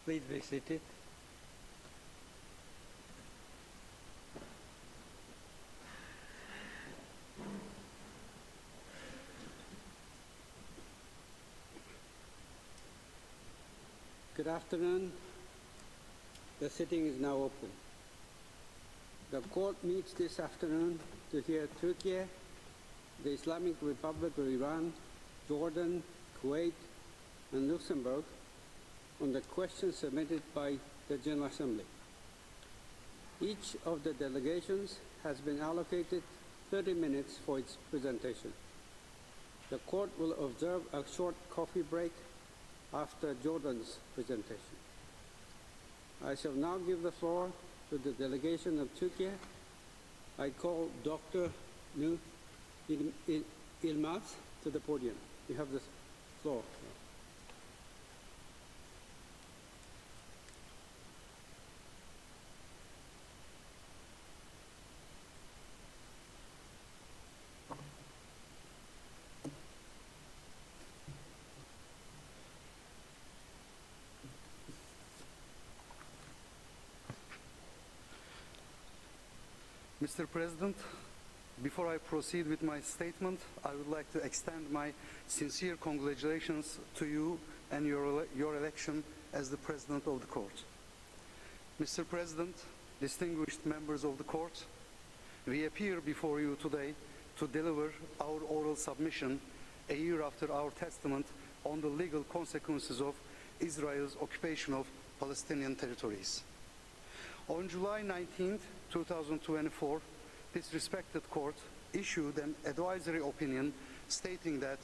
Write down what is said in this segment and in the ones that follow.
Please be seated. Good afternoon. The sitting is now open. The court meets this afternoon to hear Türkiye, the Islamic Republic of Iran, Jordan, Kuwait, and Luxembourg on the questions submitted by the General Assembly. Each of the delegations has been allocated 30 minutes for its presentation. The court will observe a short coffee break after Jordan's presentation. I shall now give the floor to the delegation of Türkiye. I call Dr. Nur Ilmaz to the podium. You have the floor. Mr. President, before I proceed with my statement, I would like to extend my sincere congratulations to you and your election as the President of the Court. Mr. President, distinguished members of the Court, we appear before you today to deliver our oral submission a year after our testament on the legal consequences of Israel's occupation of Palestinian territories. On July 19, 2024, this respected court issued an advisory opinion stating that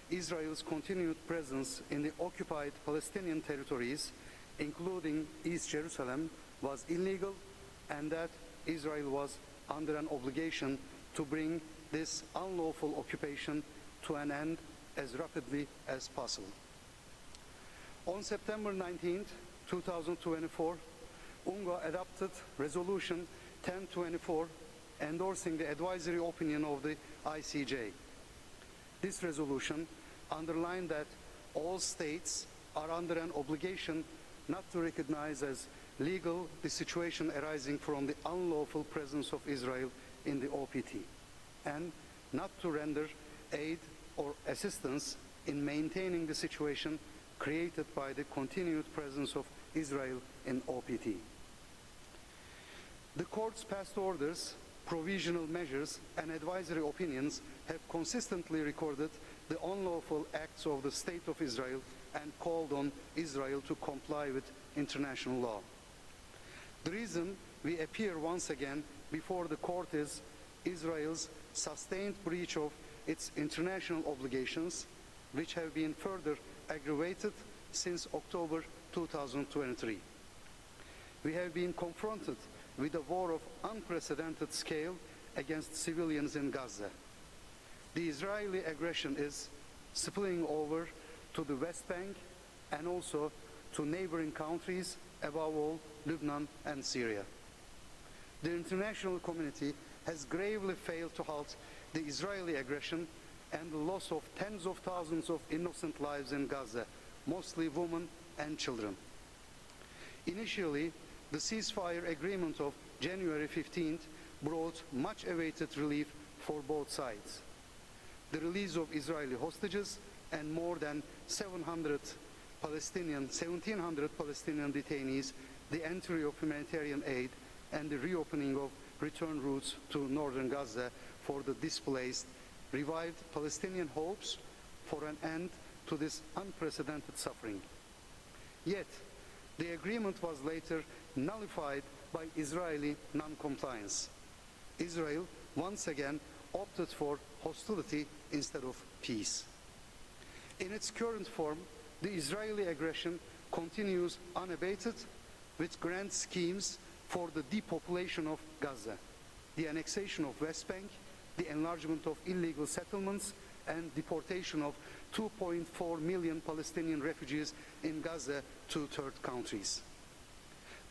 Israel's continued presence in the occupied Palestinian territories, including East Jerusalem, was illegal and that Israel was under an obligation to bring this unlawful occupation to an end as rapidly as possible. On September 19, 2024, UNGA adopted Resolution 1024 endorsing the advisory opinion of the ICJ. This resolution underlined that all states are under an obligation not to recognize as legal the situation arising from the unlawful presence of Israel in the OPT and not to render aid or assistance in maintaining the situation created by the continued presence of Israel in OPT. The Court's past orders, provisional measures, and advisory opinions have consistently recorded the unlawful acts of the State of Israel and called on Israel to comply with international law. The reason we appear once again before the Court is Israel's sustained breach of its international obligations, which have been further aggravated since October 2023. We have been confronted with a war of unprecedented scale against civilians in Gaza. The Israeli aggression is spilling over to the West Bank and also to neighboring countries, above all Lebanon and Syria. The international community has gravely failed to halt the Israeli aggression and the loss of tens of thousands of innocent lives in Gaza, mostly women and children. Initially, the ceasefire agreement of January 15th brought much-awaited relief for both sides. The release of Israeli hostages and more than 1,700 Palestinian detainees, the entry of humanitarian aid, and the reopening of return routes to northern Gaza for the displaced revived Palestinian hopes for an end to this unprecedented suffering. Yet, the agreement was later nullified by Israeli non-compliance. Israel once again opted for hostility instead of peace. In its current form, the Israeli aggression continues unabated with grand schemes for the depopulation of Gaza, the annexation of West Bank, the enlargement of illegal settlements, and deportation of 2.4 million Palestinian refugees in Gaza to third countries.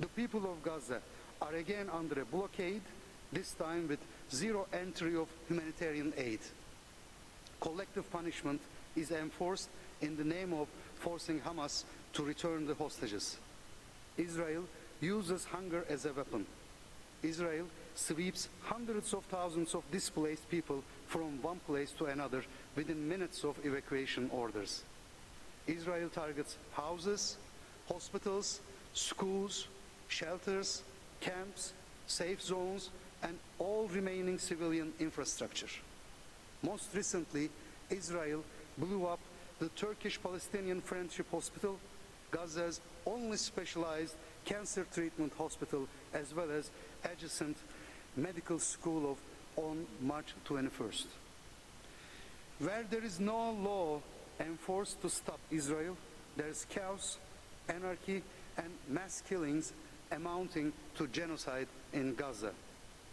The people of Gaza are again under a blockade, this time with zero entry of humanitarian aid. Collective punishment is enforced in the name of forcing Hamas to return the hostages. Israel uses hunger as a weapon. Israel sweeps hundreds of thousands of displaced people from one place to another within minutes of evacuation orders. Israel targets houses, hospitals, schools, shelters, camps, safe zones, and all remaining civilian infrastructure. Most recently, Israel blew up the Turkish-Palestinian Friendship Hospital, Gaza's only specialized cancer treatment hospital, as well as adjacent medical school on March 21st. Where there is no law enforced to stop Israel, there is chaos, anarchy, and mass killings amounting to genocide in Gaza,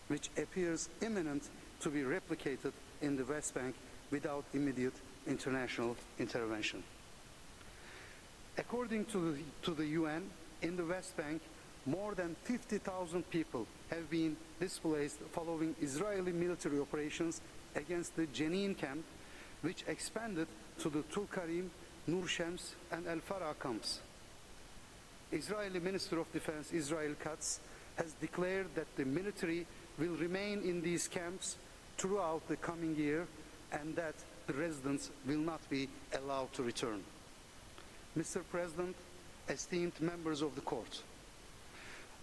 which appears imminent to be replicated in the West Bank without immediate international intervention. According to the UN, in the West Bank, more than 50,000 people have been displaced following Israeli military operations against the Jenin camp, which expanded to the Tulkarim, Nur Shems, and El Farah camps. Israeli Minister of Defense Israel Katz has declared that the military will remain in these camps throughout the coming year and that the residents will not be allowed to return. Mr. President, esteemed members of the court,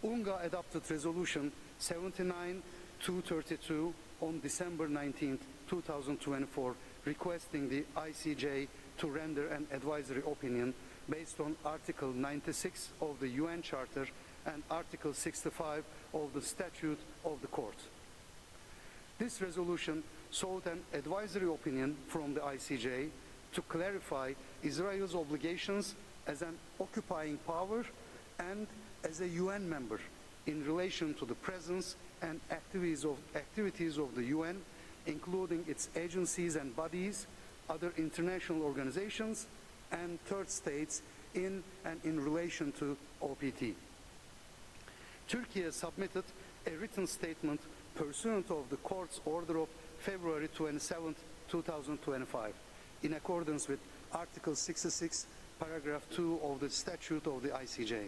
UNGA adopted Resolution 79-232 on December 19, 2024, requesting the ICJ to render an advisory opinion based on Article 96 of the UN Charter and Article 65 of the Statute of the Court. This resolution sought an advisory opinion from the ICJ to clarify Israel's obligations as an occupying power and as a UN member in relation to the presence and activities of the UN, including its agencies and bodies, other international organizations, and third states in and in relation to OPT. Türkiye submitted a written statement pursuant of the court's order of February 27, 2025, in accordance with Article 66, Paragraph 2 of the Statute of the ICJ.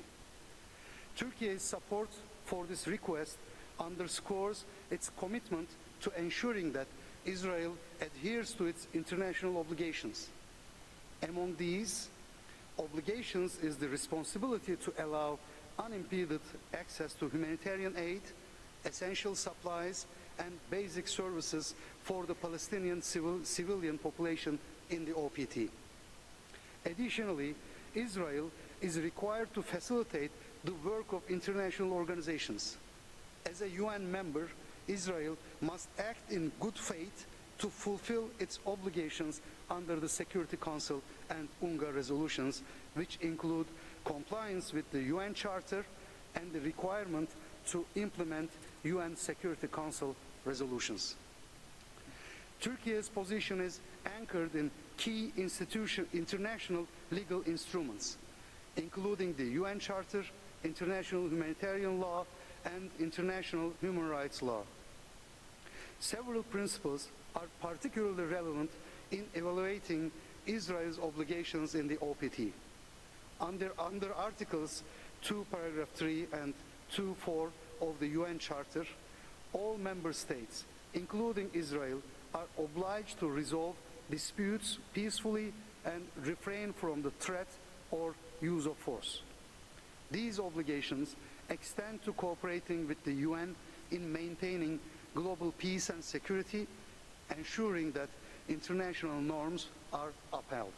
Türkiye's support for this request underscores its commitment to ensuring that Israel adheres to its international obligations. Among these obligations is the responsibility to allow unimpeded access to humanitarian aid, essential supplies, and basic services for the Palestinian civilian population in the OPT. Additionally, Israel is required to facilitate the work of international organizations. As a UN member, Israel must act in good faith to fulfill its obligations under the Security Council and UNGA resolutions, which include compliance with the UN Charter and the requirement to implement UN Security Council resolutions. Turkey's position is anchored in key international legal instruments, including the UN Charter, international humanitarian law, and international human rights law. Several principles are particularly relevant in evaluating Israel's obligations in the OPT. Under Articles 2, Paragraph 3 and 2.4 of the UN Charter, all member states, including Israel, are obliged to resolve disputes peacefully and refrain from the threat or use of force. These obligations extend to cooperating with the UN in maintaining global peace and security, ensuring that international norms are upheld.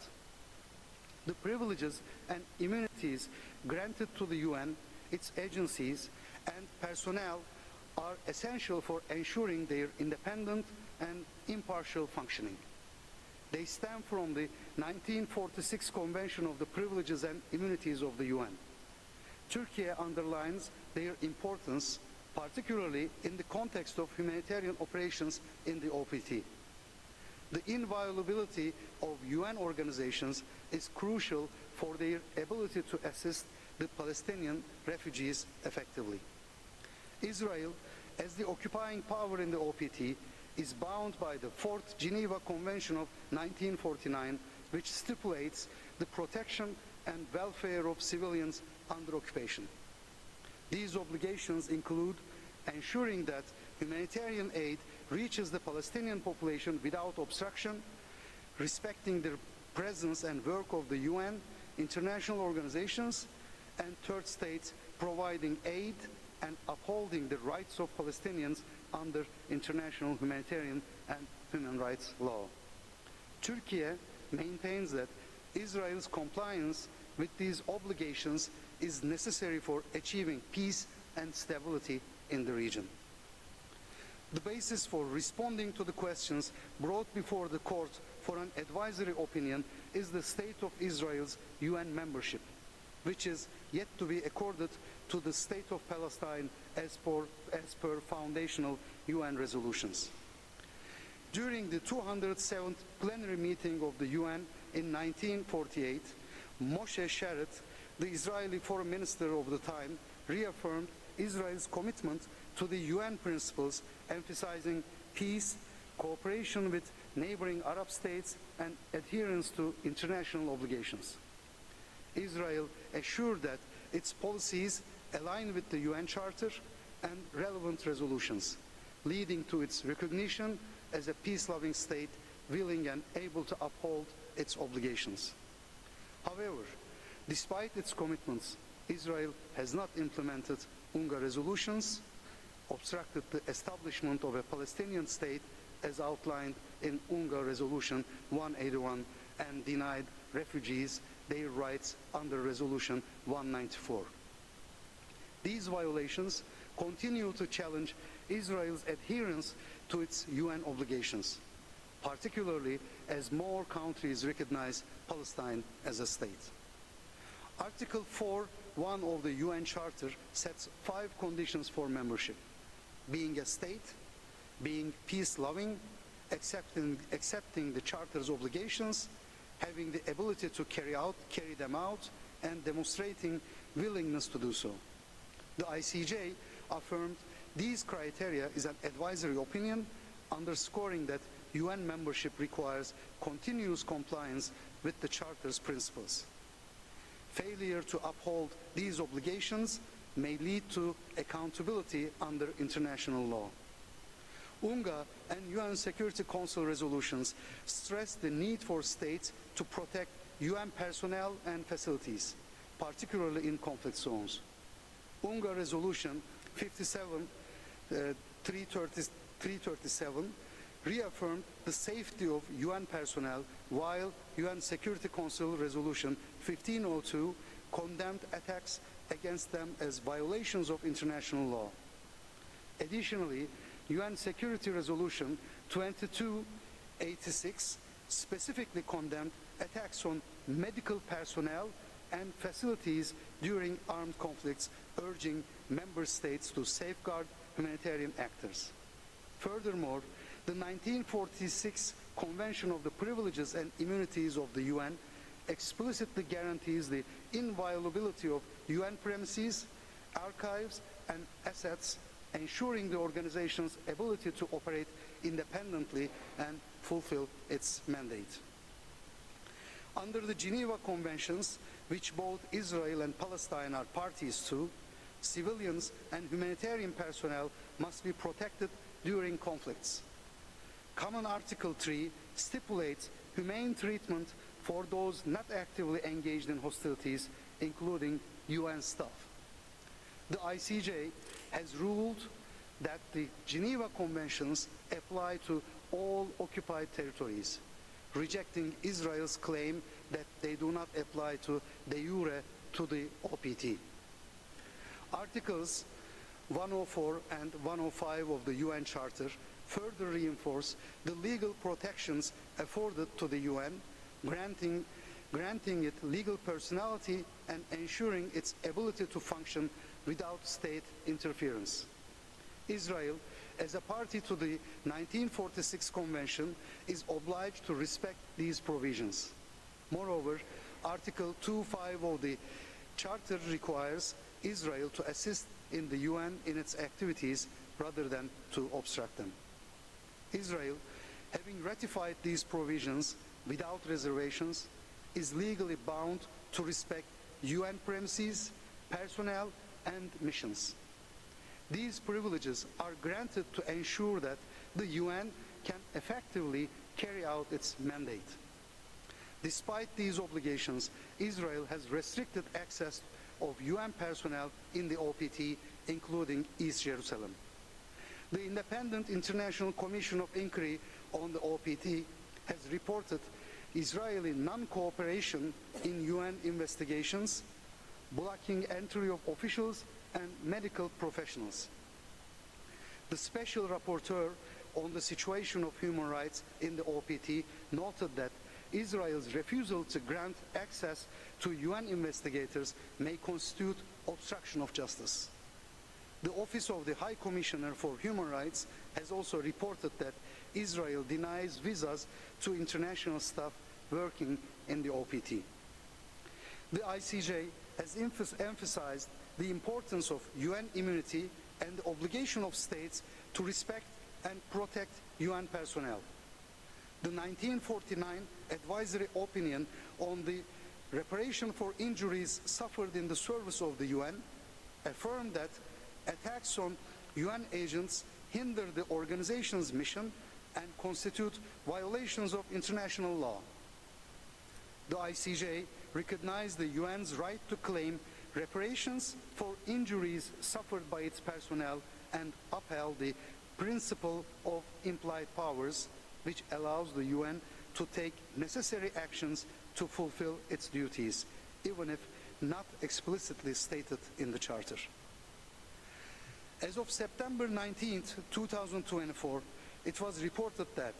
The privileges and immunities granted to the UN, its agencies, and personnel are essential for ensuring their independent and impartial functioning. They stem from the 1946 Convention of the Privileges and Immunities of the UN. Turkey underlines their importance, particularly in the context of humanitarian operations in the OPT. The inviolability of UN organizations is crucial for their ability to assist the Palestinian refugees effectively. Israel, as the occupying power in the OPT, is bound by the Fourth Geneva Convention of 1949, which stipulates the protection and welfare of civilians under occupation. These obligations include ensuring that humanitarian aid reaches the Palestinian population without obstruction, respecting the presence and work of the UN, international organizations, and third states providing aid and upholding the rights of Palestinians under international humanitarian and human rights law. Türkiye maintains that Israel's compliance with these obligations is necessary for achieving peace and stability in the region. The basis for responding to the questions brought before the court for an advisory opinion is the state of Israel's UN membership, which is yet to be accorded to the state of Palestine as per foundational UN resolutions. During the 207th plenary meeting of the UN in 1948, Moshe Sharett, the Israeli foreign minister of the time, reaffirmed Israel's commitment to the UN principles, emphasizing peace, cooperation with neighboring Arab states, and adherence to international obligations. Israel assured that its policies align with the UN Charter and relevant resolutions, leading to its recognition as a peace-loving state willing and able to uphold its obligations. However, despite its commitments, Israel has not implemented UNGA resolutions, obstructed the establishment of a Palestinian state as outlined in UNGA Resolution 181, and denied refugees their rights under Resolution 194. These violations continue to challenge Israel's adherence to its UN obligations, particularly as more countries recognize Palestine as a state. Article 4.1 of the UN Charter sets 5 conditions for membership: being a state, being peace-loving, accepting the Charter's obligations, having the ability to carry them out, and demonstrating willingness to do so. The ICJ affirmed these criteria is an advisory opinion, underscoring that UN membership requires continuous compliance with the Charter's principles. Failure to uphold these obligations may lead to accountability under international law. UNGA and UN Security Council resolutions stress the need for states to protect UN personnel and facilities, particularly in conflict zones. UNGA Resolution 337 reaffirmed the safety of UN personnel, while UN Security Council Resolution 1502 condemned attacks against them as violations of international law. Additionally, UN Security Resolution 2286 specifically condemned attacks on medical personnel and facilities during armed conflicts, urging member states to safeguard humanitarian actors. Furthermore, the 1946 Convention of the Privileges and Immunities of the UN explicitly guarantees the inviolability of UN premises, archives, and assets, ensuring the organization's ability to operate independently and fulfill its mandate. Under the Geneva Conventions, which both Israel and Palestine are parties to, civilians and humanitarian personnel must be protected during conflicts. Common Article 3 stipulates humane treatment for those not actively engaged in hostilities, including UN staff. The ICJ has ruled that the Geneva Conventions apply to all occupied territories, rejecting Israel's claim that they do not apply to de jure to the OPT. Articles 104 and 105 of the UN Charter further reinforce the legal protections afforded to the UN, granting it legal personality and ensuring its ability to function without state interference. Israel, as a party to the 1946 Convention, is obliged to respect these provisions. Moreover, Article 2.5 of the Charter requires Israel to assist in the UN in its activities rather than to obstruct them. Israel, having ratified these provisions without reservations, is legally bound to respect UN premises, personnel, and missions. These privileges are granted to ensure that the UN can effectively carry out its mandate. Despite these obligations, Israel has restricted access of UN personnel in the OPT, including East Jerusalem. The Independent International Commission of Inquiry on the OPT has reported Israeli non-cooperation in UN investigations, blocking entry of officials and medical professionals. The Special Rapporteur on the situation of human rights in the OPT noted that Israel's refusal to grant access to UN investigators may constitute obstruction of justice. The Office of the High Commissioner for Human Rights has also reported that Israel denies visas to international staff working in the OPT. The ICJ has emphasized the importance of UN immunity and the obligation of states to respect and protect UN personnel. The 1949 advisory opinion on the reparation for injuries suffered in the service of the UN affirmed that attacks on UN agents hinder the organization's mission and constitute violations of international law. The ICJ recognized the UN's right to claim reparations for injuries suffered by its personnel and upheld the principle of implied powers, which allows the UN to take necessary actions to fulfill its duties, even if not explicitly stated in the Charter. As of September 19, 2024, it was reported that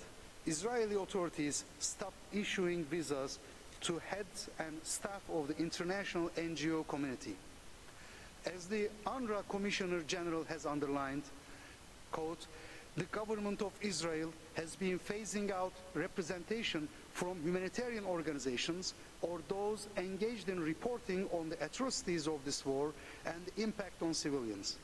Israeli authorities stopped issuing visas to heads and staff of the international NGO community. As the UNRWA Commissioner General has underlined, quote, the government of Israel has been phasing out representation from humanitarian organizations or those engaged in reporting on the atrocities of this war and the impact on civilians.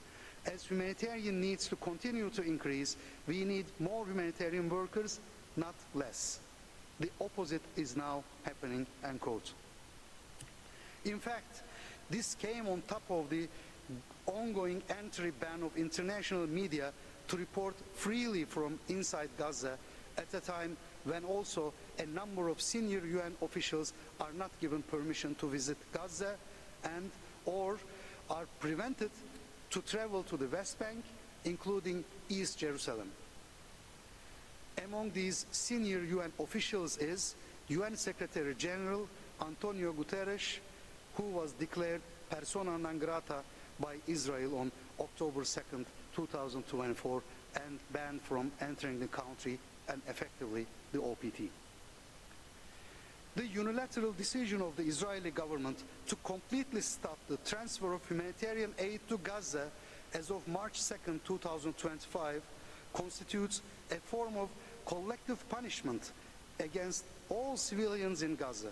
As humanitarian needs to continue to increase, we need more humanitarian workers, not less. The opposite is now happening, end quote. In fact, this came on top of the ongoing entry ban of international media to report freely from inside Gaza at a time when also a number of senior UN officials are not given permission to visit Gaza and or are prevented to travel to the West Bank, including East Jerusalem. Among these senior UN officials is UN Secretary General Antonio Guterres, who was declared persona non grata by Israel on October 2nd, 2024, and banned from entering the country and effectively the OPT. The unilateral decision of the Israeli government to completely stop the transfer of humanitarian aid to Gaza as of March 2nd, 2025, constitutes a form of collective punishment against all civilians in Gaza.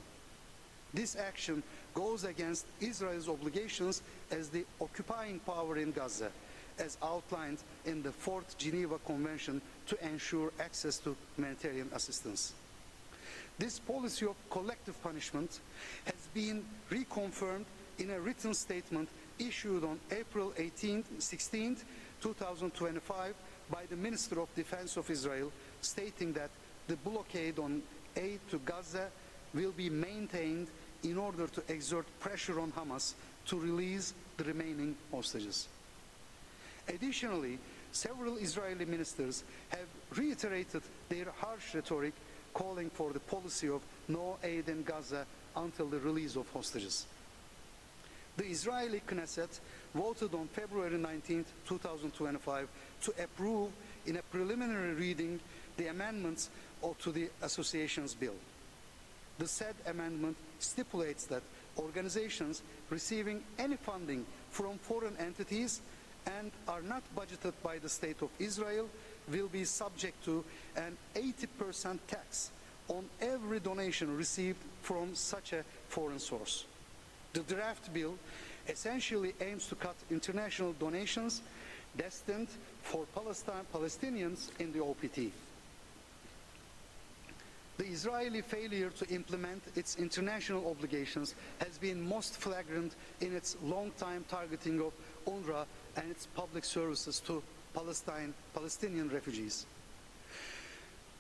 This action goes against Israel's obligations as the occupying power in Gaza, as outlined in the 4th Geneva Convention to ensure access to humanitarian assistance. This policy of collective punishment has been reconfirmed in a written statement issued on April 16, 2025 by the Minister of Defense of Israel, stating that the blockade on aid to Gaza will be maintained in order to exert pressure on Hamas to release the remaining hostages. Additionally, several Israeli ministers have reiterated their harsh rhetoric calling for the policy of no aid in Gaza until the release of hostages. The Israeli Knesset voted on February 19, 2025 to approve in a preliminary reading the amendments to the association's bill. The said amendment stipulates that organizations receiving any funding from foreign entities and are not budgeted by the State of Israel will be subject to an 80% tax on every donation received from such a foreign source. The draft bill essentially aims to cut international donations destined for Palestinians in the OPT. The Israeli failure to implement its international obligations has been most flagrant in its long-time targeting of UNRWA and its public services to Palestinian refugees.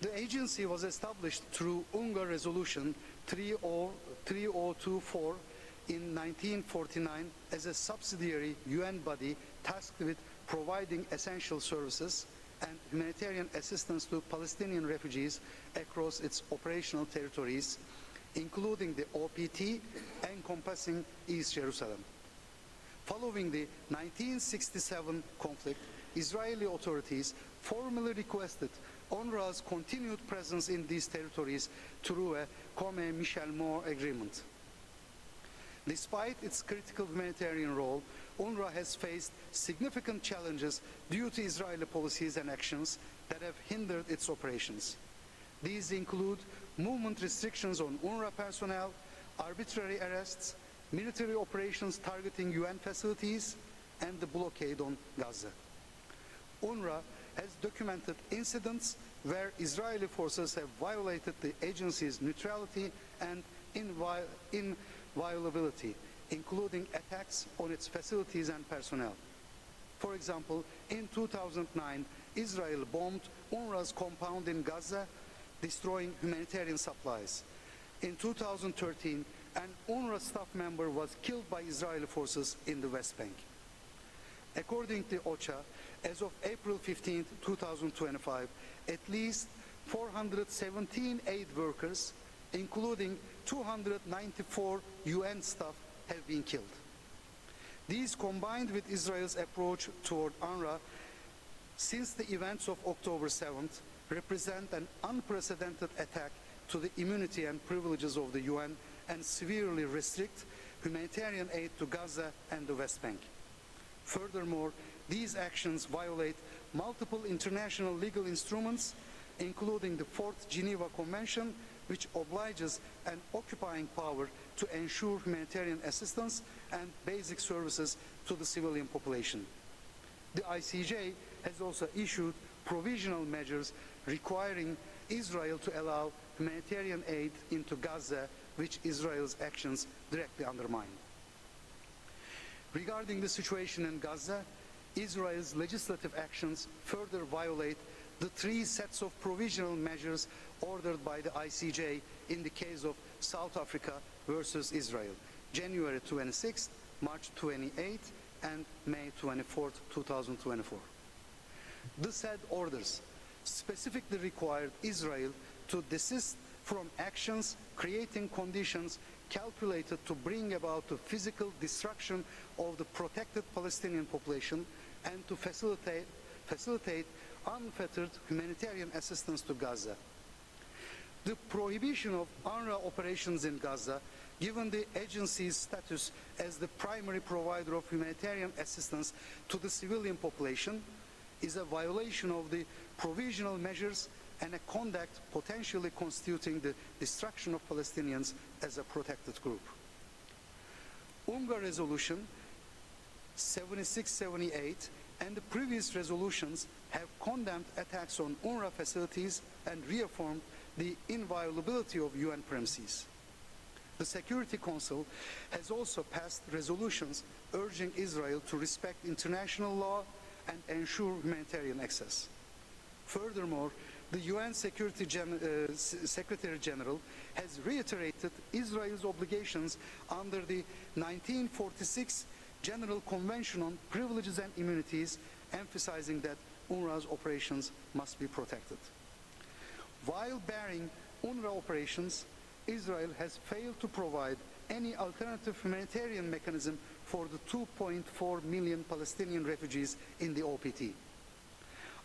The agency was established through UNRWA Resolution 3024 in 1949 as a subsidiary UN body tasked with providing essential services and humanitarian assistance to Palestinian refugees across its operational territories, including the OPT encompassing East Jerusalem. Following the 1967 conflict, Israeli authorities formally requested UNRWA's continued presence in these territories through a Comey-Michel-Moore agreement. Despite its critical humanitarian role, UNRWA has faced significant challenges due to Israeli policies and actions that have hindered its operations. These include movement restrictions on UNRWA personnel, arbitrary arrests, military operations targeting UN facilities, and the blockade on Gaza. UNRWA has documented incidents where Israeli forces have violated the agency's neutrality and inviolability, including attacks on its facilities and personnel. For example, in 2009, Israel bombed UNRWA's compound in Gaza, destroying humanitarian supplies. In 2013, an UNRWA staff member was killed by Israeli forces in the West Bank. According to OCHA, as of April 15, 2025, at least 417 aid workers, including 294 UN staff, have been killed. These, combined with Israel's approach toward UNRWA since the events of October 7th, represent an unprecedented attack to the immunity and privileges of the UN and severely restrict humanitarian aid to Gaza and the West Bank. Furthermore, these actions violate multiple international legal instruments, including the Fourth Geneva Convention, which obliges an occupying power to ensure humanitarian assistance and basic services to the civilian population. The ICJ has also issued provisional measures requiring Israel to allow humanitarian aid into Gaza, which Israel's actions directly undermine. Regarding the situation in Gaza, Israel's legislative actions further violate the three sets of provisional measures ordered by the ICJ in the case of South Africa versus Israel, January 26, March 28, and May 24, 2024. The said orders specifically required Israel to desist from actions creating conditions calculated to bring about the physical destruction of the protected Palestinian population and to facilitate unfettered humanitarian assistance to Gaza. The prohibition of UNRWA operations in Gaza, given the agency's status as the primary provider of humanitarian assistance to the civilian population, is a violation of the provisional measures and a conduct potentially constituting the destruction of Palestinians as a protected group. UNRWA Resolution 7678 and the previous resolutions have condemned attacks on UNRWA facilities and reaffirmed the inviolability of UN premises. The Security Council has also passed resolutions urging Israel to respect international law and ensure humanitarian access. Furthermore, the UN Secretary General has reiterated Israel's obligations under the 1946 General Convention on Privileges and Immunities, emphasizing that UNRWA's operations must be protected. While barring UNRWA operations, Israel has failed to provide any alternative humanitarian mechanism for the 2.4 million Palestinian refugees in the OPT.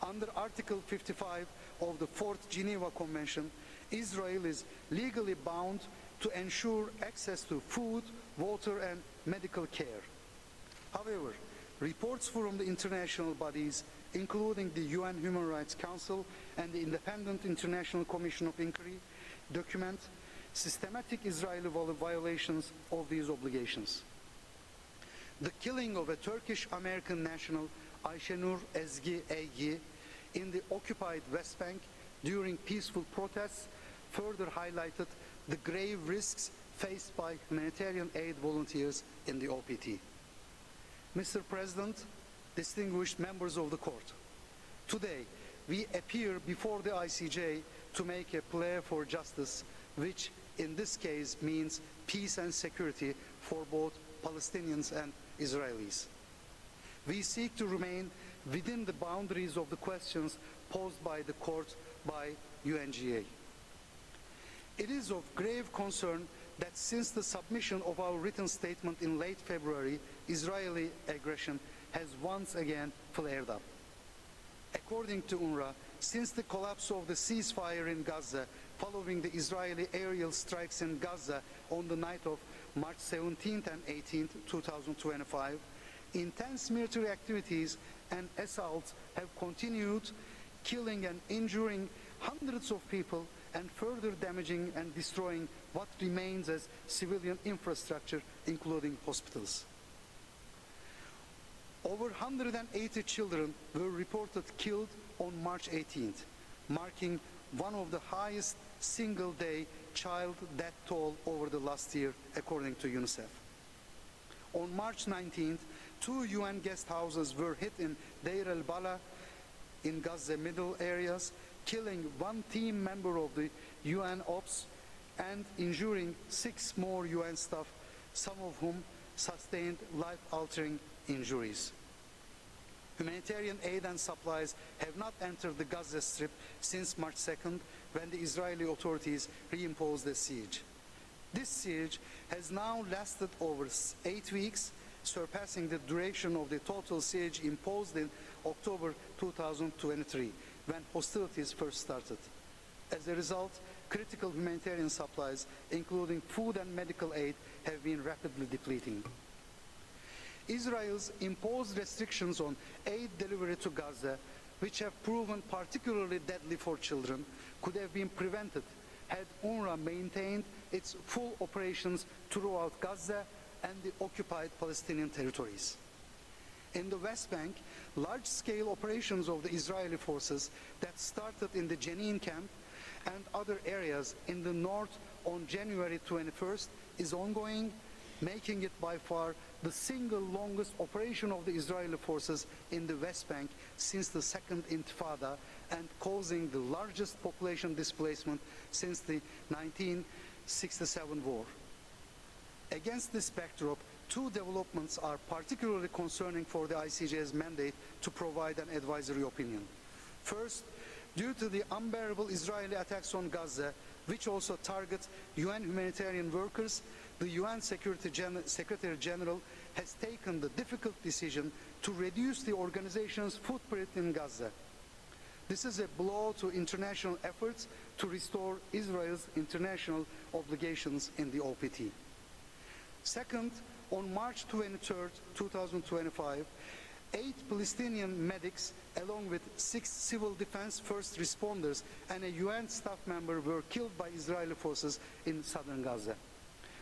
Under Article 55 of the Fourth Geneva Convention, Israel is legally bound to ensure access to food, water, and medical care. However, reports from the international bodies, including the UN Human Rights Council and the Independent International Commission of Inquiry, document systematic Israeli violations of these obligations. The killing of a Turkish-American national, Ayşenur Ezgi Egi, in the occupied West Bank during peaceful protests further highlighted the grave risks faced by humanitarian aid volunteers in the OPT. Mr. President, distinguished members of the court, today we appear before the ICJ to make a plea for justice, which in this case means peace and security for both Palestinians and Israelis. We seek to remain within the boundaries of the questions posed by the court by UNGA. It is of grave concern that since the submission of our written statement in late February, Israeli aggression has once again flared up. According to UNRWA, since the collapse of the ceasefire in Gaza following the Israeli aerial strikes in Gaza on the night of March 17th and 18th, 2025, intense military activities and assaults have continued, killing and injuring hundreds of people and further damaging and destroying what remains as civilian infrastructure, including hospitals. Over 180 children were reported killed on March 18th, marking one of the highest single-day child death toll over the last year, according to UNICEF. On March 19th, 2 UN guest houses were hit in Deir el-Bala in Gaza middle areas, killing 1 team member of the UN ops and injuring 6 more UN staff, some of whom sustained life-altering injuries. Humanitarian aid and supplies have not entered the Gaza Strip since March 2nd, when the Israeli authorities reimposed the siege. This siege has now lasted over 8 weeks, surpassing the duration of the total siege imposed in October 2023, when hostilities first started. As a result, critical humanitarian supplies, including food and medical aid, have been rapidly depleting. Israel's imposed restrictions on aid delivery to Gaza, which have proven particularly deadly for children, could have been prevented had UNRWA maintained its full operations throughout Gaza and the occupied Palestinian territories. In the West Bank, large-scale operations of the Israeli forces that started in the Jenin camp and other areas in the north on January 21st is ongoing, making it by far the single longest operation of the Israeli forces in the West Bank since the Second Intifada and causing the largest population displacement since the 1967 war. Against this backdrop, 2 developments are particularly concerning for the ICJ's mandate to provide an advisory opinion. First, due to the unbearable Israeli attacks on Gaza, which also target UN humanitarian workers, the UN Secretary General has taken the difficult decision to reduce the organization's footprint in Gaza. This is a blow to international efforts to restore Israel's international obligations in the OPT. Second, on March 23rd, 2025, 8 Palestinian medics, along with 6 civil defense first responders and a UN staff member, were killed by Israeli forces in southern Gaza.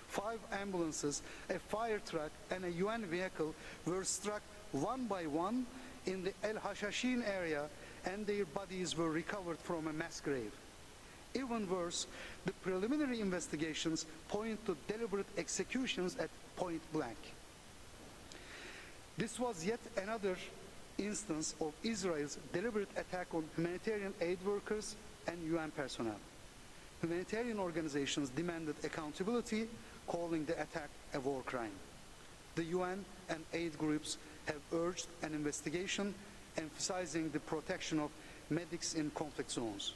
5 ambulances, a fire truck, and a UN vehicle were struck one by one in the El Hashashin area, and their bodies were recovered from a mass grave. Even worse, the preliminary investigations point to deliberate executions at point blank. This was yet another instance of Israel's deliberate attack on humanitarian aid workers and UN personnel. Humanitarian organizations demanded accountability, calling the attack a war crime. The UN and aid groups have urged an investigation, emphasizing the protection of medics in conflict zones.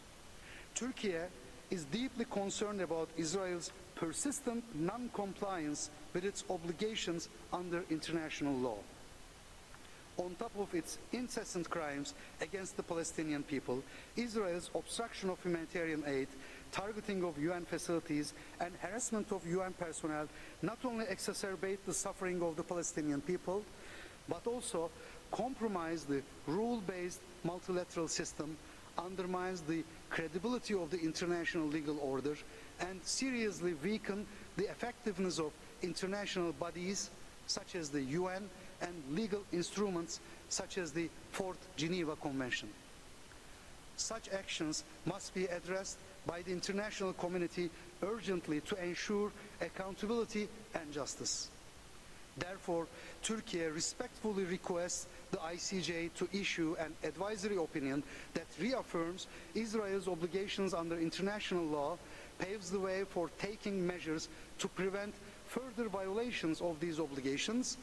Türkiye is deeply concerned about Israel's persistent non-compliance with its obligations under international law. On top of its incessant crimes against the Palestinian people, Israel's obstruction of humanitarian aid, targeting of UN facilities, and harassment of UN personnel not only exacerbate the suffering of the Palestinian people, but also compromise the rule-based multilateral system, undermines the credibility of the international legal order, and seriously weaken the effectiveness of international bodies such as the UN and legal instruments such as the 4th Geneva Convention. Such actions must be addressed by the international community urgently to ensure accountability and justice. Therefore, Turkey respectfully requests the ICJ to issue an advisory opinion that reaffirms Israel's obligations under international law, paves the way for taking measures to prevent further violations of these obligations,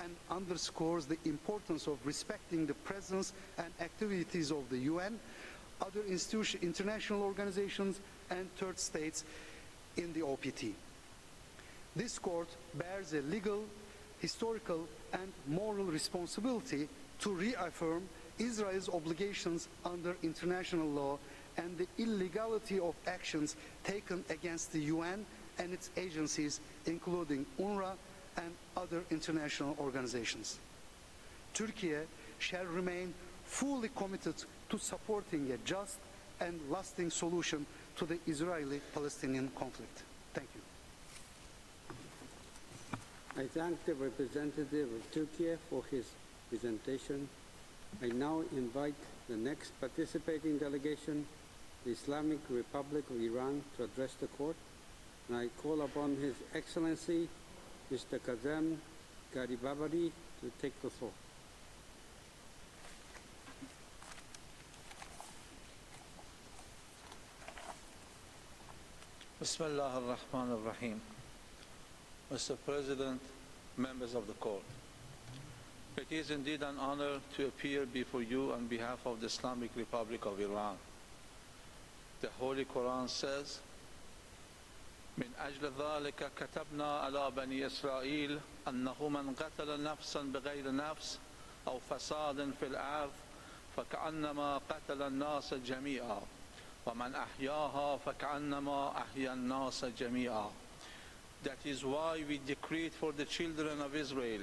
and underscores the importance of respecting the presence and activities of the UN, other international organizations, and third states in the OPT. This court bears a legal, historical, and moral responsibility to reaffirm Israel's obligations under international law and the illegality of actions taken against the UN and its agencies, including UNRWA and other international organizations. Turkey shall remain fully committed to supporting a just and lasting solution to the Israeli-Palestinian conflict. Thank you. I thank the representative of Turkey for his presentation. I now invite the next participating delegation, the Islamic Republic of Iran, to address the court. And I call upon His Excellency, Mr. Kazem Garibabadi, to take the floor. Bismillah ar-Rahman ar-Rahim. Mr. President, members of the court, it is indeed an honor to appear before you on behalf of the Islamic Republic of Iran. The Holy Quran says, من أجل ذلك كتبنا على بني إسرائيل أنه من قتل نفسا بغير نفس أو فساد في الأرض فكأنما قتل الناس جميعا ومن أحياها فكأنما أحيا الناس جميعا. That is why we decreed for the children of Israel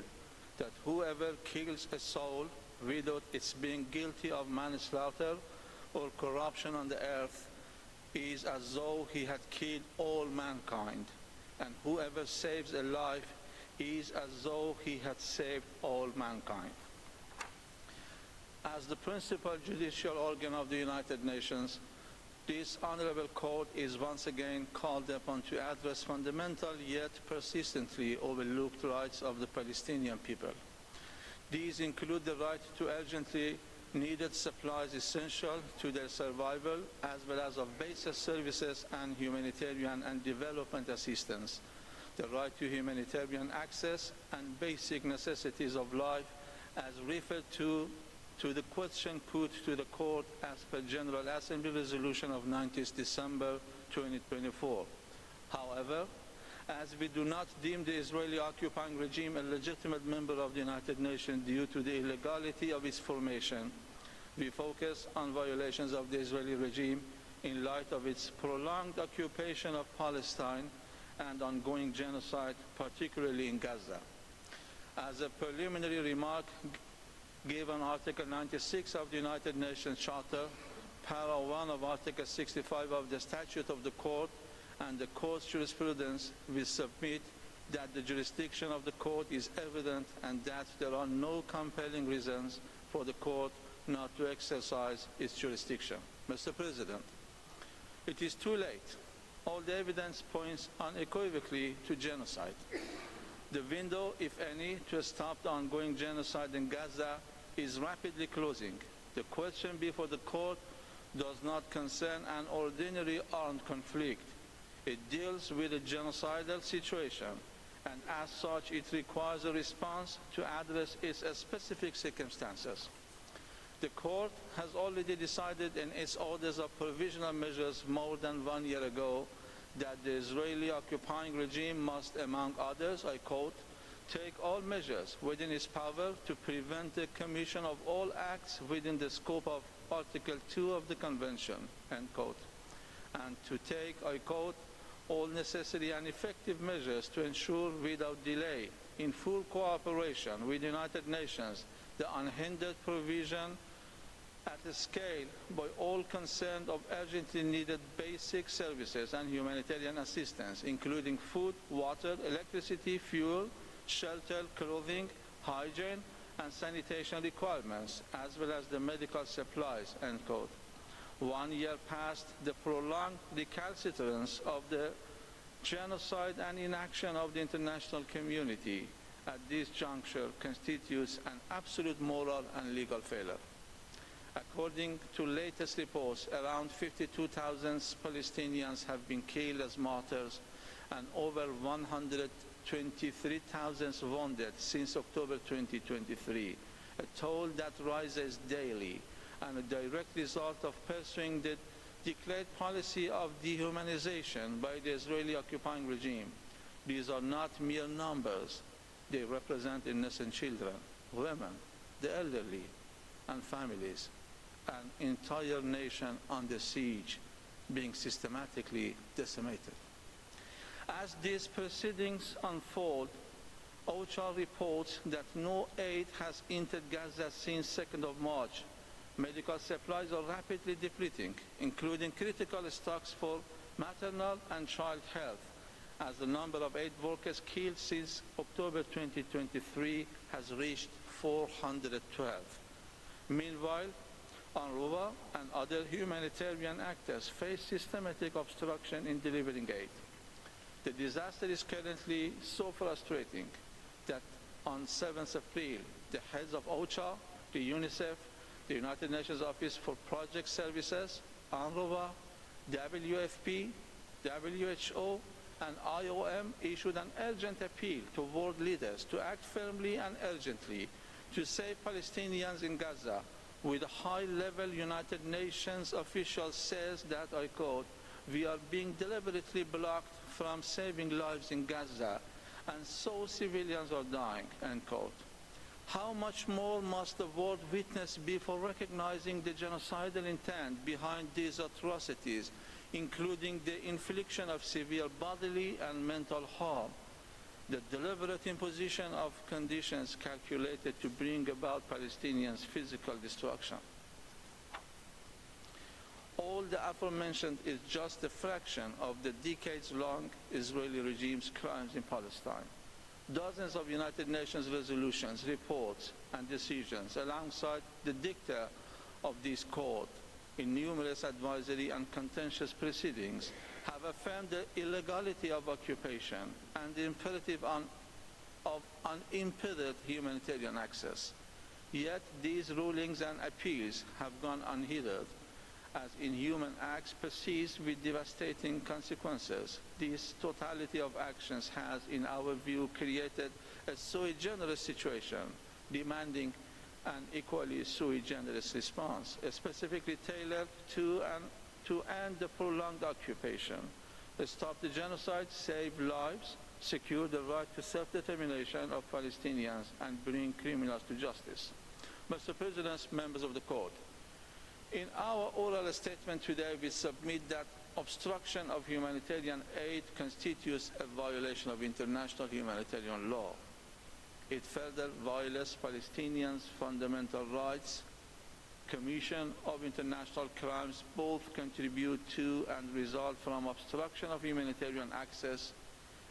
that whoever kills a soul without its being guilty of manslaughter or corruption on the earth is as though he had killed all mankind, and whoever saves a life is as though he had saved all mankind. As the principal judicial organ of the United Nations, this honorable court is once again called upon to address fundamental yet persistently overlooked rights of the Palestinian people. These include the right to urgently needed supplies essential to their survival, as well as of basic services and humanitarian and development assistance, the right to humanitarian access and basic necessities of life as referred to the question put to the court as per General Assembly Resolution of 19th December 2024. However, as we do not deem the Israeli occupying regime a legitimate member of the United Nations due to the illegality of its formation, we focus on violations of the Israeli regime in light of its prolonged occupation of Palestine and ongoing genocide, particularly in Gaza. As a preliminary remark, given Article 96 of the United Nations Charter, Para 1 of Article 65 of the Statute of the Court, and the Court's jurisprudence, we submit that the jurisdiction of the Court is evident and that there are no compelling reasons for the Court not to exercise its jurisdiction. Mr. President, it is too late. All the evidence points unequivocally to genocide. The window, if any, to stop the ongoing genocide in Gaza is rapidly closing. The question before the Court does not concern an ordinary armed conflict. It deals with a genocidal situation, and as such it requires a response to address its specific circumstances. The Court has already decided in its orders of provisional measures more than 1 year ago that the Israeli occupying regime must, among others, I quote, take all measures within its power to prevent the commission of all acts within the scope of Article 2 of the Convention, end quote, and to take, I quote, all necessary and effective measures to ensure without delay, in full cooperation with the United Nations, the unhindered provision at a scale by all concerned of urgently needed basic services and humanitarian assistance, including food, water, electricity, fuel, shelter, clothing, hygiene, and sanitation requirements, as well as the medical supplies, end quote. 1 year past the prolonged recalcitrance of the genocide and inaction of the international community, at this juncture constitutes an absolute moral and legal failure. According to latest reports, around 52,000 Palestinians have been killed as martyrs and over 123,000 wounded since October 2023, a toll that rises daily and a direct result of pursuing the declared policy of dehumanization by the Israeli occupying regime. These are not mere numbers. They represent innocent children, women, the elderly, and families, an entire nation under siege, being systematically decimated. As these proceedings unfold, OCHA reports that no aid has entered Gaza since 2nd of March. Medical supplies are rapidly depleting, including critical stocks for maternal and child health, as the number of aid workers killed since October 2023 has reached 412. Meanwhile, UNRWA and other humanitarian actors face systematic obstruction in delivering aid. The disaster is currently so frustrating that on 7th April, the heads of OCHA, the UNICEF, the United Nations Office for Project Services, UNRWA, WFP, WHO, and IOM issued an urgent appeal to world leaders to act firmly and urgently to save Palestinians in Gaza, with a high-level United Nations official says that, I quote, "We are being deliberately blocked from saving lives in Gaza, and so civilians are dying," end quote. How much more must the world witness before recognizing the genocidal intent behind these atrocities, including the infliction of severe bodily and mental harm, the deliberate imposition of conditions calculated to bring about Palestinians' physical destruction? All the aforementioned is just a fraction of the decades-long Israeli regime's crimes in Palestine. Dozens of United Nations resolutions, reports, and decisions, alongside the dicta of this court in numerous advisory and contentious proceedings, have affirmed the illegality of occupation and the imperative of unimpeded humanitarian access. Yet these rulings and appeals have gone unheeded, as inhuman acts persist with devastating consequences. This totality of actions has, in our view, created a sui generis situation, demanding an equally sui generis response, specifically tailored to end the prolonged occupation, stop the genocide, save lives, secure the right to self-determination of Palestinians, and bring criminals to justice. Mr. President, members of the court, in our oral statement today, we submit that obstruction of humanitarian aid constitutes a violation of international humanitarian law. It further violates Palestinians' fundamental rights. Commission of international crimes both contribute to and result from obstruction of humanitarian access,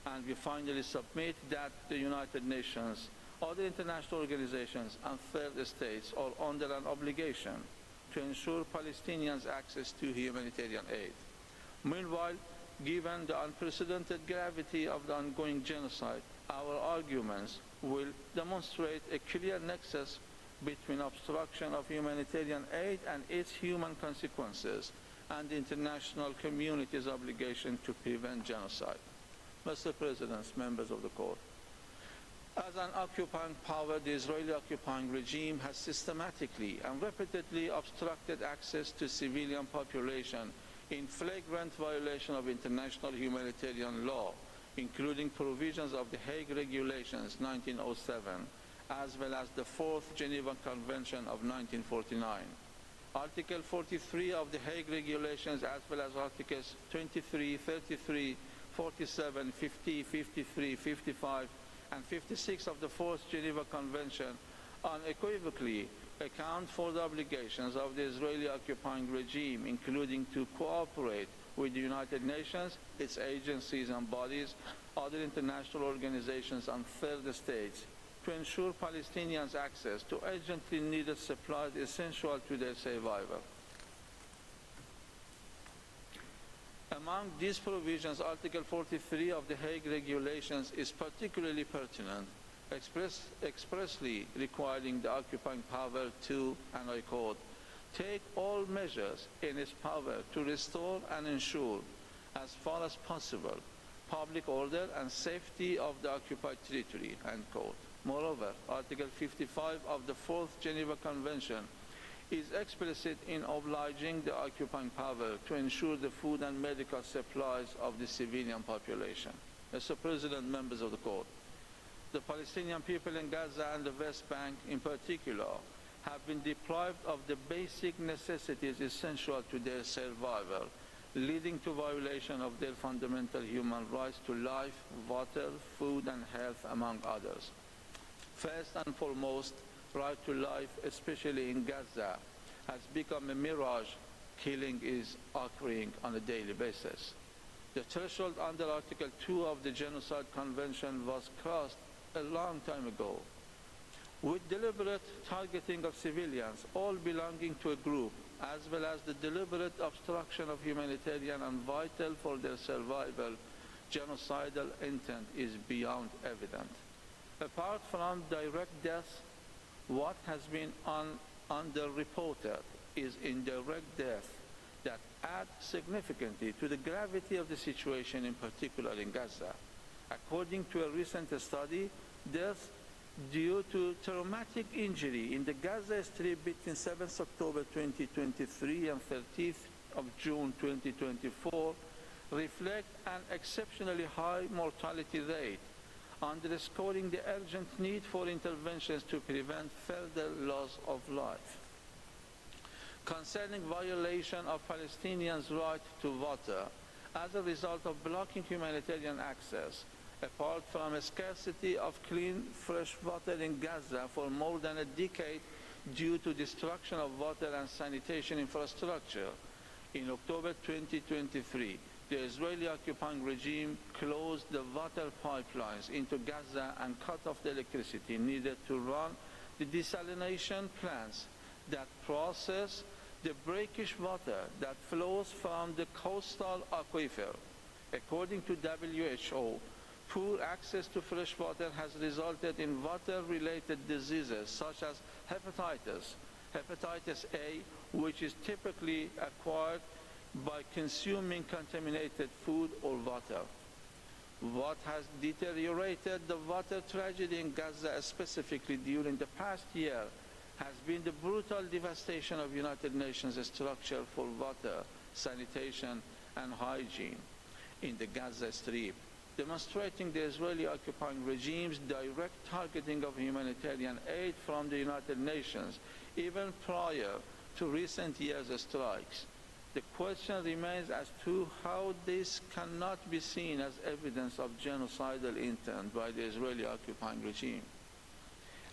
and we finally submit that the United Nations, other international organizations, and third states are under an obligation to ensure Palestinians' access to humanitarian aid. Meanwhile, given the unprecedented gravity of the ongoing genocide, our arguments will demonstrate a clear nexus between obstruction of humanitarian aid and its human consequences, and the international community's obligation to prevent genocide. Mr. President, members of the court, as an occupying power, the Israeli occupying regime has systematically and repeatedly obstructed access to civilian population in flagrant violation of international humanitarian law, including provisions of the Hague Regulations 1907, as well as the Fourth Geneva Convention of 1949. Article 43 of the Hague Regulations, as well as Articles 23, 33, 47, 50, 53, 55, and 56 of the Fourth Geneva Convention unequivocally account for the obligations of the Israeli occupying regime, including to cooperate with the United Nations, its agencies and bodies, other international organizations, and third states to ensure Palestinians' access to urgently needed supplies essential to their survival. Among these provisions, Article 43 of the Hague Regulations is particularly pertinent, expressly requiring the occupying power to, and I quote, take all measures in its power to restore and ensure, as far as possible, public order and safety of the occupied territory, end quote. Moreover, Article 55 of the Fourth Geneva Convention is explicit in obliging the occupying power to ensure the food and medical supplies of the civilian population. Mr. President, members of the court, the Palestinian people in Gaza and the West Bank in particular have been deprived of the basic necessities essential to their survival, leading to violation of their fundamental human rights to life, water, food and health, among others. First and foremost, right to life, especially in Gaza, has become a mirage. Killing is occurring on a daily basis. The threshold under Article 2 of the Genocide Convention was crossed a long time ago. With deliberate targeting of civilians, all belonging to a group, as well as the deliberate obstruction of humanitarian and vital for their survival, genocidal intent is beyond evident. Apart from direct deaths, what has been underreported is indirect death that add significantly to the gravity of the situation, in particular in Gaza. According to a recent study, deaths due to traumatic injury in the Gaza Strip between 7th October 2023 and 30th of June 2024 reflect an exceptionally high mortality rate, underscoring the urgent need for interventions to prevent further loss of life. Concerning violation of Palestinians' right to water as a result of blocking humanitarian access, apart from a scarcity of clean, fresh water in Gaza for more than a decade due to destruction of water and sanitation infrastructure, in October 2023, the Israeli occupying regime closed the water pipelines into Gaza and cut off the electricity needed to run the desalination plants that process the brackish water that flows from the coastal aquifer. According to WHO, poor access to fresh water has resulted in water-related diseases such as hepatitis A, which is typically acquired by consuming contaminated food or water. What has deteriorated the water tragedy in Gaza specifically during the past year has been the brutal devastation of United Nations structure for water, sanitation and hygiene in the Gaza Strip, demonstrating the Israeli occupying regime's direct targeting of humanitarian aid from the United Nations, even prior to recent years' strikes. The question remains as to how this cannot be seen as evidence of genocidal intent by the Israeli occupying regime.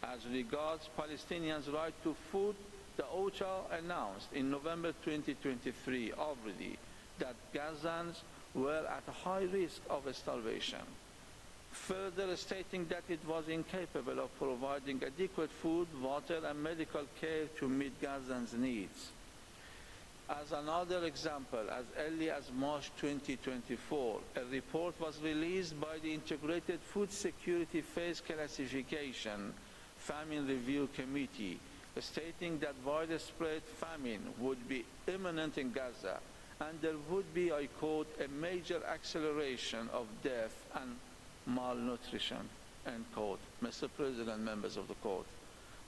As regards Palestinians' right to food, the OCHA announced in November 2023 already that Gazans were at a high risk of starvation, further stating that it was incapable of providing adequate food, water and medical care to meet Gazans' needs. As another example, as early as March 2024, a report was released by the Integrated Food Security Phase Classification Famine Review Committee, stating that widespread famine would be imminent in Gaza, and there would be, I quote, a major acceleration of death and malnutrition, end quote. Mr. President, members of the court,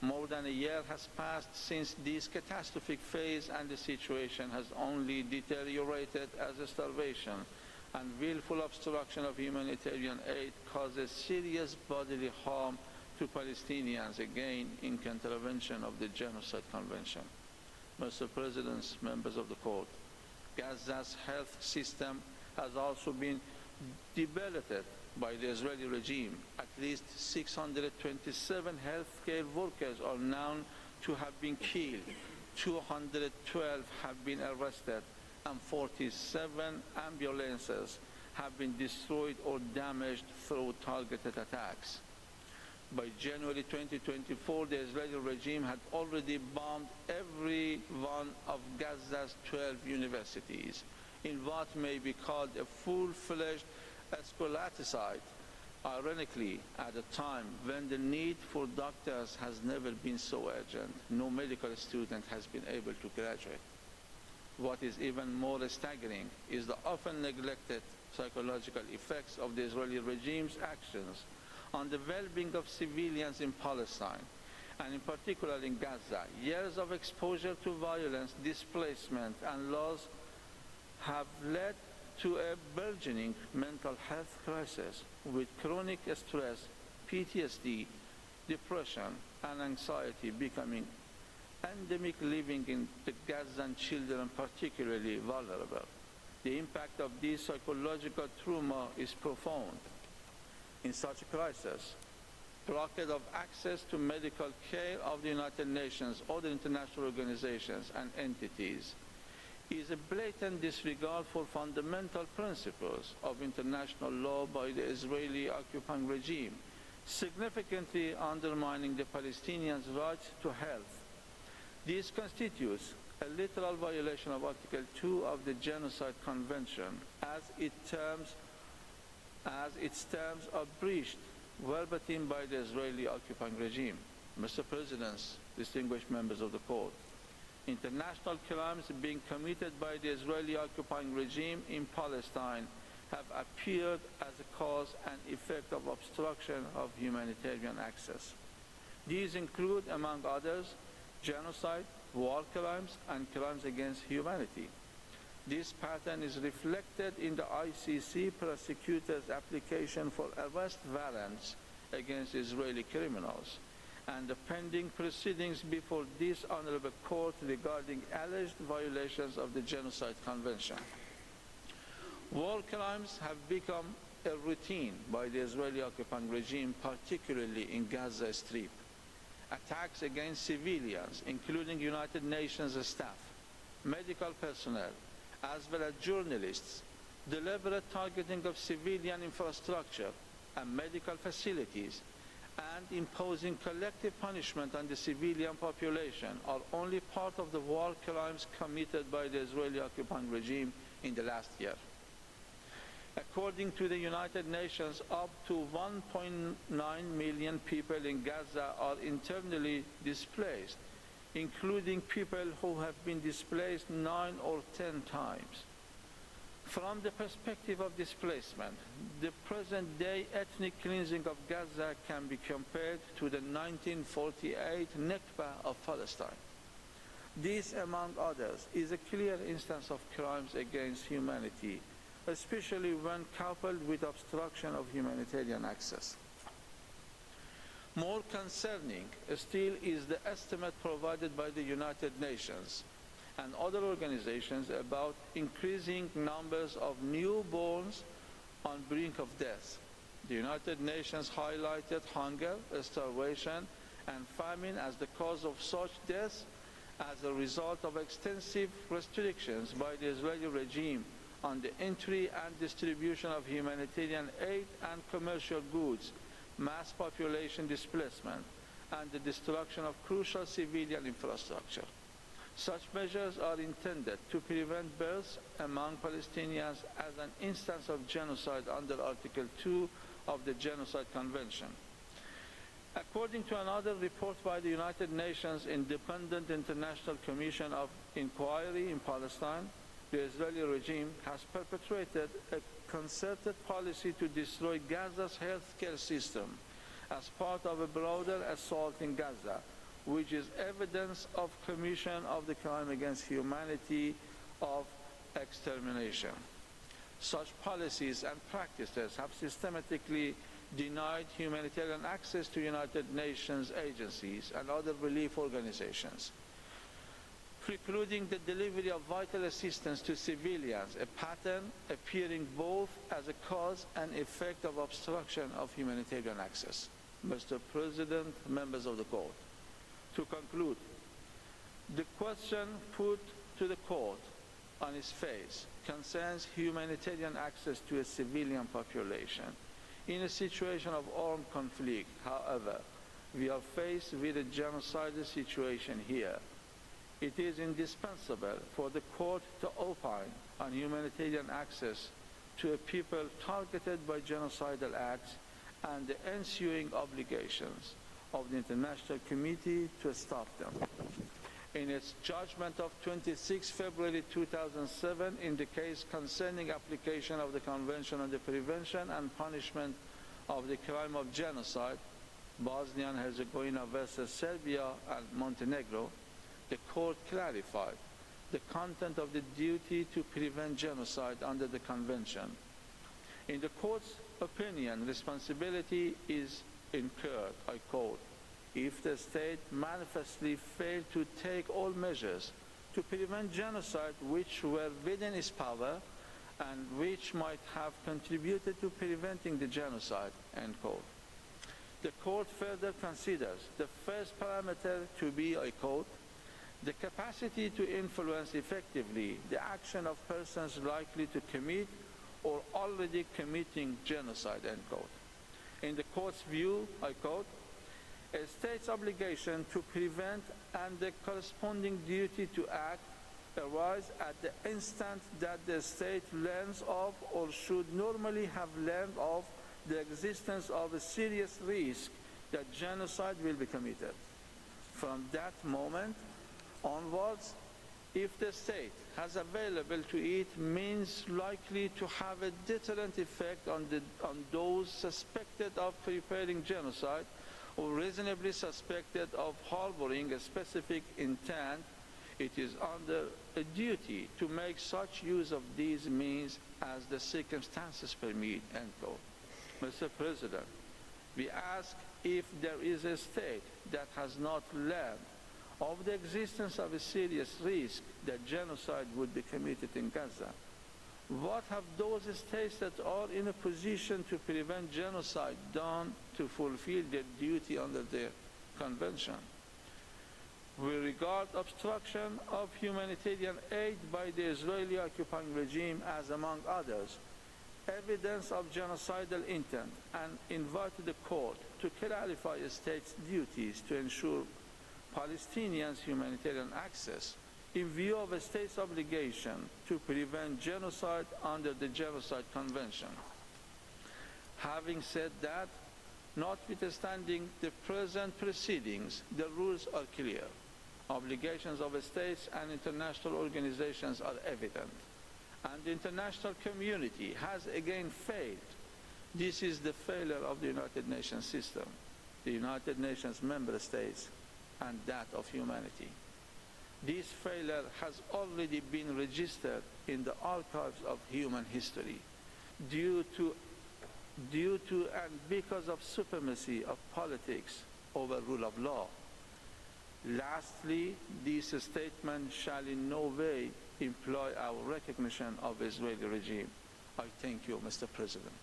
more than a year has passed since this catastrophic phase, and the situation has only deteriorated as starvation and willful obstruction of humanitarian aid causes serious bodily harm to Palestinians, again in contravention of the Genocide Convention. Mr. President, members of the court, Gaza's health system has also been debilitated by the Israeli regime. At least 627 healthcare workers are known to have been killed, 212 have been arrested, and 47 ambulances have been destroyed or damaged through targeted attacks. By January 2024, the Israeli regime had already bombed every one of Gaza's 12 universities in what may be called a full-fledged scholaticide, Ironically, at a time when the need for doctors has never been so urgent, no medical student has been able to graduate. What is even more staggering is the often neglected psychological effects of the Israeli regime's actions on the well-being of civilians in Palestine, and in particular in Gaza. Years of exposure to violence, displacement, and loss have led to a burgeoning mental health crisis with chronic stress, PTSD, depression, and anxiety becoming endemic, living in the Gazan children particularly vulnerable. The impact of this psychological trauma is profound. In such a crisis, blockade of access to medical care of the United Nations, other international organizations and entities is a blatant disregard for fundamental principles of international law by the Israeli occupying regime, significantly undermining the Palestinians' right to health. This constitutes a literal violation of Article 2 of the Genocide Convention as its terms are breached verbatim by the Israeli occupying regime. Mr. President, distinguished members of the court, international crimes being committed by the Israeli occupying regime in Palestine have appeared as a cause and effect of obstruction of humanitarian access. These include, among others, genocide, war crimes, and crimes against humanity. This pattern is reflected in the ICC prosecutor's application for arrest warrants against Israeli criminals and the pending proceedings before this honorable court regarding alleged violations of the Genocide Convention. War crimes have become a routine by the Israeli occupying regime, particularly in Gaza Strip. Attacks against civilians, including United Nations staff, medical personnel, as well as journalists, deliberate targeting of civilian infrastructure and medical facilities, and imposing collective punishment on the civilian population are only part of the war crimes committed by the Israeli occupying regime in the last year. According to the United Nations, up to 1.9 million people in Gaza are internally displaced, including people who have been displaced 9 or 10 times. From the perspective of displacement, the present-day ethnic cleansing of Gaza can be compared to the 1948 Nakba of Palestine. This, among others, is a clear instance of crimes against humanity, especially when coupled with obstruction of humanitarian access. More concerning still is the estimate provided by the United Nations and other organizations about increasing numbers of newborns on brink of death. The United Nations highlighted hunger, starvation, and famine as the cause of such deaths as a result of extensive restrictions by the Israeli regime on the entry and distribution of humanitarian aid and commercial goods, mass population displacement, and the destruction of crucial civilian infrastructure. Such measures are intended to prevent births among Palestinians as an instance of genocide under Article 2 of the Genocide Convention. According to another report by the United Nations Independent International Commission of Inquiry in Palestine, the Israeli regime has perpetrated a concerted policy to destroy Gaza's healthcare system as part of a broader assault in Gaza, which is evidence of commission of the crime against humanity of extermination. Such policies and practices have systematically denied humanitarian access to United Nations agencies and other relief organizations, precluding the delivery of vital assistance to civilians, a pattern appearing both as a cause and effect of obstruction of humanitarian access. Mr. President, members of the court, to conclude, the question put to the court on its face concerns humanitarian access to a civilian population. In a situation of armed conflict, however, we are faced with a genocidal situation here. It is indispensable for the court to opine on humanitarian access to a people targeted by genocidal acts and the ensuing obligations of the international community to stop them. In its judgment of 26 February 2007 in the case concerning application of the Convention on the Prevention and Punishment of the Crime of Genocide, Bosnia and Herzegovina versus Serbia and Montenegro, the court clarified the content of the duty to prevent genocide under the Convention. In the court's opinion, responsibility is incurred, I quote, if the state manifestly failed to take all measures to prevent genocide which were within its power and which might have contributed to preventing the genocide, end quote. The court further considers the first parameter to be, I quote, the capacity to influence effectively the action of persons likely to commit or already committing genocide, end quote. In the court's view, I quote, a state's obligation to prevent and the corresponding duty to act arise at the instant that the state learns of or should normally have learned of the existence of a serious risk that genocide will be committed. From that moment onwards, if the state has available to it means likely to have a deterrent effect on those suspected of preparing genocide or reasonably suspected of harboring a specific intent, it is under a duty to make such use of these means as the circumstances permit, end quote. Mr. President, we ask if there is a state that has not learned of the existence of a serious risk that genocide would be committed in Gaza. What have those states that are in a position to prevent genocide done to fulfill their duty under the Convention? We regard obstruction of humanitarian aid by the Israeli occupying regime as, among others, evidence of genocidal intent and invite the court to clarify a state's duties to ensure Palestinians' humanitarian access in view of a state's obligation to prevent genocide under the Genocide Convention. Having said that, notwithstanding the present proceedings, the rules are clear. Obligations of states and international organizations are evident, and the international community has again failed. This is the failure of the United Nations system, the United Nations member states, and that of humanity. This failure has already been registered in the archives of human history due to and because of supremacy of politics over rule of law. Lastly, this statement shall in no way imply our recognition of the Israeli regime. I thank you, Mr. President.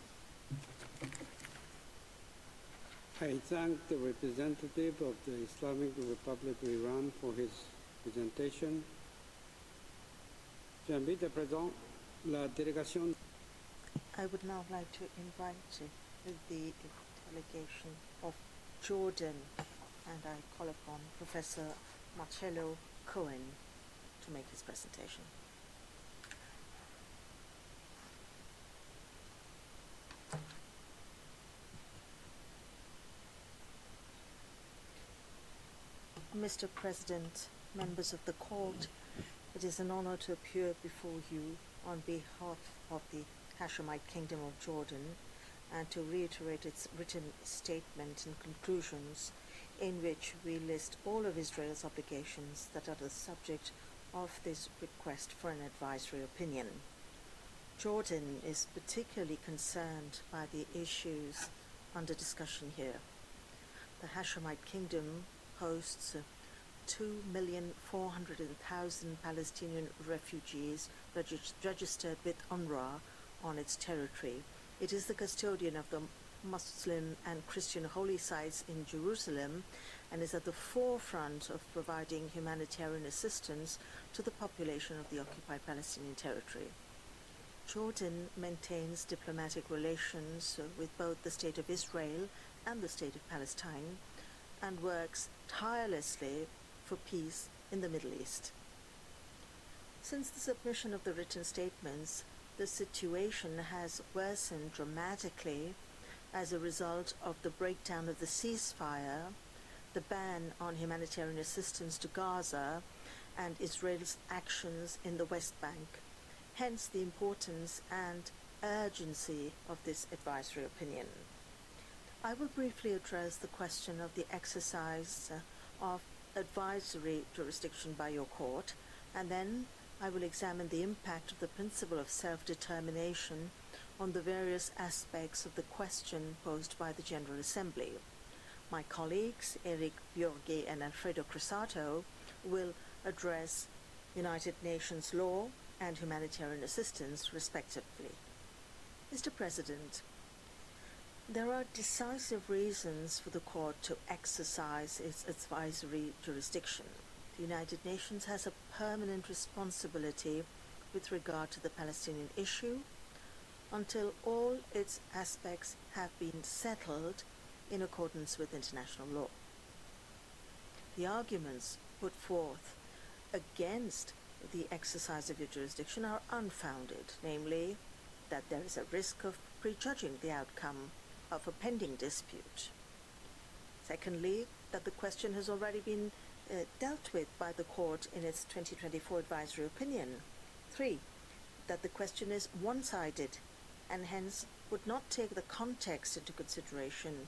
I thank the representative of the Islamic Republic of Iran for his presentation. J'invite à présent la délégation. I would now like to invite the delegation of Jordan, and I call upon Professor Marcello Cohen to make his presentation. Mr. President, members of the court, it is an honor to appear before you on behalf of the Hashemite Kingdom of Jordan and to reiterate its written statement and conclusions in which we list all of Israel's obligations that are the subject of this request for an advisory opinion. Jordan is particularly concerned by the issues under discussion here. The Hashemite Kingdom hosts 2,400,000 Palestinian refugees registered with UNRWA on its territory. It is the custodian of the Muslim and Christian holy sites in Jerusalem and is at the forefront of providing humanitarian assistance to the population of the occupied Palestinian territory. Jordan maintains diplomatic relations with both the State of Israel and the State of Palestine and works tirelessly for peace in the Middle East. Since the submission of the written statements, the situation has worsened dramatically as a result of the breakdown of the ceasefire, the ban on humanitarian assistance to Gaza, and Israel's actions in the West Bank. Hence the importance and urgency of this advisory opinion. I will briefly address the question of the exercise of advisory jurisdiction by your court, and then I will examine the impact of the principle of self-determination on the various aspects of the question posed by the General Assembly. My colleagues, Eric Bjorgi and Alfredo Crisato, will address United Nations law and humanitarian assistance, respectively. Mr. President, there are decisive reasons for the Court to exercise its advisory jurisdiction. The United Nations has a permanent responsibility with regard to the Palestinian issue until all its aspects have been settled in accordance with international law. The arguments put forth against the exercise of your jurisdiction are unfounded, namely that there is a risk of prejudging the outcome of a pending dispute. Secondly, that the question has already been dealt with by the Court in its 2024 advisory opinion. 3, that the question is one-sided and hence would not take the context into consideration.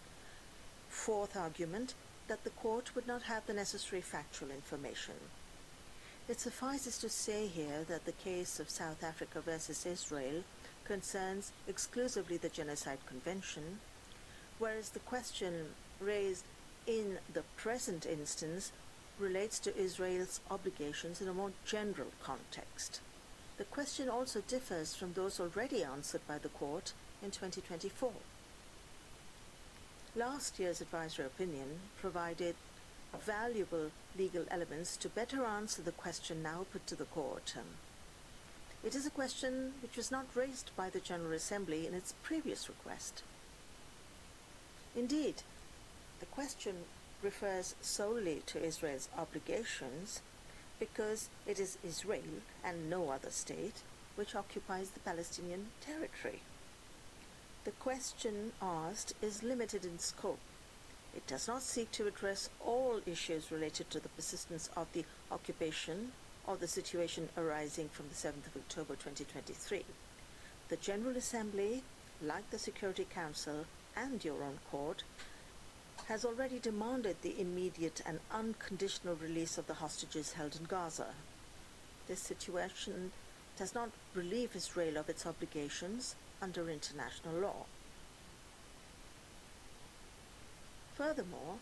Fourth argument, that the Court would not have the necessary factual information. It suffices to say here that the case of South Africa versus Israel concerns exclusively the Genocide Convention, whereas the question raised in the present instance relates to Israel's obligations in a more general context. The question also differs from those already answered by the Court in 2024. Last year's advisory opinion provided valuable legal elements to better answer the question now put to the Court. It is a question which was not raised by the General Assembly in its previous request. Indeed, the question refers solely to Israel's obligations because it is Israel and no other state which occupies the Palestinian territory. The question asked is limited in scope. It does not seek to address all issues related to the persistence of the occupation or the situation arising from the 7th of October 2023. The General Assembly, like the Security Council and your own court, has already demanded the immediate and unconditional release of the hostages held in Gaza. This situation does not relieve Israel of its obligations under international law. Furthermore,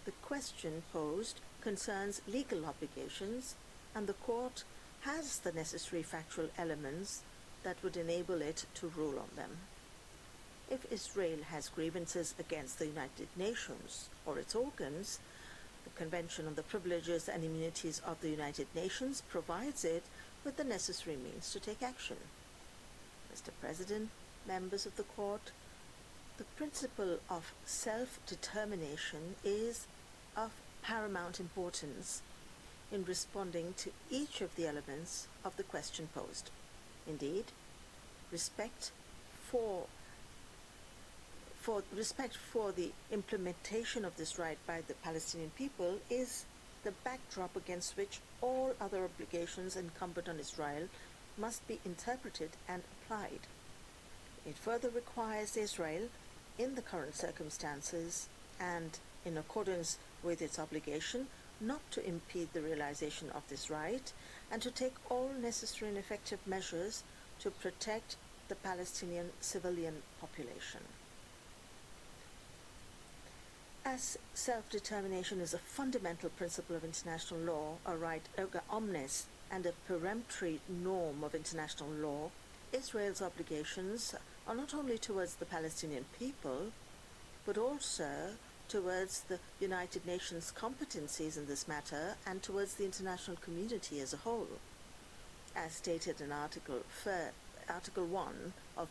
the question posed concerns legal obligations, and the Court has the necessary factual elements that would enable it to rule on them. If Israel has grievances against the United Nations or its organs, the Convention on the Privileges and Immunities of the United Nations provides it with the necessary means to take action. Mr. President, members of the Court, the principle of self-determination is of paramount importance in responding to each of the elements of the question posed. Indeed, respect for the implementation of this right by the Palestinian people is the backdrop against which all other obligations incumbent on Israel must be interpreted and applied. It further requires Israel, in the current circumstances and in accordance with its obligation, not to impede the realization of this right and to take all necessary and effective measures to protect the Palestinian civilian population. As self-determination is a fundamental principle of international law, a right erga omnes, and a peremptory norm of international law, Israel's obligations are not only towards the Palestinian people, but also towards the United Nations competencies in this matter and towards the international community as a whole. As stated in Article 1 of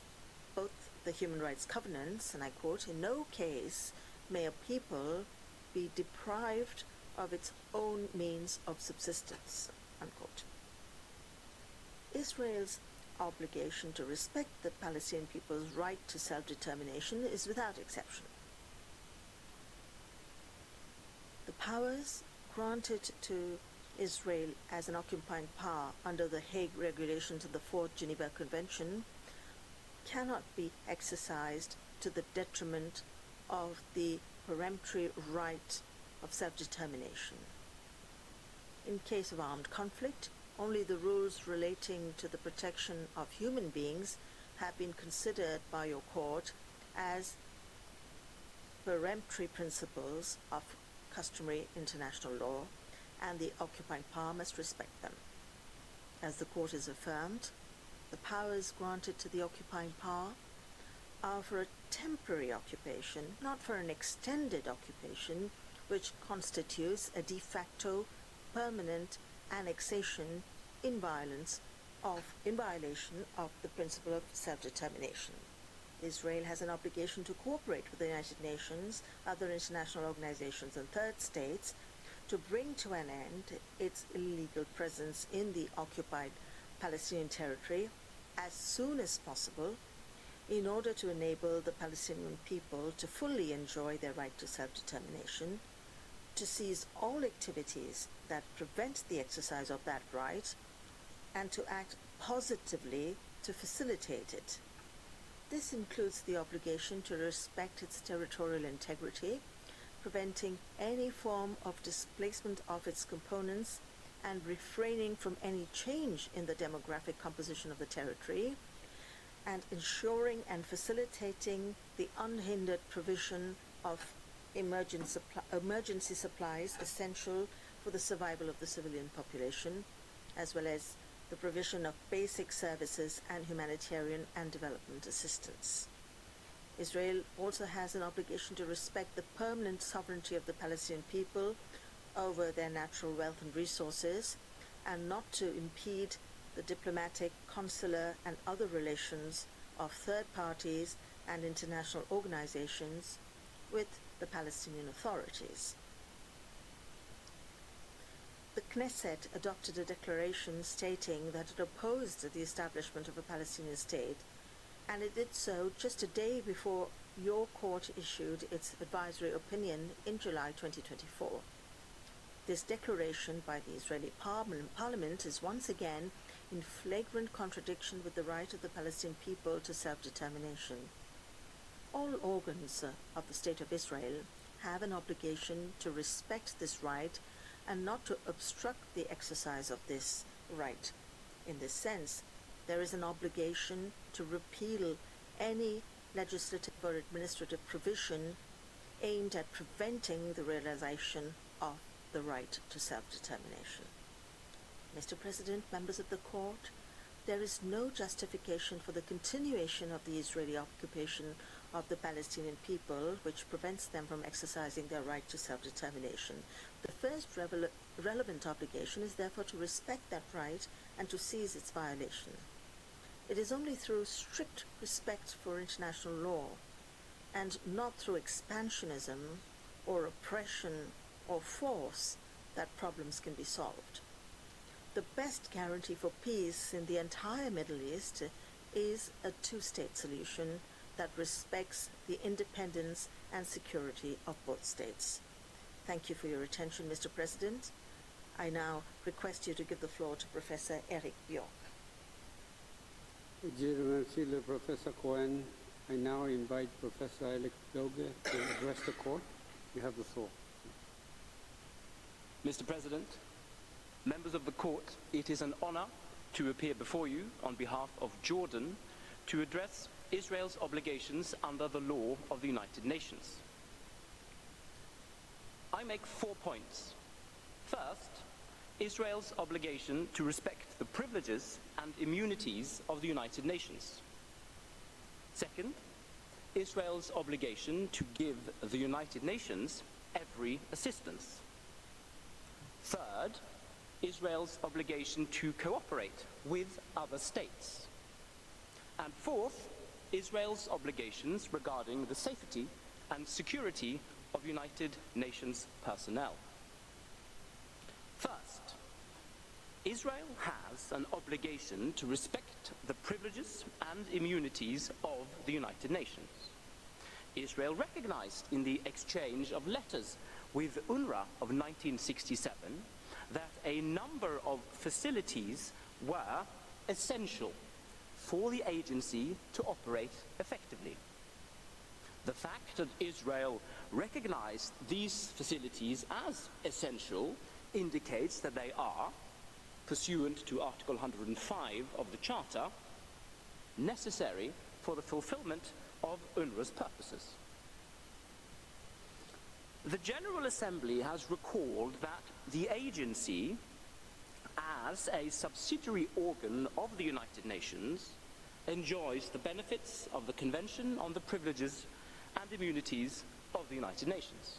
both the Human Rights Covenants, and I quote, "In no case may a people be deprived of its own means of subsistence," unquote. Israel's obligation to respect the Palestinian people's right to self-determination is without exception. The powers granted to Israel as an occupying power under the Hague Regulations of the Fourth Geneva Convention cannot be exercised to the detriment of the peremptory right of self-determination. In case of armed conflict, only the rules relating to the protection of human beings have been considered by your court as peremptory principles of customary international law, and the occupying power must respect them. As the court has affirmed, the powers granted to the occupying power are for a temporary occupation, not for an extended occupation, which constitutes a de facto permanent annexation in violation of the principle of self-determination. Israel has an obligation to cooperate with the United Nations, other international organizations, and third states to bring to an end its illegal presence in the occupied Palestinian territory as soon as possible, in order to enable the Palestinian people to fully enjoy their right to self-determination, to cease all activities that prevent the exercise of that right, and to act positively to facilitate it. This includes the obligation to respect its territorial integrity, preventing any form of displacement of its components, and refraining from any change in the demographic composition of the territory, and ensuring and facilitating the unhindered provision of emergency supplies essential for the survival of the civilian population, as well as the provision of basic services and humanitarian and development assistance. Israel also has an obligation to respect the permanent sovereignty of the Palestinian people over their natural wealth and resources, and not to impede the diplomatic, consular, and other relations of third parties and international organizations with the Palestinian authorities. The Knesset adopted a declaration stating that it opposed the establishment of a Palestinian state, and it did so just a day before your court issued its advisory opinion in July 2024. This declaration by the Israeli Parliament is once again in flagrant contradiction with the right of the Palestinian people to self-determination. All organs of the State of Israel have an obligation to respect this right and not to obstruct the exercise of this right. In this sense, there is an obligation to repeal any legislative or administrative provision aimed at preventing the realization of the right to self-determination. Mr. President, members of the court, there is no justification for the continuation of the Israeli occupation of the Palestinian people, which prevents them from exercising their right to self-determination. The first relevant obligation is therefore to respect that right and to seize its violation. It is only through strict respect for international law, and not through expansionism or oppression or force, that problems can be solved. The best guarantee for peace in the entire Middle East is a two-state solution that respects the independence and security of both states. Thank you for your attention, Mr. President. I now request you to give the floor to Professor Eric Bjork. Je remercie le professeur Cohen. I now invite Professor Eric Bjork to address the court. You have the floor. Mr. President, members of the court, it is an honor to appear before you on behalf of Jordan to address Israel's obligations under the law of the United Nations. I make 4 points. First, Israel's obligation to respect the privileges and immunities of the United Nations. Second, Israel's obligation to give the United Nations every assistance. Third, Israel's obligation to cooperate with other states. And fourth, Israel's obligations regarding the safety and security of United Nations personnel. First, Israel has an obligation to respect the privileges and immunities of the United Nations. Israel recognized in the exchange of letters with UNRWA of 1967 that a number of facilities were essential for the agency to operate effectively. The fact that Israel recognized these facilities as essential indicates that they are, pursuant to Article 105 of the Charter, necessary for the fulfillment of UNRWA's purposes. The General Assembly has recalled that the agency, as a subsidiary organ of the United Nations, enjoys the benefits of the Convention on the Privileges and Immunities of the United Nations.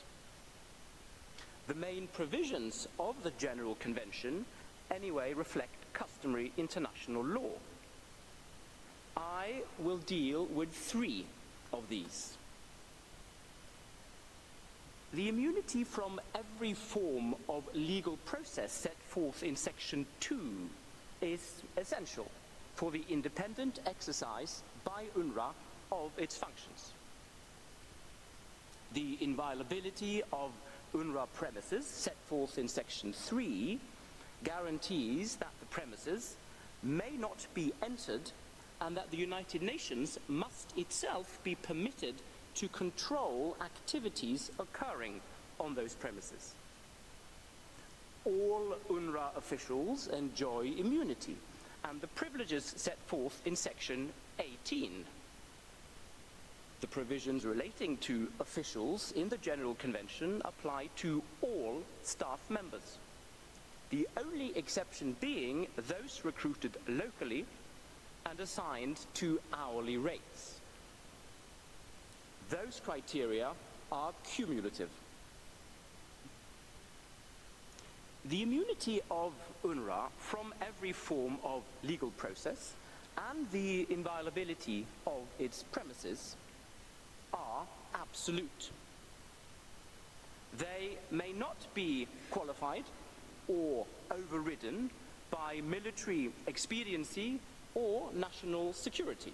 The main provisions of the General Convention anyway reflect customary international law. I will deal with three of these. The immunity from every form of legal process set forth in Section 2 is essential for the independent exercise by UNRWA of its functions. The inviolability of UNRWA premises set forth in Section 3 guarantees that the premises may not be entered and that the United Nations must itself be permitted to control activities occurring on those premises. All UNRWA officials enjoy immunity and the privileges set forth in Section 18. The provisions relating to officials in the General Convention apply to all staff members, the only exception being those recruited locally and assigned to hourly rates. Those criteria are cumulative. The immunity of UNRWA from every form of legal process and the inviolability of its premises are absolute. They may not be qualified or overridden by military expediency or national security.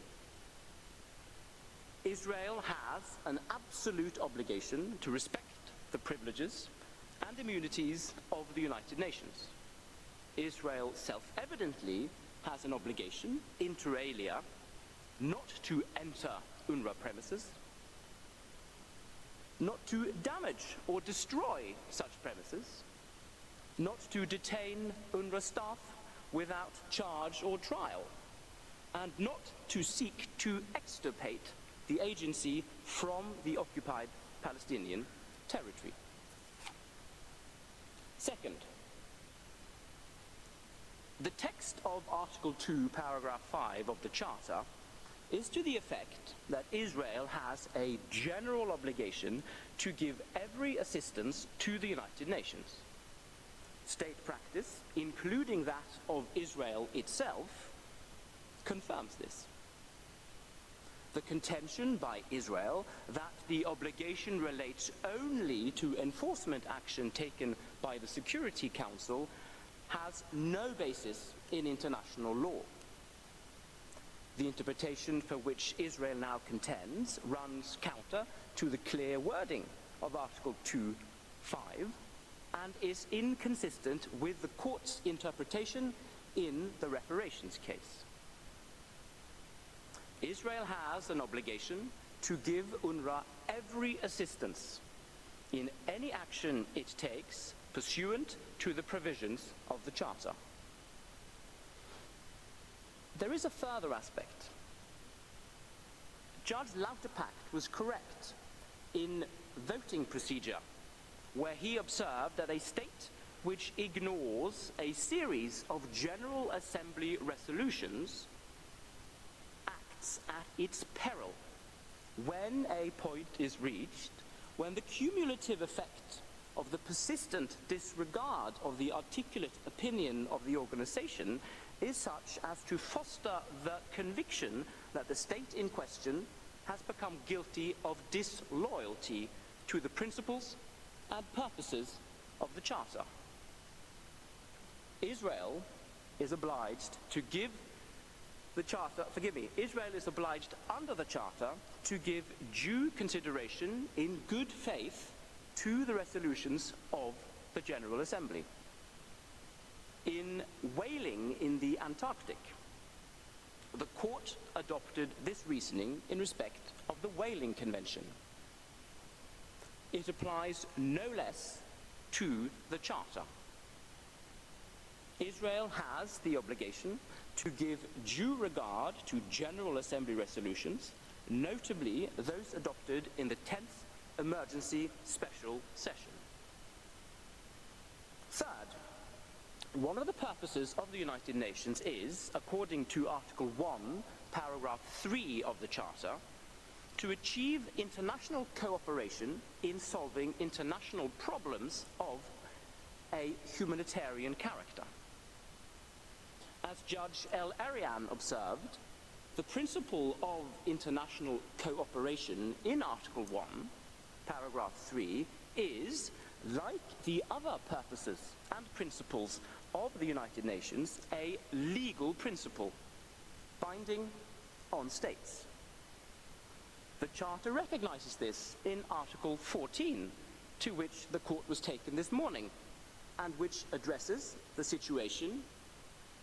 Israel has an absolute obligation to respect the privileges and immunities of the United Nations. Israel self-evidently has an obligation, inter alia, not to enter UNRWA premises, not to damage or destroy such premises, not to detain UNRWA staff without charge or trial, and not to seek to extirpate the agency from the occupied Palestinian territory. Second, the text of Article 2, Paragraph 5 of the Charter is to the effect that Israel has a general obligation to give every assistance to the United Nations. State practice, including that of Israel itself, confirms this. The contention by Israel that the obligation relates only to enforcement action taken by the Security Council has no basis in international law. The interpretation for which Israel now contends runs counter to the clear wording of Article 2.5 and is inconsistent with the court's interpretation in the reparations case. Israel has an obligation to give UNRWA every assistance in any action it takes pursuant to the provisions of the Charter. There is a further aspect. Judge Lauterpacht was correct in voting procedure, where he observed that a state which ignores a series of General Assembly resolutions acts at its peril when a point is reached when the cumulative effect of the persistent disregard of the articulate opinion of the organization is such as to foster the conviction that the state in question has become guilty of disloyalty to the principles and purposes of the Charter. Israel is obliged to give the Charter, Israel is obliged under the Charter to give due consideration in good faith to the resolutions of the General Assembly. In whaling in the Antarctic, the court adopted this reasoning in respect of the Whaling Convention. It applies no less to the Charter. Israel has the obligation to give due regard to General Assembly resolutions, notably those adopted in the 10th Emergency Special Session. Third, one of the purposes of the United Nations is, according to Article 1, Paragraph 3 of the Charter, to achieve international cooperation in solving international problems of a humanitarian character. As Judge El Arian observed, the principle of international cooperation in Article 1, Paragraph 3, is, like the other purposes and principles of the United Nations, a legal principle, binding on states. The Charter recognizes this in Article 14, to which the court was taken this morning, and which addresses the situation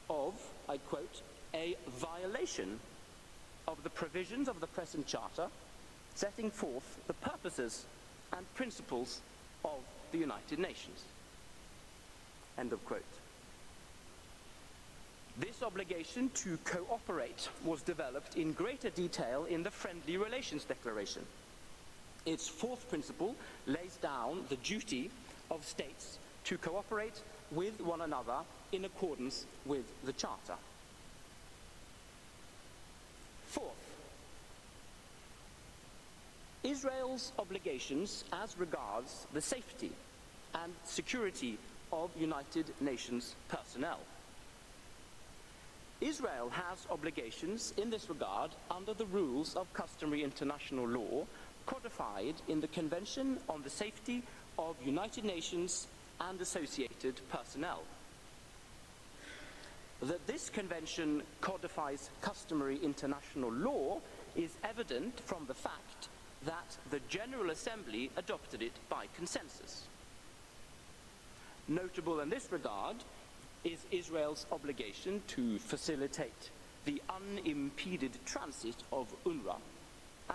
of, I quote, a violation of the provisions of the present Charter, setting forth the purposes and principles of the United Nations. End of quote. This obligation to cooperate was developed in greater detail in the Friendly Relations Declaration. Its fourth principle lays down the duty of states to cooperate with one another in accordance with the Charter. Fourth, Israel's obligations as regards the safety and security of United Nations personnel. Israel has obligations in this regard under the rules of customary international law codified in the Convention on the Safety of United Nations and associated personnel. That this convention codifies customary international law is evident from the fact that the General Assembly adopted it by consensus. Notable in this regard is Israel's obligation to facilitate the unimpeded transit of UNRWA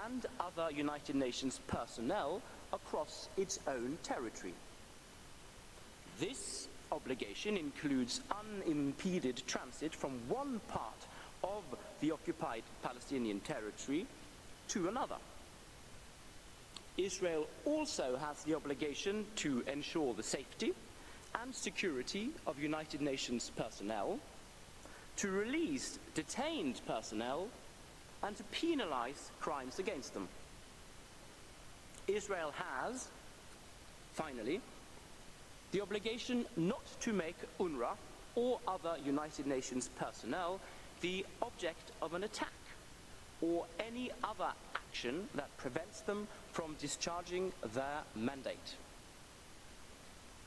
and other United Nations personnel across its own territory. This obligation includes unimpeded transit from one part of the occupied Palestinian territory to another. Israel also has the obligation to ensure the safety and security of United Nations personnel, to release detained personnel, and to penalize crimes against them. Israel has, finally, the obligation not to make UNRWA or other United Nations personnel the object of an attack or any other action that prevents them from discharging their mandate.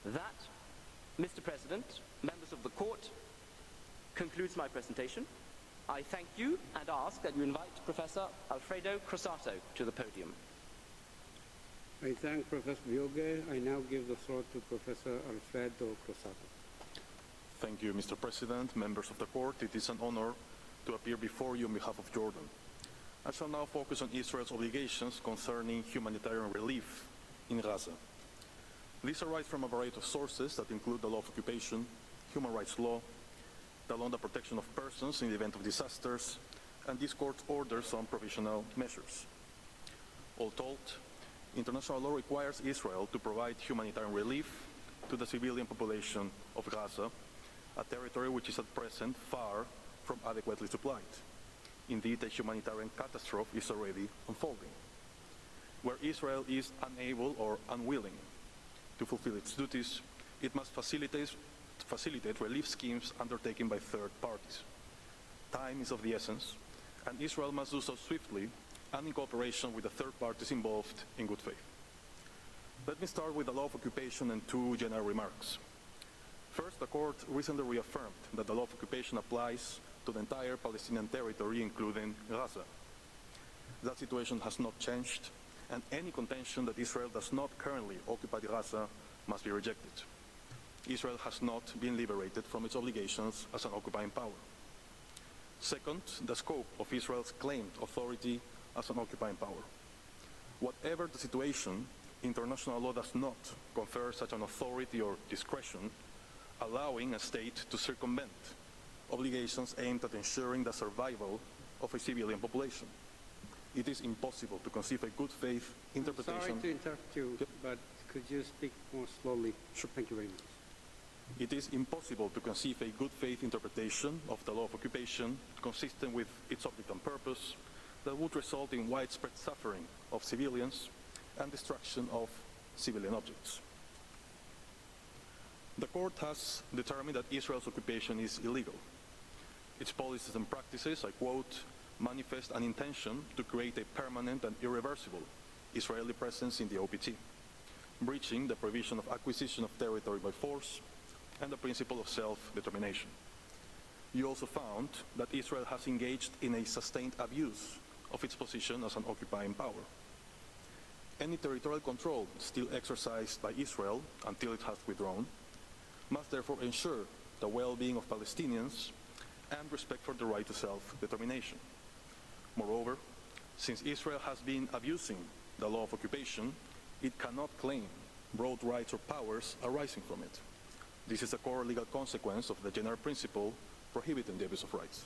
That, Mr. President, members of the court, concludes my presentation. I thank you and ask that you invite Professor Alfredo Crossato to the podium. I thank Professor Bioge. I now give the floor to Professor Alfredo Crossato. Thank you, Mr. President, members of the court. It is an honor to appear before you on behalf of Jordan. I shall now focus on Israel's obligations concerning humanitarian relief in Gaza. These arise from a variety of sources that include the law of occupation, human rights law, the law on the protection of persons in the event of disasters, and this court's orders on provisional measures. All told, international law requires Israel to provide humanitarian relief to the civilian population of Gaza, a territory which is at present far from adequately supplied. Indeed, a humanitarian catastrophe is already unfolding, where Israel is unable or unwilling to fulfill its duties. It must facilitate relief schemes undertaken by third parties. Time is of the essence, and Israel must do so swiftly and in cooperation with the third parties involved in good faith. Let me start with the law of occupation and two general remarks. First, the court recently reaffirmed that the law of occupation applies to the entire Palestinian territory, including Gaza. That situation has not changed, and any contention that Israel does not currently occupy Gaza must be rejected. Israel has not been liberated from its obligations as an occupying power. Second, the scope of Israel's claimed authority as an occupying power. Whatever the situation, international law does not confer such an authority or discretion, allowing a state to circumvent obligations aimed at ensuring the survival of a civilian population. It is impossible to conceive a good faith interpretation. Sorry to interrupt you, Yep. but could you speak more slowly? Sure. Thank you very much. It is impossible to conceive a good faith interpretation of the law of occupation consistent with its object and purpose that would result in widespread suffering of civilians and destruction of civilian objects. The court has determined that Israel's occupation is illegal. Its policies and practices, I quote, manifest an intention to create a permanent and irreversible Israeli presence in the OPT, breaching the provision of acquisition of territory by force and the principle of self-determination. You also found that Israel has engaged in a sustained abuse of its position as an occupying power. Any territorial control still exercised by Israel until it has withdrawn must therefore ensure the well-being of Palestinians and respect for the right to self-determination. Moreover, since Israel has been abusing the law of occupation, it cannot claim broad rights or powers arising from it. This is a core legal consequence of the general principle prohibiting the abuse of rights.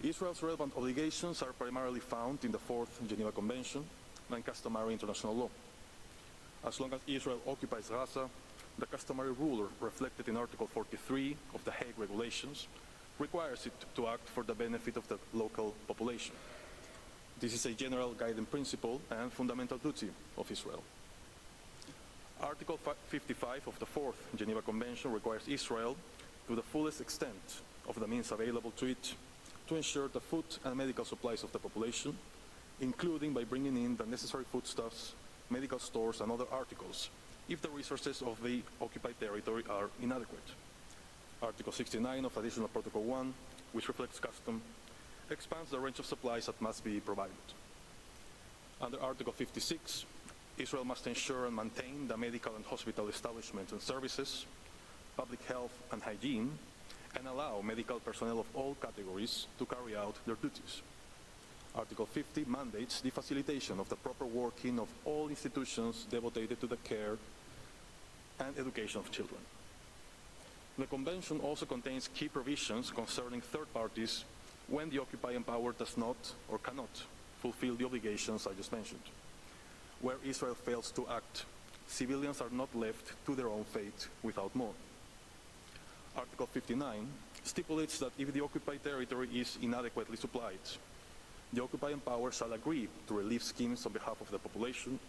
Israel's relevant obligations are primarily found in the Fourth Geneva Convention and customary international law. As long as Israel occupies Gaza, the customary rule reflected in Article 43 of the Hague Regulations requires it to act for the benefit of the local population. This is a general guiding principle and fundamental duty of Israel. Article 55 of the Fourth Geneva Convention requires Israel, to the fullest extent of the means available to it, to ensure the food and medical supplies of the population, including by bringing in the necessary foodstuffs, medical stores, and other articles, if the resources of the occupied territory are inadequate. Article 69 of Additional Protocol 1, which reflects custom, expands the range of supplies that must be provided. Under Article 56, Israel must ensure and maintain the medical and hospital establishments and services, public health and hygiene, and allow medical personnel of all categories to carry out their duties. Article 50 mandates the facilitation of the proper working of all institutions devoted to the care and education of children. The Convention also contains key provisions concerning third parties when the occupying power does not or cannot fulfill the obligations I just mentioned. Where Israel fails to act, civilians are not left to their own fate without more. Article 59 stipulates that if the occupied territory is inadequately supplied, the occupying power shall agree to relief schemes on behalf of the population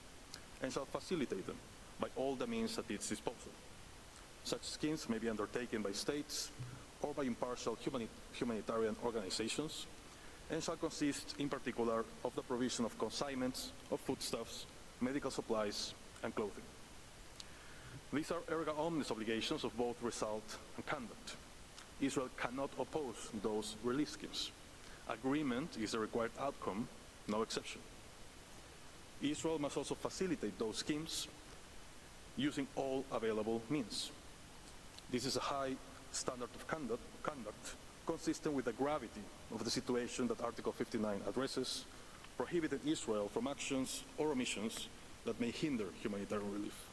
and shall facilitate them by all the means at its disposal. Such schemes may be undertaken by states or by impartial humanitarian organizations and shall consist in particular of the provision of consignments of foodstuffs, medical supplies, and clothing. These are erga omnes obligations of both result and conduct. Israel cannot oppose those relief schemes. Agreement is the required outcome, no exception. Israel must also facilitate those schemes using all available means. This is a high standard of conduct consistent with the gravity of the situation that Article 59 addresses, prohibiting Israel from actions or omissions that may hinder humanitarian relief.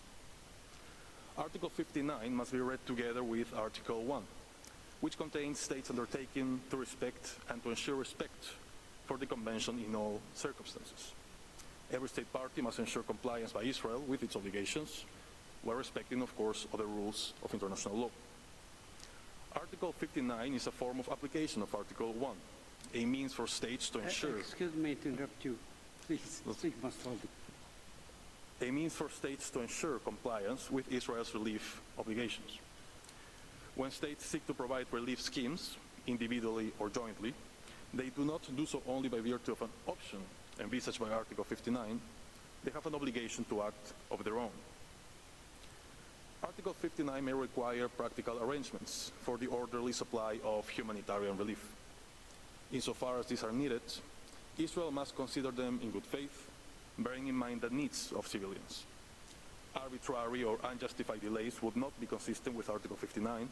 Article 59 must be read together with Article 1, which contains states undertaking to respect and to ensure respect for the Convention in all circumstances. Every state party must ensure compliance by Israel with its obligations, while respecting, of course, other rules of international law. Article 59 is a form of application of Article 1, a means for states to ensure... Excuse me to interrupt you. Please, speak more slowly. A means for states to ensure compliance with Israel's relief obligations. When states seek to provide relief schemes, individually or jointly, they do not do so only by virtue of an option envisaged by Article 59. They have an obligation to act of their own. Article 59 may require practical arrangements for the orderly supply of humanitarian relief. Insofar as these are needed, Israel must consider them in good faith, bearing in mind the needs of civilians. Arbitrary or unjustified delays would not be consistent with Article 59.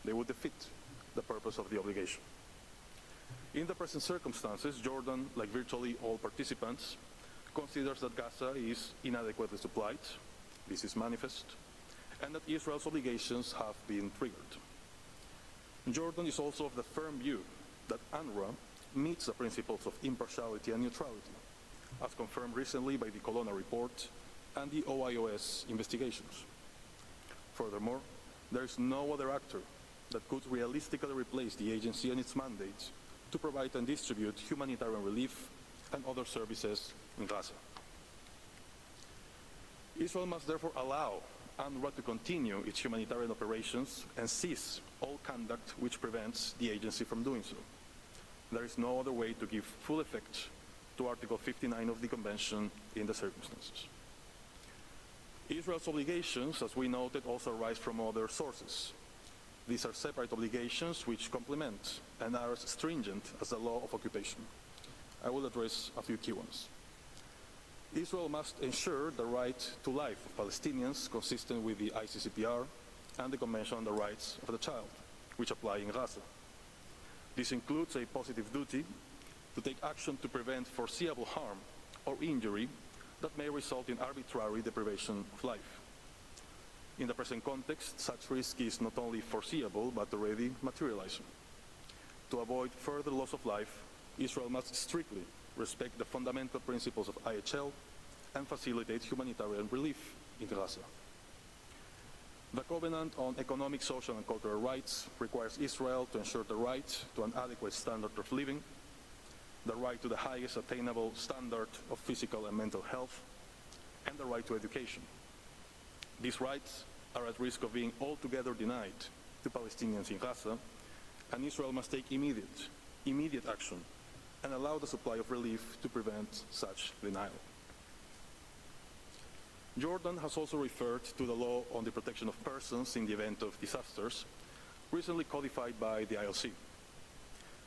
They would defeat the purpose of the obligation. In the present circumstances, Jordan, like virtually all participants, considers that Gaza is inadequately supplied, this is manifest, and that Israel's obligations have been triggered. Jordan is also of the firm view that UNRWA meets the principles of impartiality and neutrality, as confirmed recently by the Colonna report and the OIOS investigations. Furthermore, there is no other actor that could realistically replace the agency and its mandate to provide and distribute humanitarian relief and other services in Gaza. Israel must therefore allow UNRWA to continue its humanitarian operations and cease all conduct which prevents the agency from doing so. There is no other way to give full effect to Article 59 of the Convention in the circumstances. Israel's obligations, as we noted, also arise from other sources. These are separate obligations which complement and are as stringent as the law of occupation. I will address a few key ones. Israel must ensure the right to life of Palestinians consistent with the ICCPR and the Convention on the Rights of the Child, which apply in Gaza. This includes a positive duty to take action to prevent foreseeable harm or injury that may result in arbitrary deprivation of life. In the present context, such risk is not only foreseeable but already materializing. To avoid further loss of life, Israel must strictly respect the fundamental principles of IHL and facilitate humanitarian relief in Gaza. The Covenant on Economic, Social and Cultural Rights requires Israel to ensure the right to an adequate standard of living, the right to the highest attainable standard of physical and mental health, and the right to education. These rights are at risk of being altogether denied to Palestinians in Gaza, and Israel must take immediate action and allow the supply of relief to prevent such denial. Jordan has also referred to the law on the protection of persons in the event of disasters, recently codified by the ILC.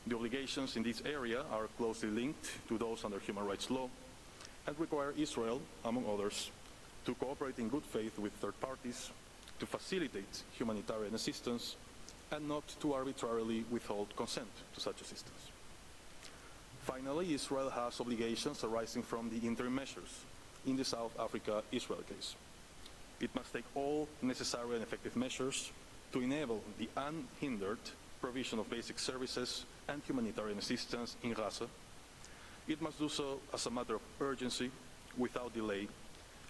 The obligations in this area are closely linked to those under human rights law and require Israel, among others, to cooperate in good faith with third parties, to facilitate humanitarian assistance, and not to arbitrarily withhold consent to such assistance. Finally, Israel has obligations arising from the interim measures in the South Africa-Israel case. It must take all necessary and effective measures to enable the unhindered provision of basic services and humanitarian assistance in Gaza. It must do so as a matter of urgency, without delay,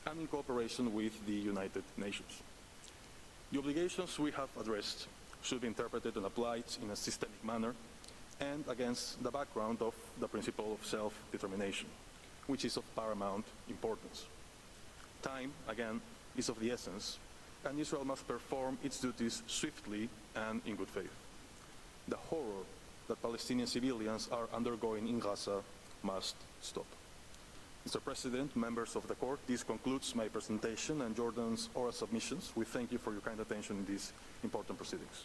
and in cooperation with the United Nations. The obligations we have addressed should be interpreted and applied in a systemic manner and against the background of the principle of self-determination, which is of paramount importance. Time, again, is of the essence, and Israel must perform its duties swiftly and in good faith. The horror that Palestinian civilians are undergoing in Gaza must stop. Mr. President, members of the Court, this concludes my presentation and Jordan's oral submissions. We thank you for your kind attention in these important proceedings.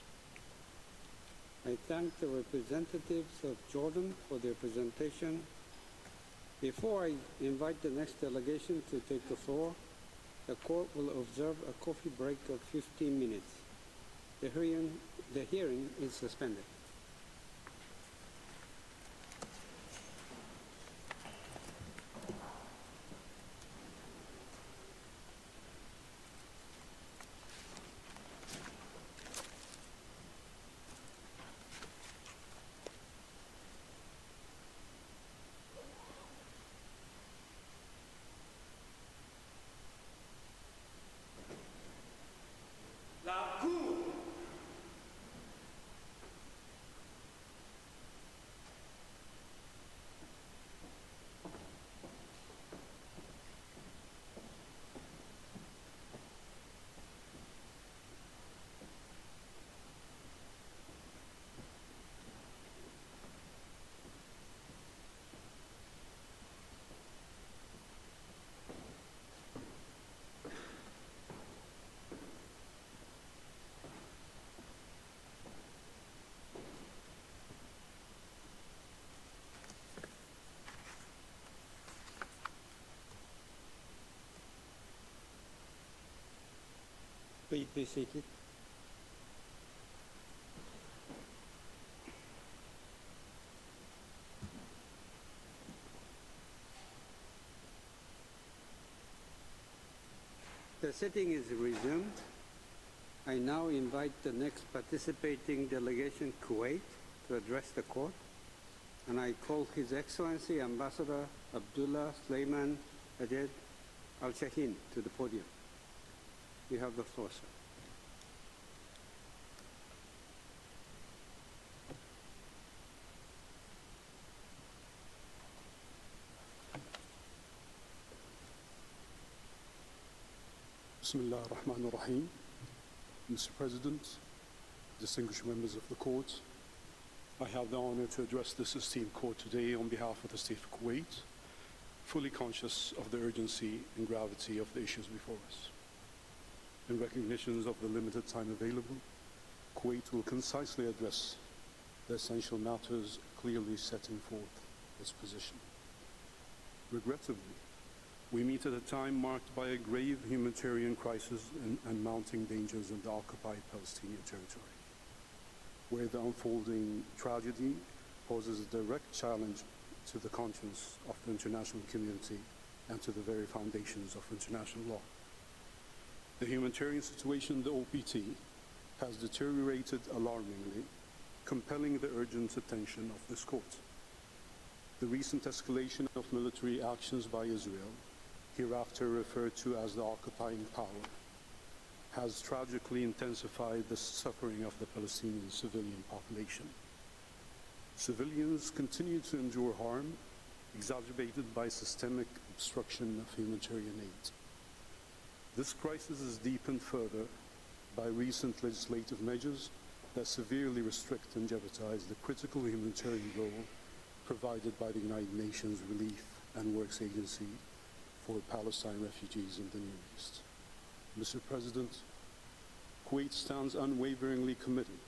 I thank the representatives of Jordan for their presentation. Before I invite the next delegation to take the floor, the Court will observe a coffee break of 15 minutes. The hearing is suspended. Please be seated. The sitting is resumed. I now invite the next participating delegation, Kuwait, to address the court. And I call His Excellency Ambassador Abdullah Sulaiman Ajed Al-Shaheen to the podium. You have the floor, sir. Bismillah ar-Rahman ar-Rahim. Mr. President, distinguished members of the court, I have the honor to address this esteemed court today on behalf of the State of Kuwait, fully conscious of the urgency and gravity of the issues before us. In recognition of the limited time available, Kuwait will concisely address the essential matters, clearly setting forth its position. Regrettably, we meet at a time marked by a grave humanitarian crisis and mounting dangers in the occupied Palestinian territory, where the unfolding tragedy poses a direct challenge to the conscience of the international community and to the very foundations of international law. The humanitarian situation in the OPT has deteriorated alarmingly, compelling the urgent attention of this court. The recent escalation of military actions by Israel, hereafter referred to as the occupying power, has tragically intensified the suffering of the Palestinian civilian population. Civilians continue to endure harm, exacerbated by systemic obstruction of humanitarian aid. This crisis is deepened further by recent legislative measures that severely restrict and jeopardize the critical humanitarian role provided by the United Nations Relief and Works Agency for Palestine refugees in the Near East. Mr. President, Kuwait stands unwaveringly committed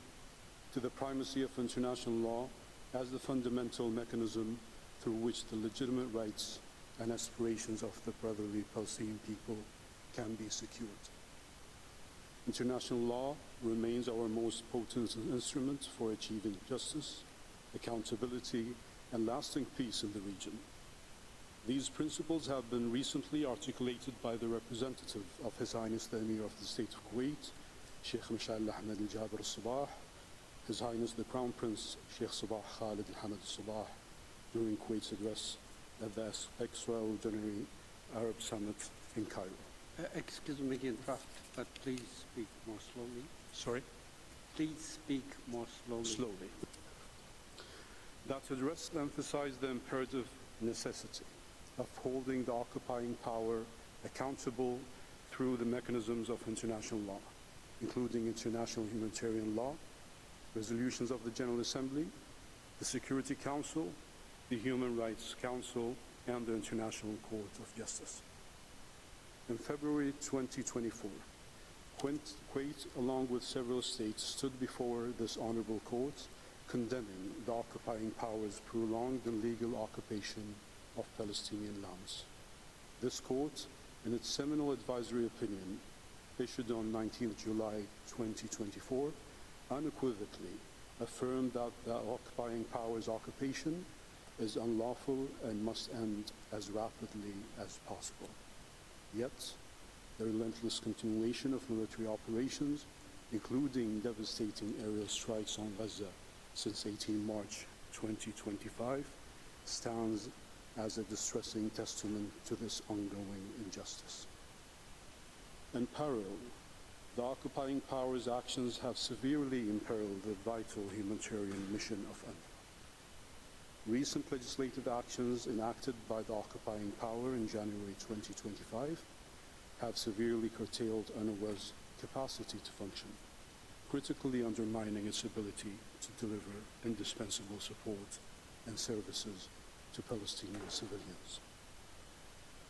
to the primacy of international law as the fundamental mechanism through which the legitimate rights and aspirations of the brotherly Palestinian people can be secured. International law remains our most potent instrument for achieving justice, accountability, and lasting peace in the region. These principles have been recently articulated by the representative of His Highness the Emir of the State of Kuwait, Sheikh Mashal Ahmed Al-Jaber Al-Sabah, His Highness the Crown Prince Sheikh Sabah Khalid Al-Hamad Al-Sabah during Kuwait's address at the Extraordinary Arab Summit in Cairo. Excuse me to interrupt, but please speak more slowly. Sorry? Please speak more slowly. Slowly. That address emphasized the imperative necessity of holding the occupying power accountable through the mechanisms of international law, including international humanitarian law, resolutions of the General Assembly, the Security Council, the Human Rights Council, and the International Court of Justice. In February 2024, Kuwait, along with several states, stood before this honorable court condemning the occupying power's prolonged and illegal occupation of Palestinian lands. This court, in its seminal advisory opinion, issued on 19 July 2024, unequivocally affirmed that the occupying power's occupation is unlawful and must end as rapidly as possible. Yet, the relentless continuation of military operations, including devastating aerial strikes on Gaza since 18 March 2025, stands as a distressing testament to this ongoing injustice. In parallel, the occupying power's actions have severely imperiled the vital humanitarian mission of UNRWA. Recent legislative actions enacted by the occupying power in January 2025 have severely curtailed UNRWA's capacity to function, critically undermining its ability to deliver indispensable support and services to Palestinian civilians.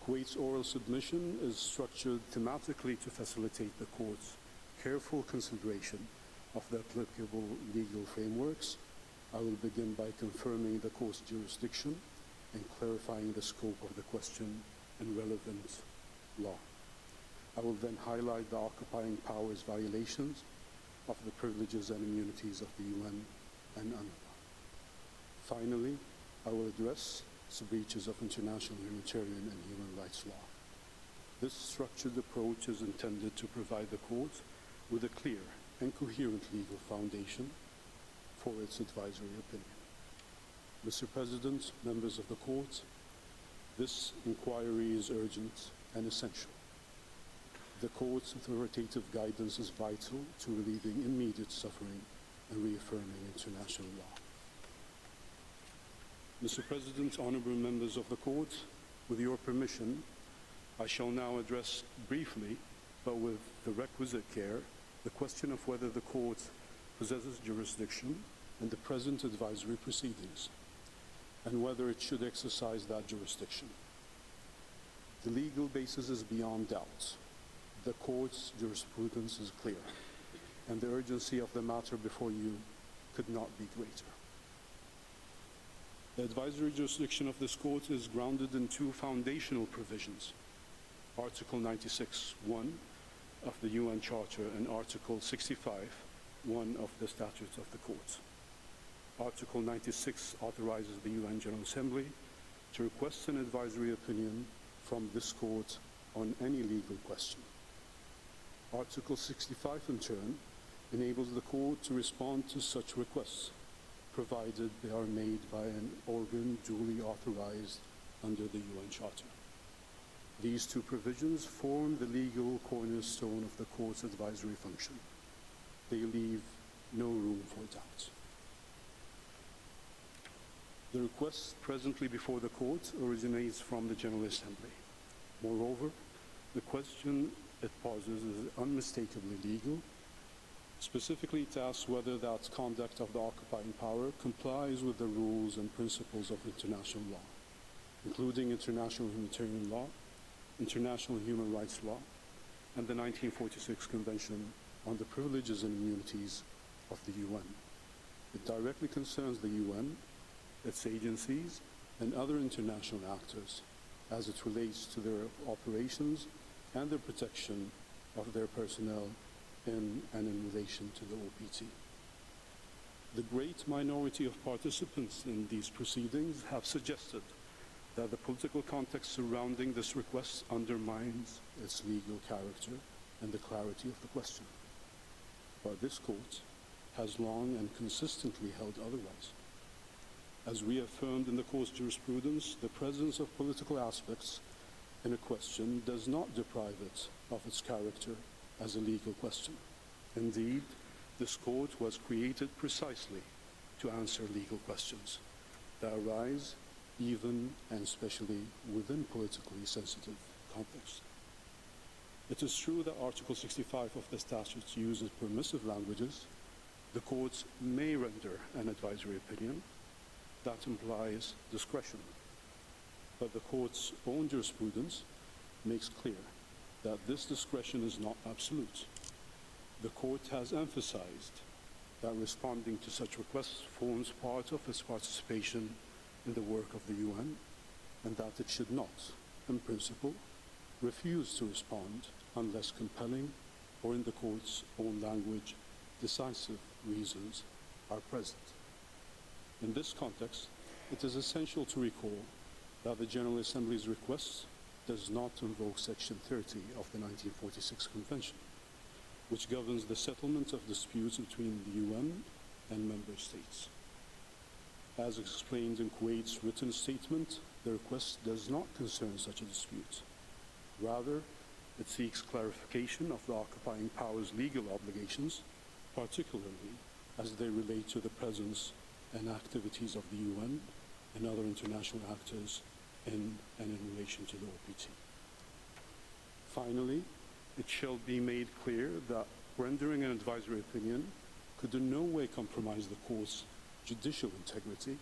Kuwait's oral submission is structured thematically to facilitate the court's careful consideration of the applicable legal frameworks. I will begin by confirming the court's jurisdiction and clarifying the scope of the question and relevant law. I will then highlight the occupying powers violations of the privileges and immunities of the UN and UNRWA. Finally, I will address the breaches of international humanitarian and human rights law. This structured approach is intended to provide the Court with a clear and coherent legal foundation for its advisory opinion. Mr. President, members of the Court, this inquiry is urgent and essential. The Court's authoritative guidance is vital to relieving immediate suffering and reaffirming international law. Mr. President, honorable members of the Court, with your permission, I shall now address briefly, but with the requisite care, the question of whether the Court possesses jurisdiction in the present advisory proceedings, and whether it should exercise that jurisdiction. The legal basis is beyond doubt. The Court's jurisprudence is clear, and the urgency of the matter before you could not be greater. The advisory jurisdiction of this Court is grounded in two foundational provisions: Article 96(1) of the UN Charter and Article 65(1) of the Statutes of the Court. Article 96 authorizes the UN General Assembly to request an advisory opinion from this Court on any legal question. Article 65, in turn, enables the Court to respond to such requests, provided they are made by an organ duly authorized under the UN Charter. These two provisions form the legal cornerstone of the Court's advisory function. They leave no room for doubt. The request presently before the Court originates from the General Assembly. Moreover, the question it poses is unmistakably legal. Specifically, it asks whether that conduct of the occupying power complies with the rules and principles of international law, including international humanitarian law, international human rights law, and the 1946 Convention on the Privileges and Immunities of the UN. It directly concerns the UN, its agencies, and other international actors as it relates to their operations and the protection of their personnel in and in relation to the OPT. The great minority of participants in these proceedings have suggested that the political context surrounding this request undermines its legal character and the clarity of the question. But this Court has long and consistently held otherwise. As reaffirmed in the Court's jurisprudence, the presence of political aspects in a question does not deprive it of its character as a legal question. Indeed, this Court was created precisely to answer legal questions that arise even and especially within politically sensitive contexts. It is true that Article 65 of the statutes uses permissive languages. The courts may render an advisory opinion. That implies discretion. But the court's own jurisprudence makes clear that this discretion is not absolute. The court has emphasized that responding to such requests forms part of its participation in the work of the UN, and that it should not, in principle, refuse to respond unless compelling, or in the court's own language, decisive reasons are present. In this context, it is essential to recall that the General Assembly's request does not invoke Section 30 of the 1946 Convention, which governs the settlement of disputes between the UN and member states. As explained in Kuwait's written statement, the request does not concern such a dispute. Rather, it seeks clarification of the occupying power's legal obligations, particularly as they relate to the presence and activities of the UN and other international actors in and in relation to the OPT. Finally, it shall be made clear that rendering an advisory opinion could in no way compromise the court's judicial integrity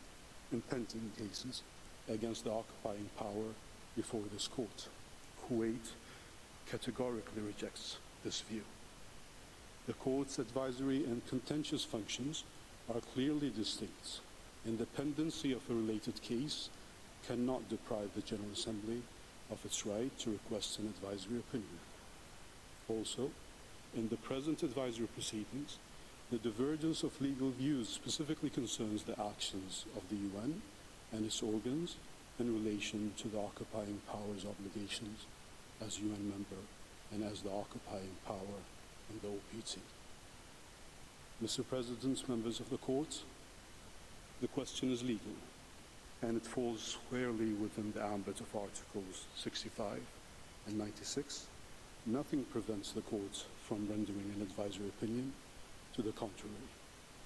in pending cases against the occupying power before this court. Kuwait categorically rejects this view. The court's advisory and contentious functions are clearly distinct. Independency of a related case cannot deprive the General Assembly of its right to request an advisory opinion. Also, in the present advisory proceedings, the divergence of legal views specifically concerns the actions of the UN and its organs in relation to the occupying power's obligations as UN member and as the occupying power in the OPT. Mr. President, members of the court, the question is legal, and it falls squarely within the ambit of Articles 65 and 96. Nothing prevents the court from rendering an advisory opinion. To the contrary,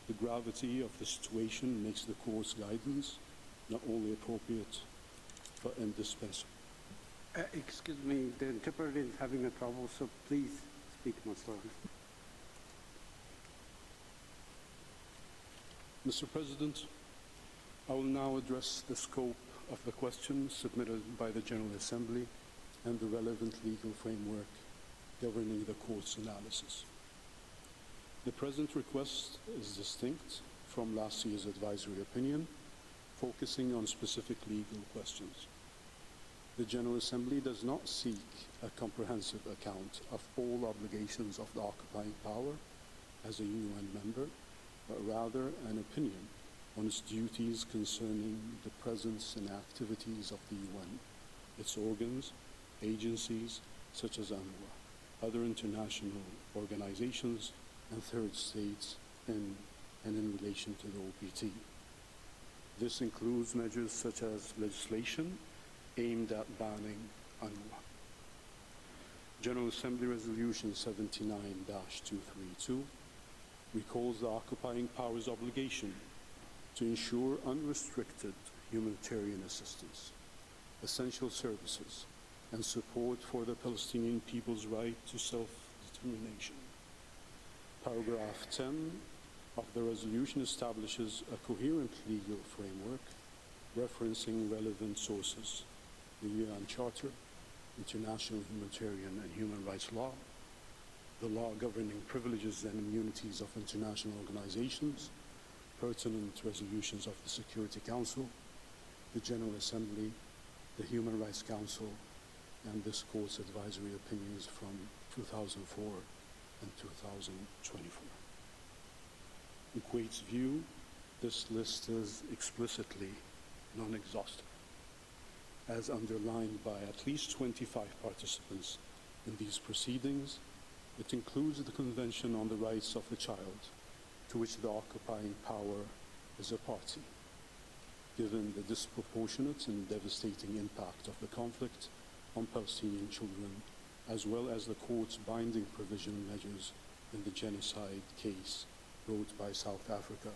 the gravity of the situation makes the court's guidance not only appropriate, but indispensable. Excuse me, the interpreter is having a trouble, so please speak more slowly. Mr. President, I will now address the scope of the question submitted by the General Assembly and the relevant legal framework governing the court's analysis. The present request is distinct from last year's advisory opinion, focusing on specific legal questions. The General Assembly does not seek a comprehensive account of all obligations of the occupying power as a UN member, but rather an opinion on its duties concerning the presence and activities of the UN, its organs, agencies such as UNRWA, other international organizations, and third states in and in relation to the OPT. This includes measures such as legislation aimed at banning UNRWA. General Assembly Resolution 79-232 recalls the occupying power's obligation to ensure unrestricted humanitarian assistance, essential services, and support for the Palestinian people's right to self-determination. Paragraph 10 of the resolution establishes a coherent legal framework referencing relevant sources, the UN Charter, international humanitarian and human rights law, the law governing privileges and immunities of international organizations, pertinent resolutions of the Security Council, the General Assembly, the Human Rights Council, and this court's advisory opinions from 2004 and 2024. In Kuwait's view, this list is explicitly non-exhaustive, as underlined by at least 25 participants in these proceedings. It includes the Convention on the Rights of the Child, to which the occupying power is a party. Given the disproportionate and devastating impact of the conflict on Palestinian children, as well as the court's binding provisional measures in the genocide case brought by South Africa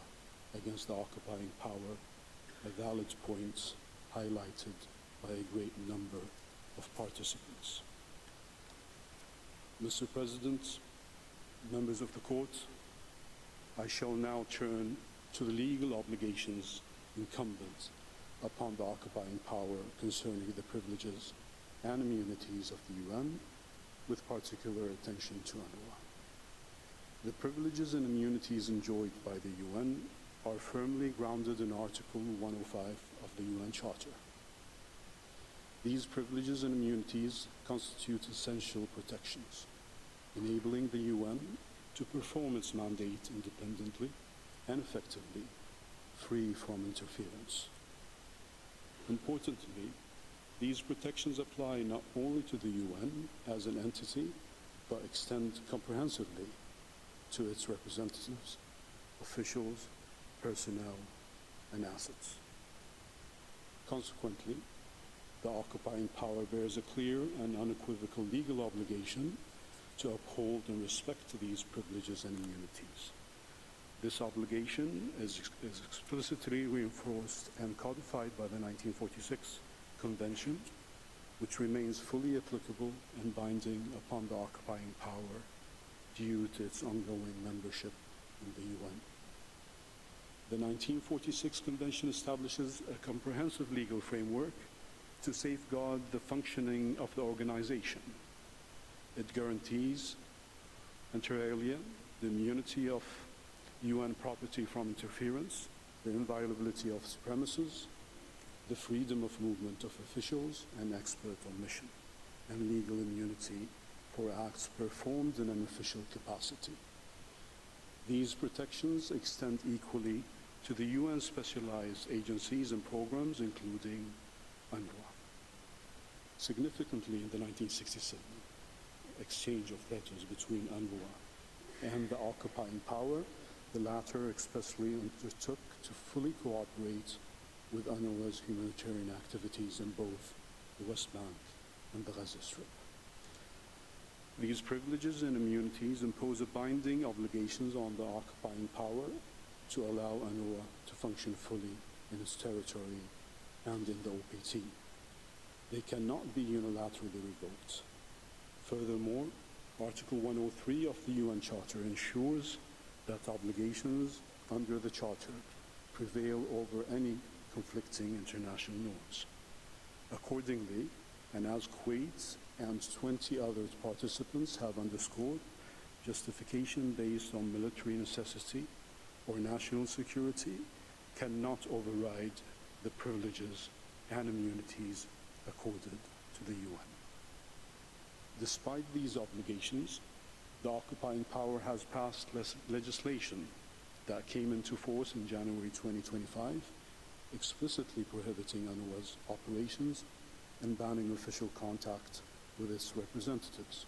against the occupying power, a valid point highlighted by a great number of participants. Mr. President, members of the court, I shall now turn to the legal obligations incumbent upon the occupying power concerning the privileges and immunities of the UN, with particular attention to UNRWA. The privileges and immunities enjoyed by the UN are firmly grounded in Article 105 of the UN Charter. These privileges and immunities constitute essential protections, enabling the UN to perform its mandate independently and effectively, free from interference. Importantly, these protections apply not only to the UN as an entity, but extend comprehensively to its representatives, officials, personnel, and assets. Consequently, the occupying power bears a clear and unequivocal legal obligation to uphold and respect these privileges and immunities. This obligation is explicitly reinforced and codified by the 1946 Convention, which remains fully applicable and binding upon the occupying power due to its ongoing membership in the UN. The 1946 Convention establishes a comprehensive legal framework to safeguard the functioning of the organization. It guarantees, inter alia, the immunity of UN property from interference, the inviolability of its premises, the freedom of movement of officials and experts on mission, and legal immunity for acts performed in an official capacity. These protections extend equally to the UN specialized agencies and programs, including UNRWA. Significantly, in the 1967 exchange of letters between UNRWA and the occupying power, the latter expressly undertook to fully cooperate with UNRWA's humanitarian activities in both the West Bank and the Gaza Strip. These privileges and immunities impose a binding obligations on the occupying power to allow UNRWA to function fully in its territory and in the OPT. They cannot be unilaterally revoked. Furthermore, Article 103 of the UN Charter ensures that obligations under the Charter prevail over any conflicting international norms. Accordingly, and as Kuwait and 20 other participants have underscored, justification based on military necessity or national security cannot override the privileges and immunities accorded to the UN. Despite these obligations, the occupying power has passed legislation that came into force in January 2025, explicitly prohibiting UNRWA's operations and banning official contact with its representatives.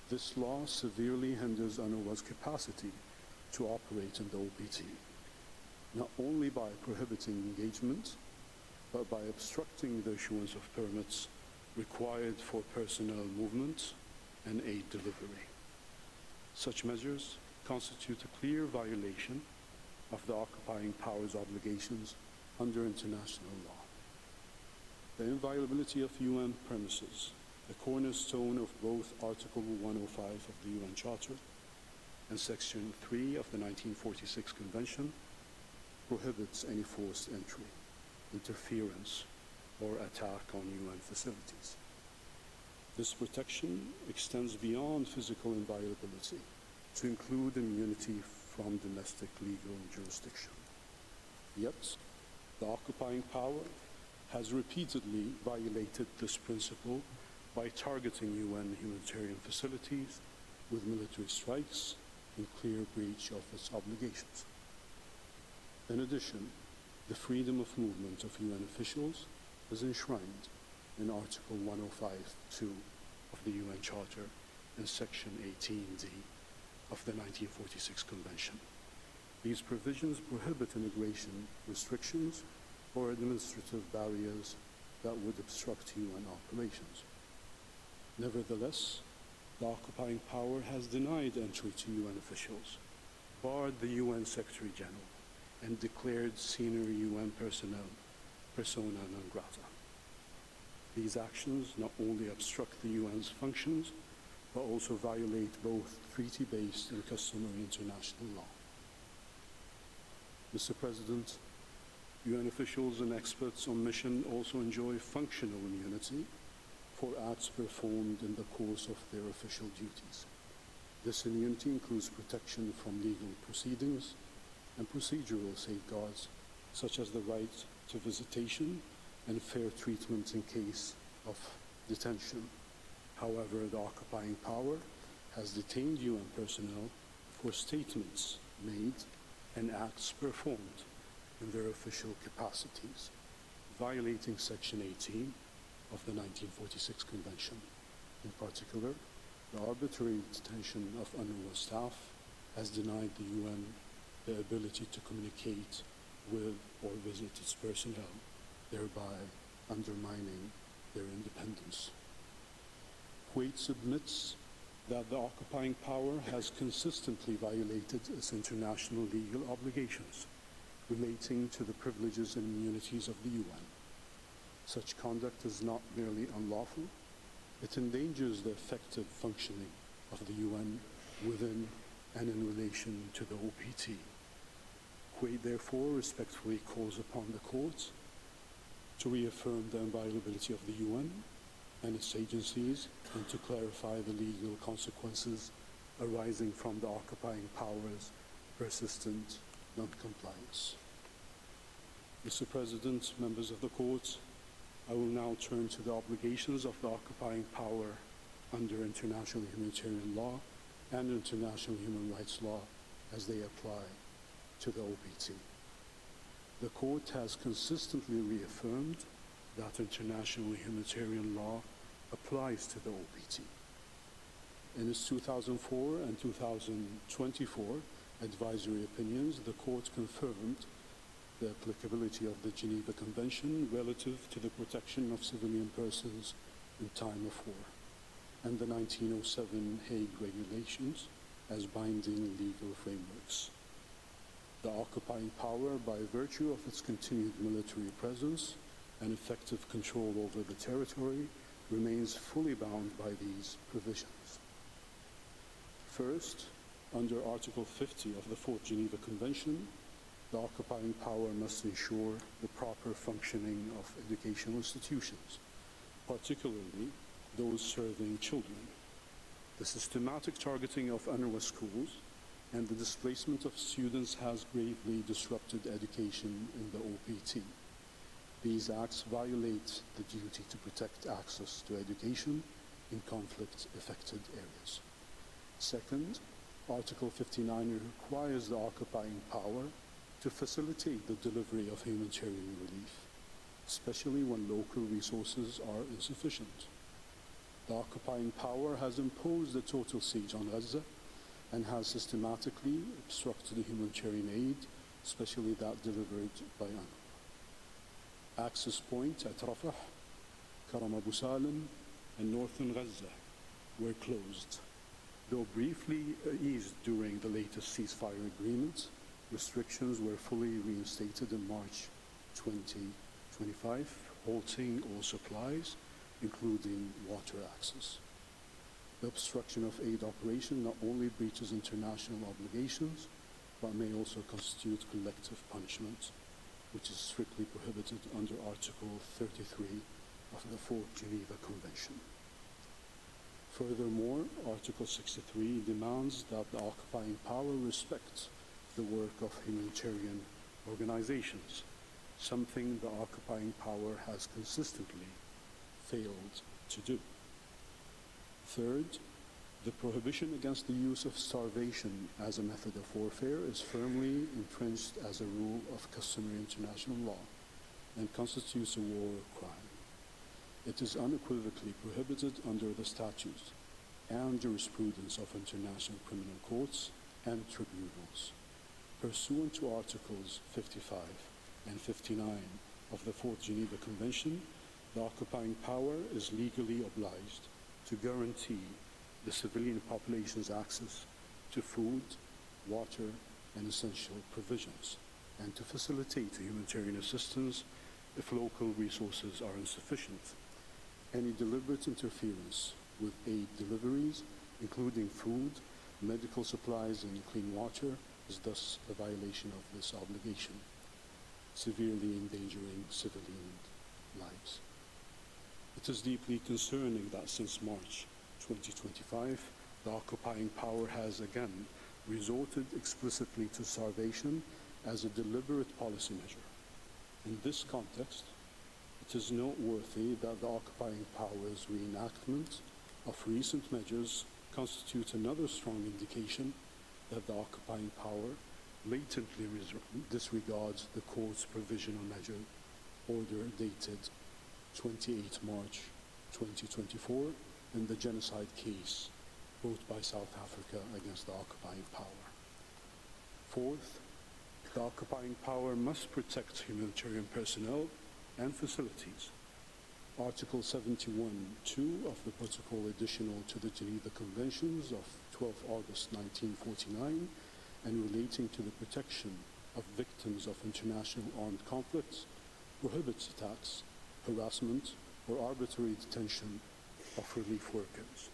This law severely hinders UNRWA's capacity to operate in the OPT, not only by prohibiting engagement, but by obstructing the issuance of permits required for personnel movement and aid delivery. Such measures constitute a clear violation of the occupying power's obligations under international law. The inviolability of UN premises, the cornerstone of both Article 105 of the UN Charter and Section 3 of the 1946 Convention, prohibits any forced entry, interference, or attack on UN facilities. This protection extends beyond physical inviolability to include immunity from domestic legal jurisdiction. Yet, the occupying power has repeatedly violated this principle by targeting UN humanitarian facilities with military strikes in clear breach of its obligations. In addition, the freedom of movement of UN officials is enshrined in Article 105(2) of the UN Charter and Section 18D of the 1946 Convention. These provisions prohibit immigration restrictions or administrative barriers that would obstruct UN operations. Nevertheless, the occupying power has denied entry to UN officials, barred the UN Secretary General, and declared senior UN personnel persona non grata. These actions not only obstruct the UN's functions, but also violate both treaty-based and customary international law. Mr. President, UN officials and experts on mission also enjoy functional immunity for acts performed in the course of their official duties. This immunity includes protection from legal proceedings and procedural safeguards, such as the right to visitation and fair treatment in case of detention. However, the occupying power has detained UN personnel for statements made and acts performed in their official capacities, violating Section 18 of the 1946 Convention. In particular, the arbitrary detention of UNRWA staff has denied the UN the ability to communicate with or visit its personnel, thereby undermining their independence. Kuwait submits that the occupying power has consistently violated its international legal obligations relating to the privileges and immunities of the UN. Such conduct is not merely unlawful, it endangers the effective functioning of the UN within and in relation to the OPT. Kuwait therefore respectfully calls upon the court to reaffirm the inviolability of the UN and its agencies and to clarify the legal consequences arising from the occupying power's persistent non-compliance. Mr. President, members of the court, I will now turn to the obligations of the occupying power under international humanitarian law and international human rights law as they apply to the OPT. The Court has consistently reaffirmed that international humanitarian law applies to the OPT. In its 2004 and 2024 advisory opinions, the Court confirmed the applicability of the Geneva Convention relative to the protection of civilian persons in time of war, and the 1907 Hague Regulations as binding legal frameworks. The occupying power, by virtue of its continued military presence and effective control over the territory, remains fully bound by these provisions. First, under Article 50 of the Fourth Geneva Convention, the occupying power must ensure the proper functioning of educational institutions, particularly those serving children. The systematic targeting of UNRWA schools and the displacement of students has gravely disrupted education in the OPT. These acts violate the duty to protect access to education in conflict-affected areas. Second, Article 59 requires the occupying power to facilitate the delivery of humanitarian relief, especially when local resources are insufficient. The occupying power has imposed a total siege on Gaza and has systematically obstructed humanitarian aid, especially that delivered by UNRWA. Access points at Rafah, Karam Abu Salim, and northern Gaza were closed. Though briefly eased during the latest ceasefire agreement, restrictions were fully reinstated in March 2025, halting all supplies, including water access. The obstruction of aid operation not only breaches international obligations, but may also constitute collective punishment, which is strictly prohibited under Article 33 of the Fourth Geneva Convention. Furthermore, Article 63 demands that the occupying power respect the work of humanitarian organizations, something the occupying power has consistently failed to do. Third, the prohibition against the use of starvation as a method of warfare is firmly entrenched as a rule of customary international law and constitutes a war crime. It is unequivocally prohibited under the statutes and jurisprudence of international criminal courts and tribunals. Pursuant to Articles 55 and 59 of the Fourth Geneva Convention, the occupying power is legally obliged to guarantee the civilian population's access to food, water, and essential provisions, and to facilitate humanitarian assistance if local resources are insufficient. Any deliberate interference with aid deliveries, including food, medical supplies, and clean water, is thus a violation of this obligation, severely endangering civilian lives. It is deeply concerning that since March 2025, the occupying power has again resorted explicitly to starvation as a deliberate policy measure. In this context, it is noteworthy that the occupying power's reenactment of recent measures constitutes another strong indication that the occupying power blatantly disregards the court's provisional measure order dated 28 March 2024 in the genocide case brought by South Africa against the occupying power. Fourth, the occupying power must protect humanitarian personnel and facilities. Article 71(2) of the Protocol additional to the Geneva Conventions of 12 August 1949 and relating to the protection of victims of international armed conflicts prohibits attacks, harassment, or arbitrary detention of relief workers.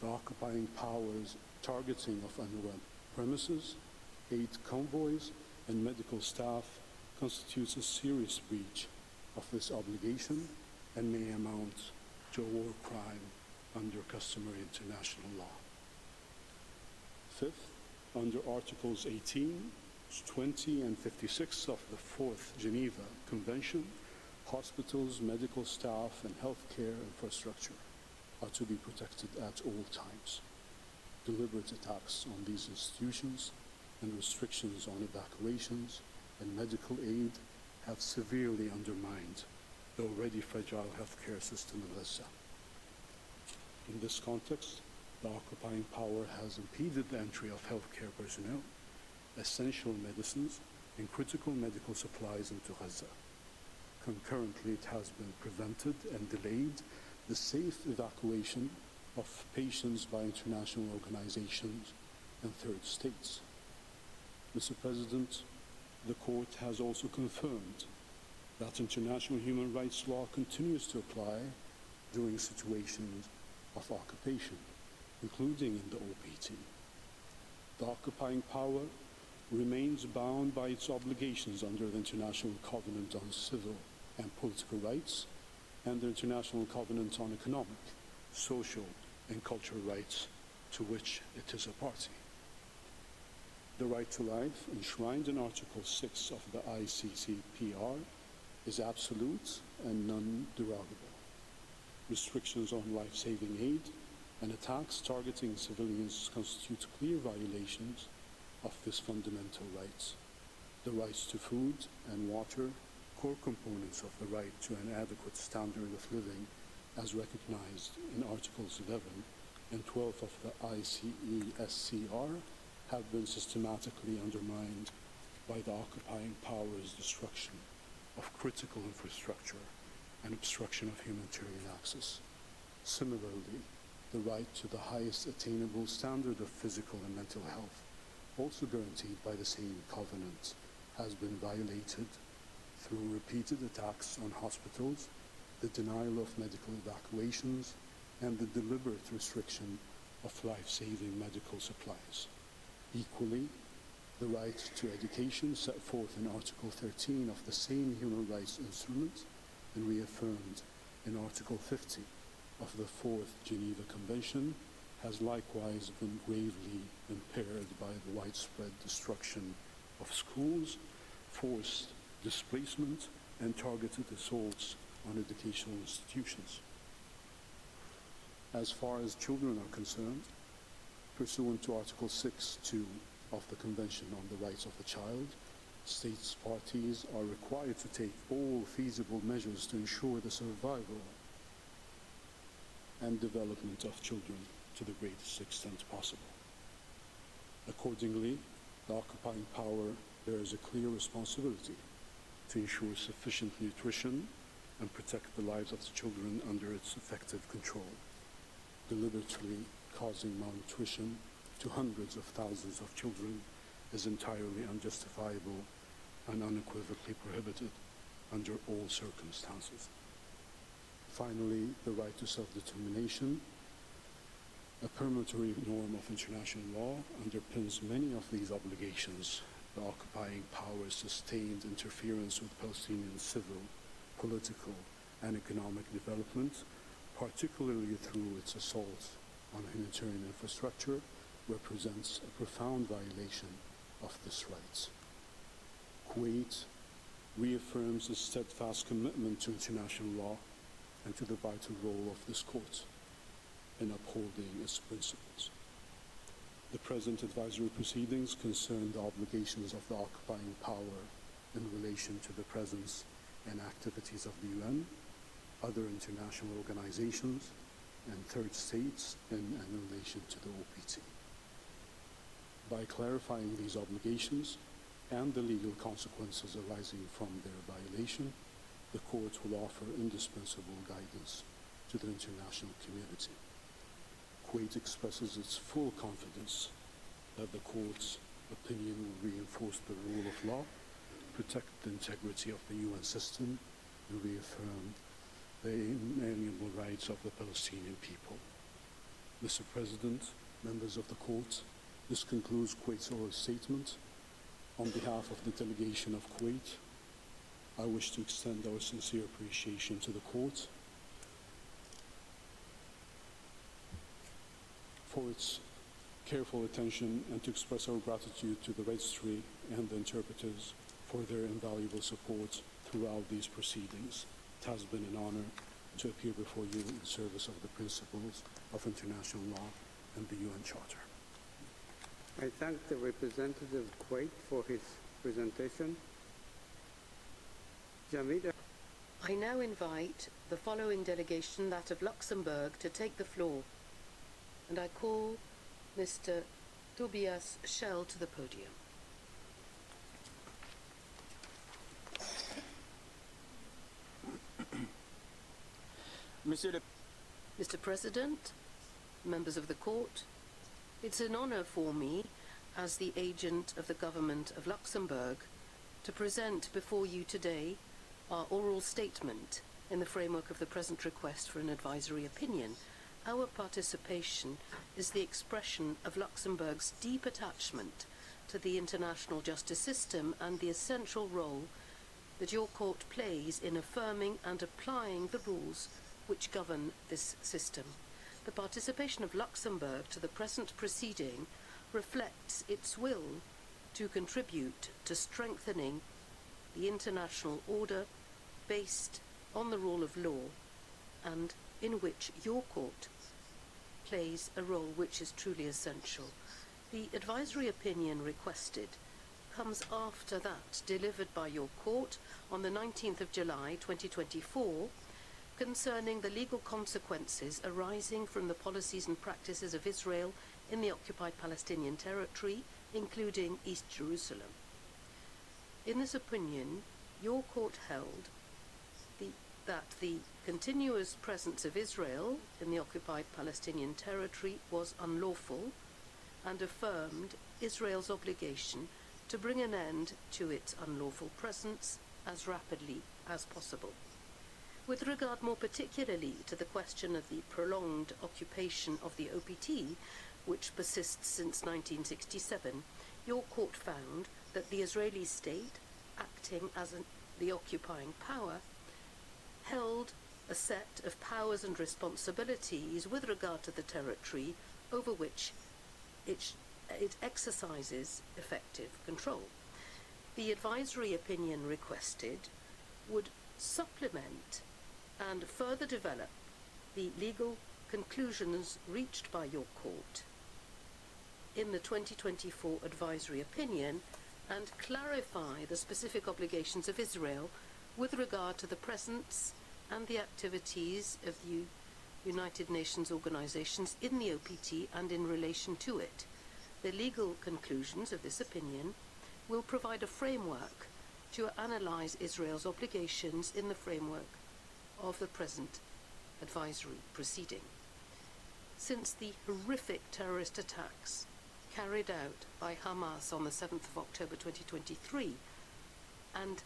The occupying power's targeting of UNRWA premises, aid convoys, and medical staff constitutes a serious breach of this obligation and may amount to a war crime under customary international law. Fifth, under Articles 18, 20, and 56 of the Fourth Geneva Convention, hospitals, medical staff, and healthcare infrastructure are to be protected at all times. Deliberate attacks on these institutions and restrictions on evacuations and medical aid have severely undermined the already fragile healthcare system in Gaza. In this context, the occupying power has impeded the entry of healthcare personnel, essential medicines, and critical medical supplies into Gaza. Concurrently, it has been prevented and delayed the safe evacuation of patients by international organizations and third states. Mr. President, the Court has also confirmed that international human rights law continues to apply during situations of occupation, including in the OPT. The occupying power remains bound by its obligations under the International Covenant on Civil and Political Rights and the International Covenant on Economic, Social, and Cultural Rights, to which it is a party. The right to life, enshrined in Article 6 of the ICCPR, is absolute and non-derogable. Restrictions on life-saving aid and attacks targeting civilians constitute clear violations of this fundamental right. The rights to food and water, core components of the right to an adequate standard of living, as recognized in Articles 11 and 12 of the ICESCR, have been systematically undermined by the occupying power's destruction of critical infrastructure and obstruction of humanitarian access. Similarly, the right to the highest attainable standard of physical and mental health, also guaranteed by the same covenant, has been violated through repeated attacks on hospitals, the denial of medical evacuations, and the deliberate restriction of life-saving medical supplies. Equally, the right to education set forth in Article 13 of the same human rights instrument and reaffirmed in Article 50 of the Fourth Geneva Convention has likewise been gravely impaired by the widespread destruction of schools, forced displacement, and targeted assaults on educational institutions. As far as children are concerned, pursuant to Article 6.2 of the Convention on the Rights of the Child, states parties are required to take all feasible measures to ensure the survival and development of children to the greatest extent possible. Accordingly, the occupying power bears a clear responsibility to ensure sufficient nutrition and protect the lives of the children under its effective control. Deliberately causing malnutrition to hundreds of thousands of children is entirely unjustifiable and unequivocally prohibited under all circumstances. Finally, the right to self-determination, a permanent norm of international law, underpins many of these obligations. The occupying power's sustained interference with Palestinian civil, political, and economic development, particularly through its assault on humanitarian infrastructure, represents a profound violation of this right. Kuwait reaffirms its steadfast commitment to international law and to the vital role of this court in upholding its principles. The present advisory proceedings concern the obligations of the occupying power in relation to the presence and activities of the UN, other international organizations, and third states in relation to the OPT. By clarifying these obligations and the legal consequences arising from their violation, the Court will offer indispensable guidance to the international community. Kuwait expresses its full confidence that the Court's opinion will reinforce the rule of law, protect the integrity of the UN system, and reaffirm the inalienable rights of the Palestinian people. Mr. President, members of the Court, this concludes Kuwait's oral statement. On behalf of the delegation of Kuwait, I wish to extend our sincere appreciation to the Court for its careful attention and to express our gratitude to the registry and the interpreters for their invaluable support throughout these proceedings. It has been an honor to appear before you in service of the principles of international law and the UN Charter. I thank the representative of Kuwait for his presentation. Jamida. I now invite the following delegation, that of Luxembourg, to take the floor, and I call Mr. Tobias Schell to the podium. Mr. President, members of the court, it's an honor for me, as the agent of the government of Luxembourg, to present before you today our oral statement in the framework of the present request for an advisory opinion. Our participation is the expression of Luxembourg's deep attachment to the international justice system and the essential role that your court plays in affirming and applying the rules which govern this system. The participation of Luxembourg to the present proceeding reflects its will to contribute to strengthening the international order based on the rule of law, and in which your court plays a role which is truly essential. The advisory opinion requested comes after that delivered by your court on the 19th of July 2024 concerning the legal consequences arising from the policies and practices of Israel in the occupied Palestinian territory, including East Jerusalem. In this opinion, your court held that the continuous presence of Israel in the occupied Palestinian territory was unlawful, and affirmed Israel's obligation to bring an end to its unlawful presence as rapidly as possible. With regard more particularly to the question of the prolonged occupation of the OPT, which persists since 1967, your court found that the Israeli state, acting as the occupying power, held a set of powers and responsibilities with regard to the territory over which it exercises effective control. The advisory opinion requested would supplement and further develop the legal conclusions reached by your court in the 2024 advisory opinion and clarify the specific obligations of Israel with regard to the presence and the activities of the United Nations organizations in the OPT and in relation to it. The legal conclusions of this opinion will provide a framework to analyze Israel's obligations in the framework of the present advisory proceeding. Since the horrific terrorist attacks carried out by Hamas on the 7th of October 2023 and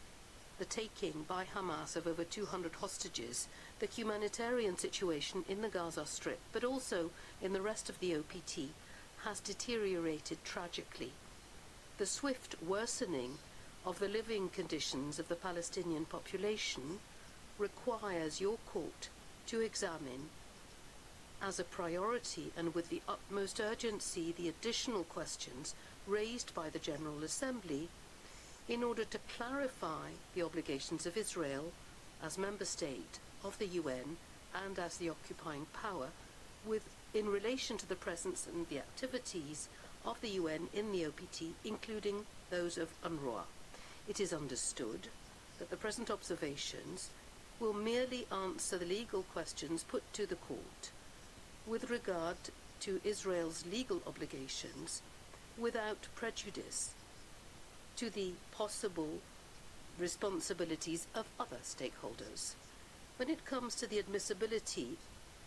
the taking by Hamas of over 200 hostages, the humanitarian situation in the Gaza Strip, but also in the rest of the OPT, has deteriorated tragically. The swift worsening of the living conditions of the Palestinian population requires your court to examine as a priority and with the utmost urgency the additional questions raised by the General Assembly in order to clarify the obligations of Israel as member state of the UN and as the occupying power in relation to the presence and the activities of the UN in the OPT, including those of UNRWA. It is understood that the present observations will merely answer the legal questions put to the court with regard to Israel's legal obligations without prejudice to the possible responsibilities of other stakeholders. When it comes to the admissibility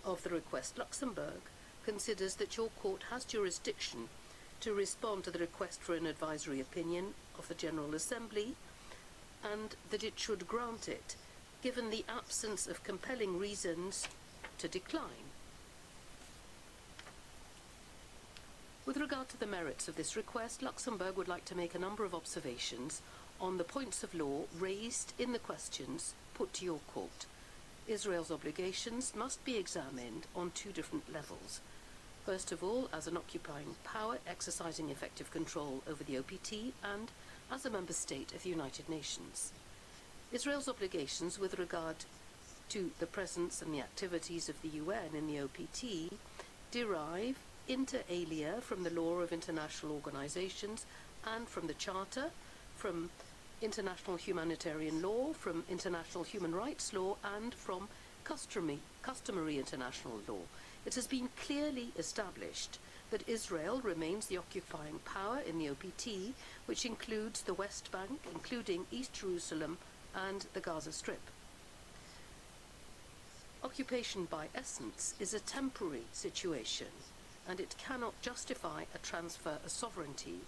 of the request, Luxembourg considers that your court has jurisdiction to respond to the request for an advisory opinion of the General Assembly and that it should grant it, given the absence of compelling reasons to decline. With regard to the merits of this request, Luxembourg would like to make a number of observations on the points of law raised in the questions put to your court. Israel's obligations must be examined on two different levels. First of all, as an occupying power exercising effective control over the OPT and as a member state of the United Nations. Israel's obligations with regard to the presence and the activities of the UN in the OPT derive inter alia from the law of international organizations and from the Charter, from international humanitarian law, from international human rights law, and from customary international law. It has been clearly established that Israel remains the occupying power in the OPT, which includes the West Bank, including East Jerusalem and the Gaza Strip. Occupation by essence is a temporary situation, and it cannot justify a transfer of sovereignty.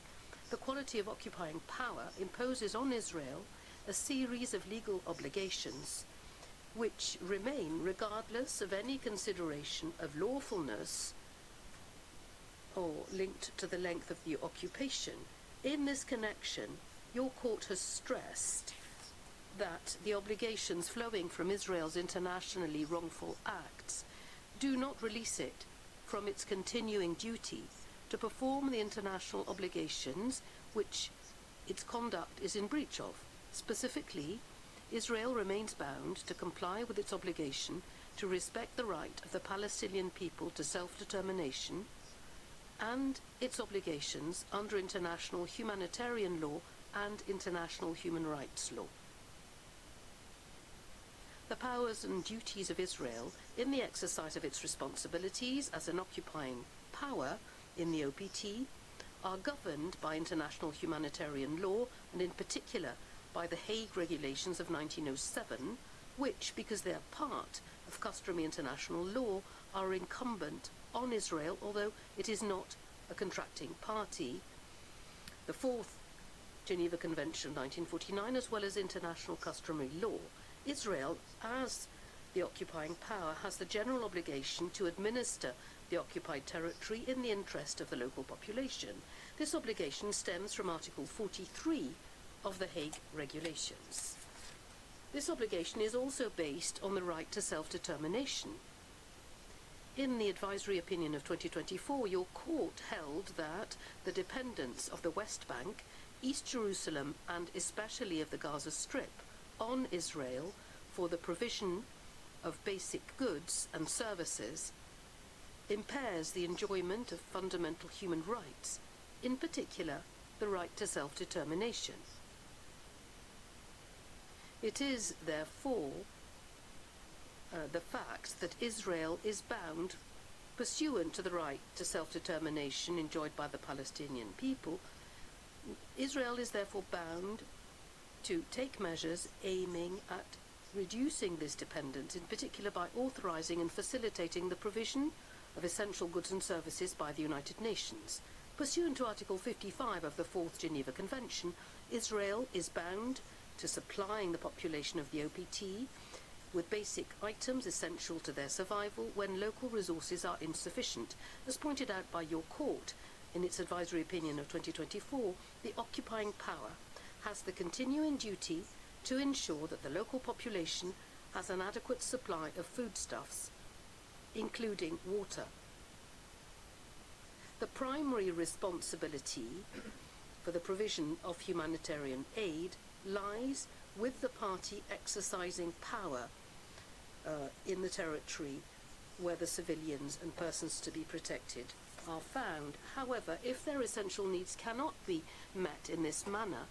The quality of occupying power imposes on Israel a series of legal obligations which remain regardless of any consideration of lawfulness or linked to the length of the occupation. In this connection, your court has stressed that the obligations flowing from Israel's internationally wrongful acts do not release it from its continuing duty to perform the international obligations which its conduct is in breach of. Specifically, Israel remains bound to comply with its obligation to respect the right of the Palestinian people to self-determination and its obligations under international humanitarian law and international human rights law. The powers and duties of Israel in the exercise of its responsibilities as an occupying power in the OPT are governed by international humanitarian law and in particular by the Hague Regulations of 1907, which, because they are part of customary international law, are incumbent on Israel, although it is not a contracting party. The Fourth Geneva Convention of 1949, as well as international customary law. Israel, as the occupying power, has the general obligation to administer the occupied territory in the interest of the local population. This obligation stems from Article 43 of the Hague Regulations. This obligation is also based on the right to self-determination. In the advisory opinion of 2024, your court held that the dependence of the West Bank, East Jerusalem, and especially of the Gaza Strip on Israel for the provision of basic goods and services impairs the enjoyment of fundamental human rights, in particular the right to self-determination. It is, therefore, the fact that Israel is bound, pursuant to the right to self-determination enjoyed by the Palestinian people, Israel is therefore bound to take measures aiming at reducing this dependence, in particular by authorizing and facilitating the provision of essential goods and services by the United Nations. Pursuant to Article 55 of the Fourth Geneva Convention, Israel is bound to supplying the population of the OPT with basic items essential to their survival when local resources are insufficient. As pointed out by your court in its advisory opinion of 2024, the occupying power has the continuing duty to ensure that the local population has an adequate supply of foodstuffs, including water. The primary responsibility for the provision of humanitarian aid lies with the party exercising power in the territory where the civilians and persons to be protected are found. However, if their essential needs cannot be met in this manner,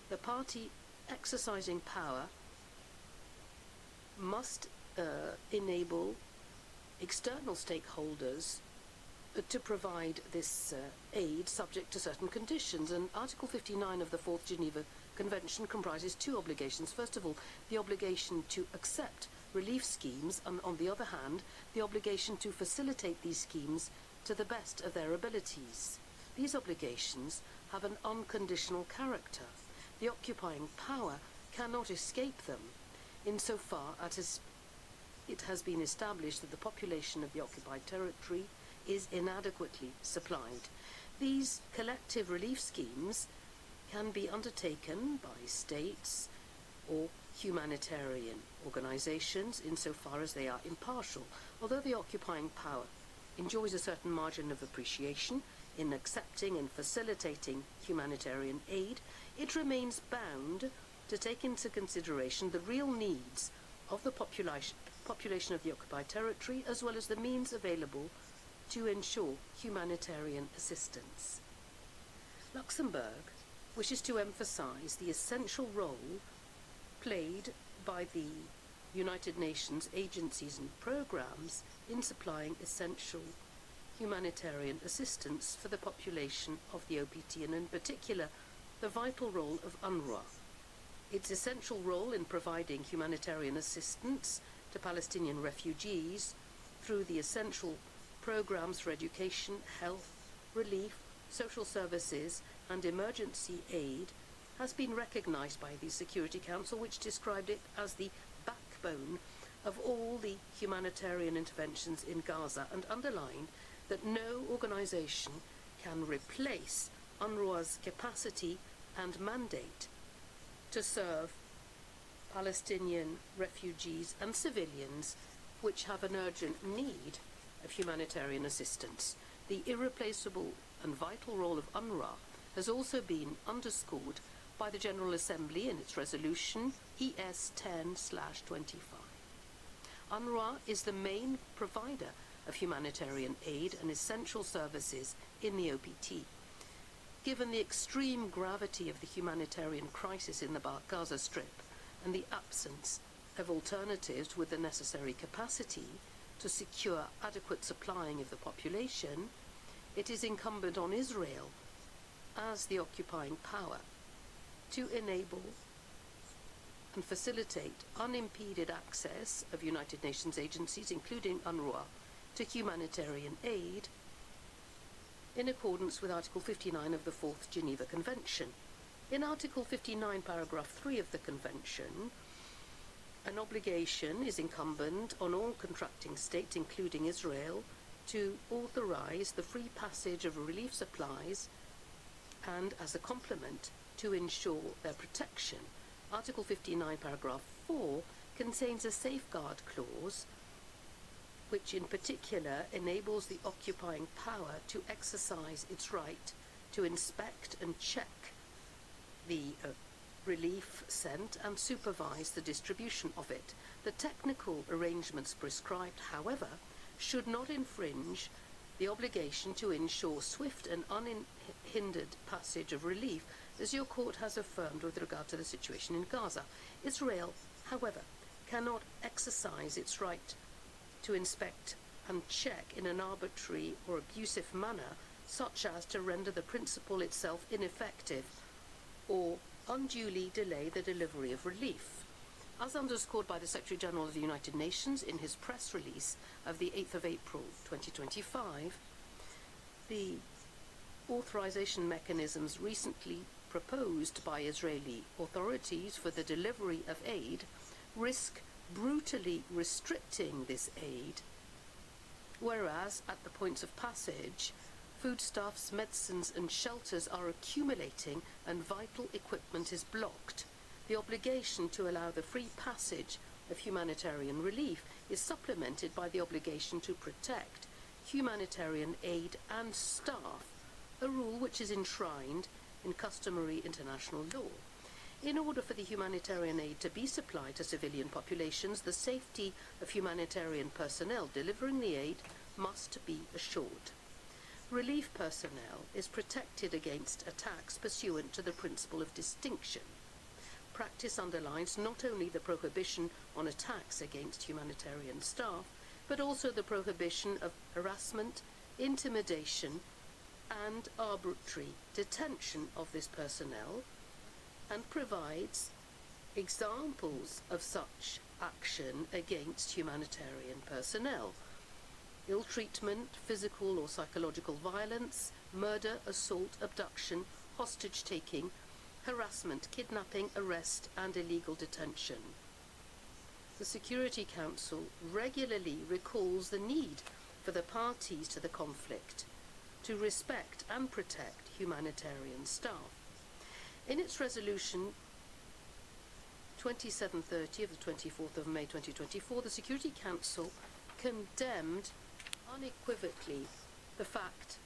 the party exercising power must enable external stakeholders to provide this aid subject to certain conditions. And Article 59 of the Fourth Geneva Convention comprises two obligations. First of all, the obligation to accept relief schemes, and on the other hand, the obligation to facilitate these schemes to the best of their abilities. These obligations have an unconditional character. The occupying power cannot escape them, insofar as it has been established that the population of the occupied territory is inadequately supplied. These collective relief schemes can be undertaken by states or humanitarian organizations insofar as they are impartial. Although the occupying power enjoys a certain margin of appreciation in accepting and facilitating humanitarian aid, it remains bound to take into consideration the real needs of the population population of the occupied territory, as well as the means available to ensure humanitarian assistance. Luxembourg wishes to emphasize the essential role played by the United Nations agencies and programs in supplying essential humanitarian assistance for the population of the OPT, and in particular the vital role of UNRWA. Its essential role in providing humanitarian assistance to Palestinian refugees through the essential programs for education, health, relief, social services and emergency aid has been recognized by the Security Council, which described it as the backbone of all the humanitarian interventions in Gaza, and underlined that no organization can replace UNRWA's capacity and mandate to serve Palestinian refugees and civilians which have an urgent need of humanitarian assistance. The irreplaceable and vital role of UNRWA has also been underscored by the General Assembly in its resolution ES 10/25. UNRWA is the main provider of humanitarian aid and essential services in the OPT. Given the extreme gravity of the humanitarian crisis in the Gaza Strip and the absence of alternatives with the necessary capacity to secure adequate supplying of the population, it is incumbent on Israel, as the occupying power, to enable and facilitate unimpeded access of United Nations agencies, including UNRWA, to humanitarian aid in accordance with Article 59 of the Fourth Geneva Convention. In Article 59, paragraph 3 of the Convention, an obligation is incumbent on all contracting states, including Israel, to authorize the free passage of relief supplies and, as a complement, to ensure their protection. Article 59, paragraph 4 contains a safeguard clause which in particular enables the occupying power to exercise its right to inspect and check the relief sent and supervise the distribution of it. The technical arrangements prescribed, however, should not infringe the obligation to ensure swift and unhindered passage of relief, as your court has affirmed with regard to the situation in Gaza. Israel, however, cannot exercise its right to inspect and check in an arbitrary or abusive manner, such as to render the principle itself ineffective or unduly delay the delivery of relief. As underscored by the Secretary-General of the United Nations in his press release of the 8th of April 2025, the authorization mechanisms recently proposed by Israeli authorities for the delivery of aid risk brutally restricting this aid, whereas at the points of passage, foodstuffs, medicines and shelters are accumulating and vital equipment is blocked. The obligation to allow the free passage of humanitarian relief is supplemented by the obligation to protect humanitarian aid and staff, a rule which is enshrined in customary international law. In order for the humanitarian aid to be supplied to civilian populations, the safety of humanitarian personnel delivering the aid must be assured. Relief personnel is protected against attacks pursuant to the principle of distinction. Practice underlines not only the prohibition on attacks against humanitarian staff, but also the prohibition of harassment, intimidation, and arbitrary detention of this personnel, and provides examples of such action against humanitarian personnel: ill treatment, physical or psychological violence, murder, assault, abduction, hostage-taking, harassment, kidnapping, arrest, and illegal detention. The Security Council regularly recalls the need for the parties to the conflict to respect and protect humanitarian staff. In its resolution 2730 of the 24th of May 2024, the Security Council condemned unequivocally the fact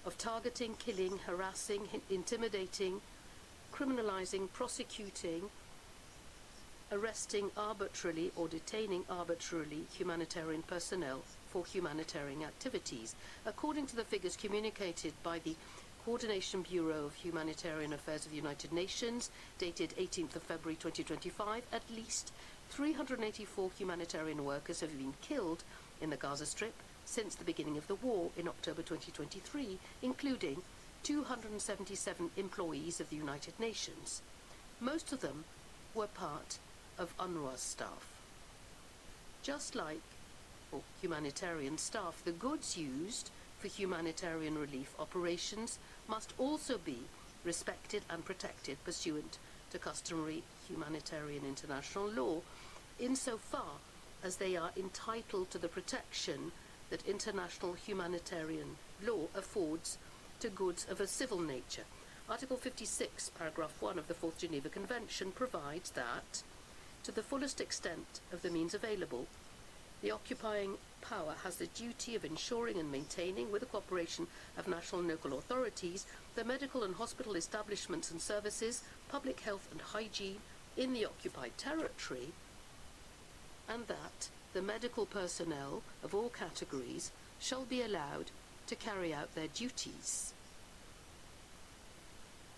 of targeting, killing, harassing, intimidating, criminalizing, prosecuting, arresting arbitrarily or detaining arbitrarily humanitarian personnel for humanitarian activities. According to the figures communicated by the Coordination Bureau of Humanitarian Affairs of the United Nations, dated 18th of February 2025, at least 384 humanitarian workers have been killed in the Gaza Strip since the beginning of the war in October 2023, including 277 employees of the United Nations. Most of them were part of UNRWA's staff. Just like for humanitarian staff, the goods used for humanitarian relief operations must also be respected and protected pursuant to customary humanitarian international law, insofar as they are entitled to the protection that international humanitarian law affords to goods of a civil nature. Article 56, paragraph 1 of the Fourth Geneva Convention provides that, to the fullest extent of the means available, the occupying power has the duty of ensuring and maintaining, with the cooperation of national and local authorities, the medical and hospital establishments and services, public health and hygiene in the occupied territory, and that the medical personnel of all categories shall be allowed to carry out their duties.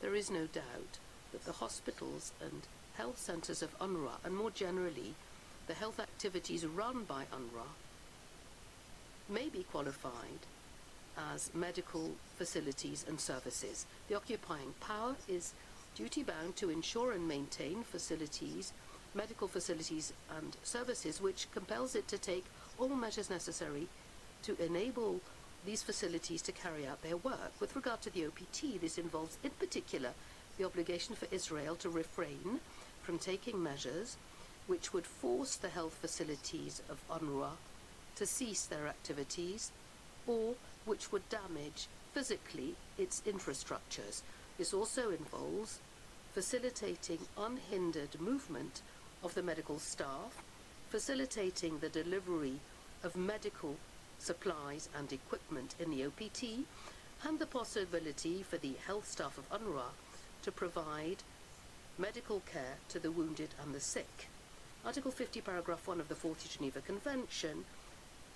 There is no doubt that the hospitals and health centres of UNRWA, and more generally the health activities run by UNRWA, may be qualified as medical facilities and services. The occupying power is duty-bound to ensure and maintain facilities, medical facilities and services, which compels it to take all measures necessary to enable these facilities to carry out their work. With regard to the OPT, this involves in particular the obligation for Israel to refrain from taking measures which would force the health facilities of UNRWA to cease their activities, or which would damage physically its infrastructures. This also involves facilitating unhindered movement of the medical staff, facilitating the delivery of medical supplies and equipment in the OPT, and the possibility for the health staff of UNRWA to provide medical care to the wounded and the sick. Article 50, paragraph 1 of the Fourth Geneva Convention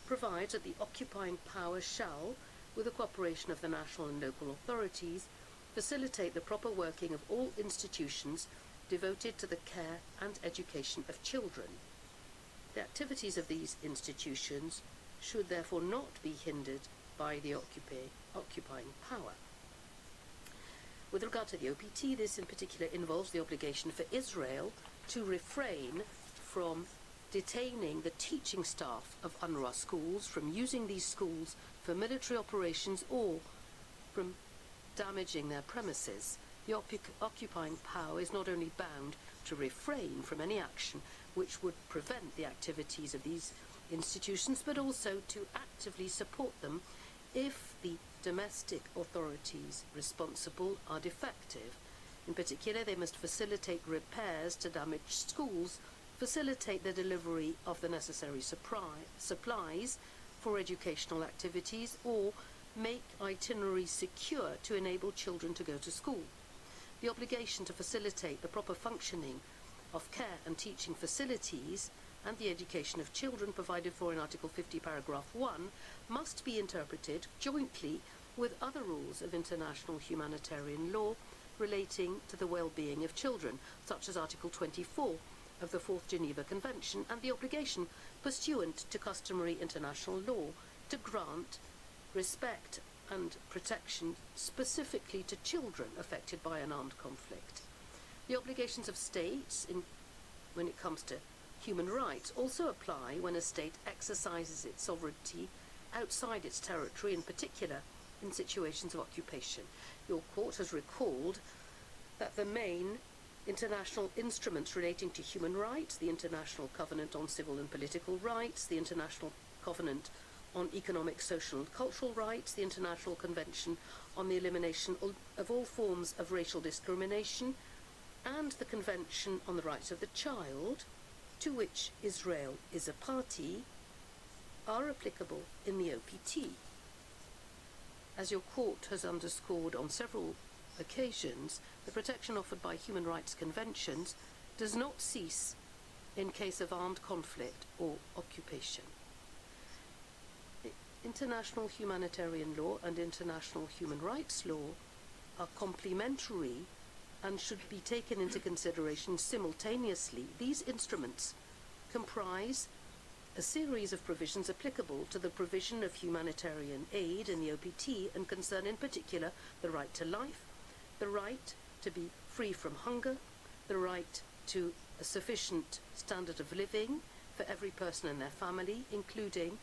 provides that the occupying power shall, with the cooperation of the national and local authorities, facilitate the proper working of all institutions devoted to the care and education of children. The activities of these institutions should therefore not be hindered by the occupying power. With regard to the OPT, this in particular involves the obligation for Israel to refrain from detaining the teaching staff of UNRWA schools, from using these schools for military operations, or from damaging their premises. The occupying power is not only bound to refrain from any action which would prevent the activities of these institutions, but also to actively support them if the domestic authorities responsible are defective. In particular, they must facilitate repairs to damaged schools, facilitate the delivery of the necessary supplies for educational activities, or make itineraries secure to enable children to go to school. The obligation to facilitate the proper functioning of care and teaching facilities and the education of children provided for in Article 50, paragraph 1 must be interpreted jointly with other rules of international humanitarian law relating to the well-being of children, such as Article 24 of the Fourth Geneva Convention, and the obligation pursuant to customary international law to grant respect and protection specifically to children affected by an armed conflict. The obligations of states when it comes to human rights also apply when a state exercises its sovereignty outside its territory, in particular in situations of occupation. Your court has recalled that the main international instruments relating to human rights, the International Covenant on Civil and Political Rights, the International Covenant on Economic, Social and Cultural Rights, the International Convention on the Elimination of all forms of racial discrimination, and the Convention on the Rights of the Child, to which Israel is a party, are applicable in the OPT. As your court has underscored on several occasions, the protection offered by human rights conventions does not cease in case of armed conflict or occupation. International humanitarian law and international human rights law are complementary and should be taken into consideration simultaneously. These instruments comprise a series of provisions applicable to the provision of humanitarian aid in the OPT and concern in particular the right to life, the right to be free from hunger, the right to a sufficient standard of living for every person and their family, including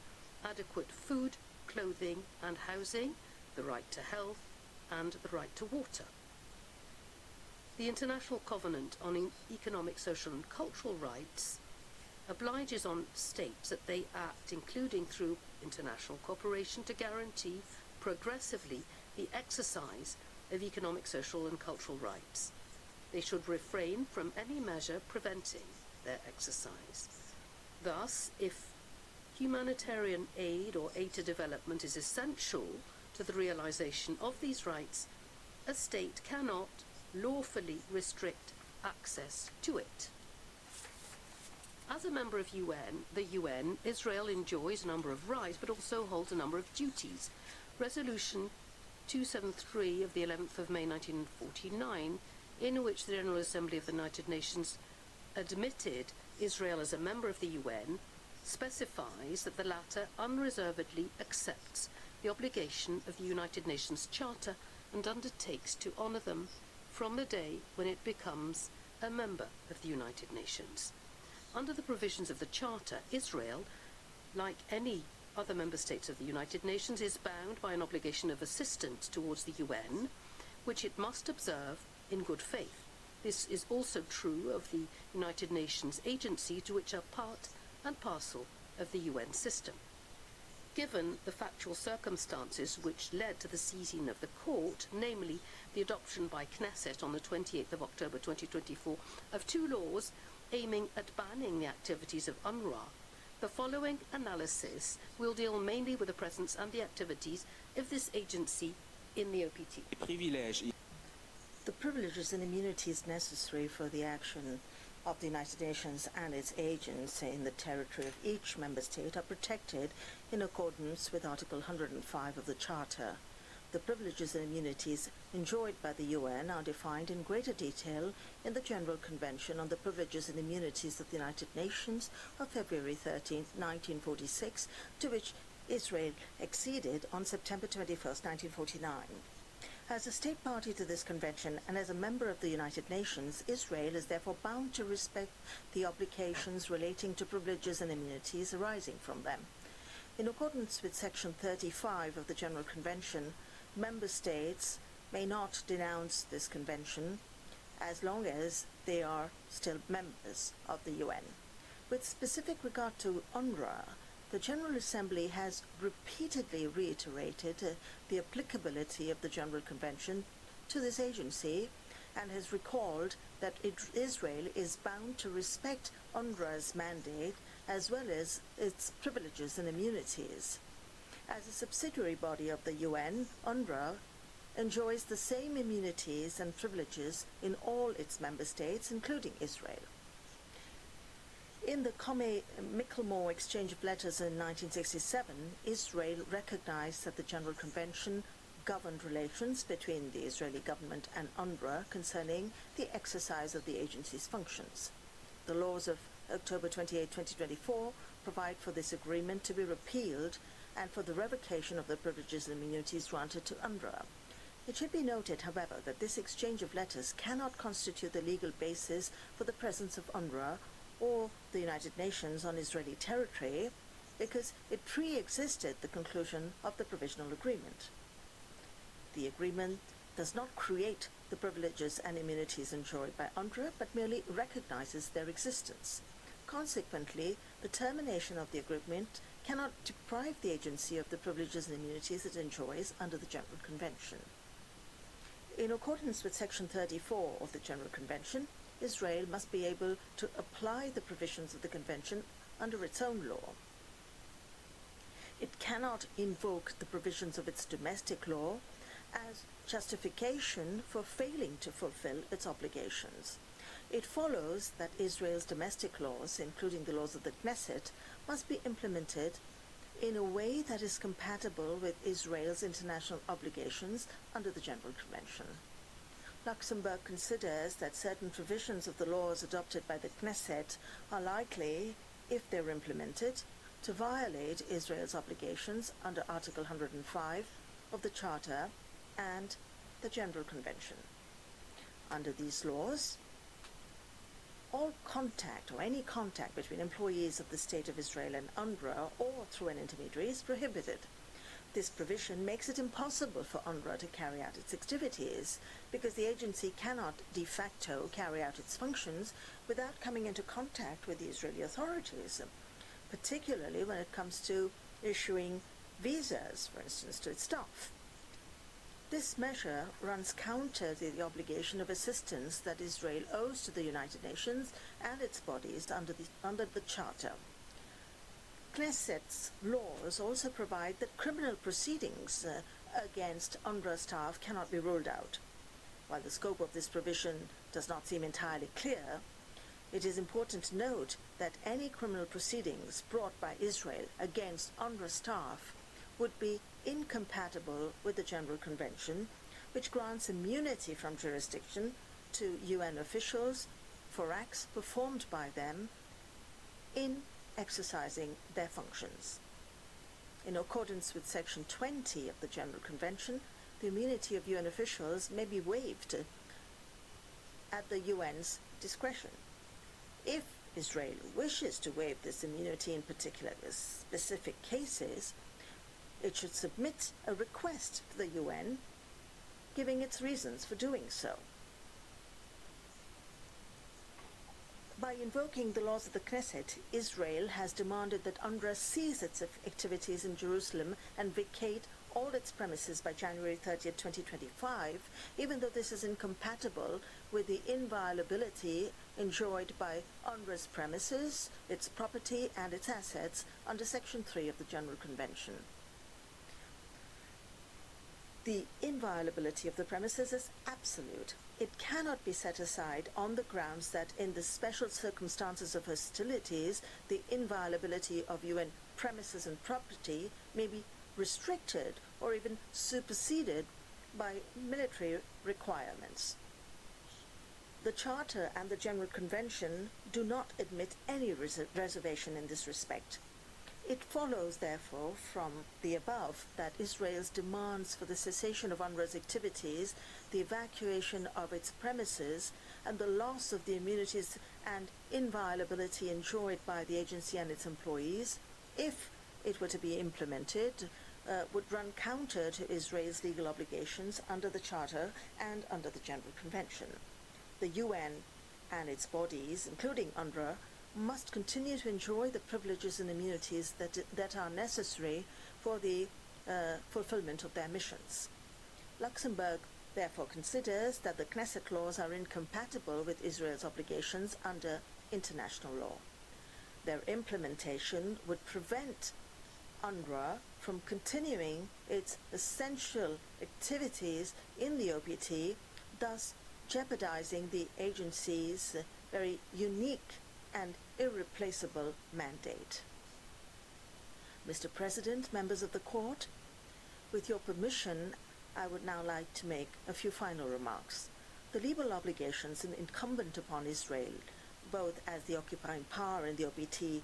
adequate food, clothing and housing, the right to health and the right to water. The International Covenant on Economic, Social and Cultural Rights obliges on states that they act, including through international cooperation, to guarantee progressively the exercise of economic, social and cultural rights. They should refrain from any measure preventing their exercise. Thus, if humanitarian aid or aid to development is essential to the realization of these rights, a state cannot lawfully restrict access to it. As a member of the UN, Israel enjoys a number of rights but also holds a number of duties. Resolution 273 of the 11th of May 1949, in which the General Assembly of the United Nations admitted Israel as a member of the UN, specifies that the latter unreservedly accepts the obligation of the United Nations Charter and undertakes to honor them from the day when it becomes a member of the United Nations. Under the provisions of the Charter, Israel, like any other member states of the United Nations, is bound by an obligation of assistance towards the UN, which it must observe in good faith. This is also true of the United Nations agencies, which are part and parcel of the UN system. Given the factual circumstances which led to the seizing of the court, namely the adoption by Knesset on the 28th of October 2024 of two laws aiming at banning the activities of UNRWA, the following analysis will deal mainly with the presence and the activities of this agency in the OPT. The privileges and immunities necessary for the action of the United Nations and its agents in the territory of each member state are protected in accordance with Article 105 of the Charter. The privileges and immunities enjoyed by the UN are defined in greater detail in the General Convention on the Privileges and Immunities of the United Nations of February 13, 1946, to which Israel acceded on September 21, 1949. As a state party to this convention and as a member of the United Nations, Israel is therefore bound to respect the obligations relating to privileges and immunities arising from them. In accordance with Section 35 of the General Convention, member states may not denounce this convention as long as they are still members of the UN. With specific regard to UNRWA, the General Assembly has repeatedly reiterated the applicability of the General Convention to this agency and has recalled that Israel is bound to respect UNRWA's mandate as well as its privileges and immunities. As a subsidiary body of the UN, UNRWA enjoys the same immunities and privileges in all its member states, including Israel. In the Micklemore exchange of letters in 1967, Israel recognized that the General Convention governed relations between the Israeli government and UNRWA concerning the exercise of the agency's functions. The laws of October 28, 2024 provide for this agreement to be repealed and for the revocation of the privileges and immunities granted to UNRWA. It should be noted, however, that this exchange of letters cannot constitute the legal basis for the presence of UNRWA or the United Nations on Israeli territory because it pre-existed the conclusion of the provisional agreement. The agreement does not create the privileges and immunities enjoyed by UNRWA, but merely recognizes their existence. Consequently, the termination of the agreement cannot deprive the agency of the privileges and immunities it enjoys under the General Convention. In accordance with Section 34 of the General Convention, Israel must be able to apply the provisions of the Convention under its own law. It cannot invoke the provisions of its domestic law as justification for failing to fulfill its obligations. It follows that Israel's domestic laws, including the laws of the Knesset, must be implemented in a way that is compatible with Israel's international obligations under the General Convention. Luxembourg considers that certain provisions of the laws adopted by the Knesset are likely, if they're implemented, to violate Israel's obligations under Article 105 of the Charter and the General Convention. Under these laws, all contact or any contact between employees of the State of Israel and UNRWA or through an intermediary is prohibited. This provision makes it impossible for UNRWA to carry out its activities because the agency cannot de facto carry out its functions without coming into contact with the Israeli authorities, particularly when it comes to issuing visas, for instance, to its staff. This measure runs counter to the obligation of assistance that Israel owes to the United Nations and its bodies under the Charter. Knesset's laws also provide that criminal proceedings against UNRWA staff cannot be ruled out. While the scope of this provision does not seem entirely clear, it is important to note that any criminal proceedings brought by Israel against UNRWA staff would be incompatible with the General Convention, which grants immunity from jurisdiction to UN officials for acts performed by them in exercising their functions. In accordance with Section 20 of the General Convention, the immunity of UN officials may be waived at the UN's discretion. If Israel wishes to waive this immunity in particular specific cases, it should submit a request to the UN, giving its reasons for doing so. By invoking the laws of the Knesset, Israel has demanded that UNRWA cease its activities in Jerusalem and vacate all its premises by January 30, 2025, even though this is incompatible with the inviolability enjoyed by UNRWA's premises, its property and its assets under Section 3 of the General Convention. The inviolability of the premises is absolute. It cannot be set aside on the grounds that in the special circumstances of hostilities, the inviolability of UN premises and property may be restricted or even superseded by military requirements. The Charter and the General Convention do not admit any reservation in this respect. It follows, therefore, from the above that Israel's demands for the cessation of UNRWA's activities, the evacuation of its premises, and the loss of the immunities and inviolability enjoyed by the agency and its employees, if it were to be implemented, would run counter to Israel's legal obligations under the Charter and under the General Convention. The UN and its bodies, including UNRWA, must continue to enjoy the privileges and immunities that are necessary for the fulfillment of their missions. Luxembourg therefore considers that the Knesset laws are incompatible with Israel's obligations under international law. Their implementation would prevent UNRWA from continuing its essential activities in the OPT, thus jeopardizing the agency's very unique and irreplaceable mandate. Mr. President, members of the Court, with your permission, I would now like to make a few final remarks. The legal obligations incumbent upon Israel, both as the occupying power in the OPT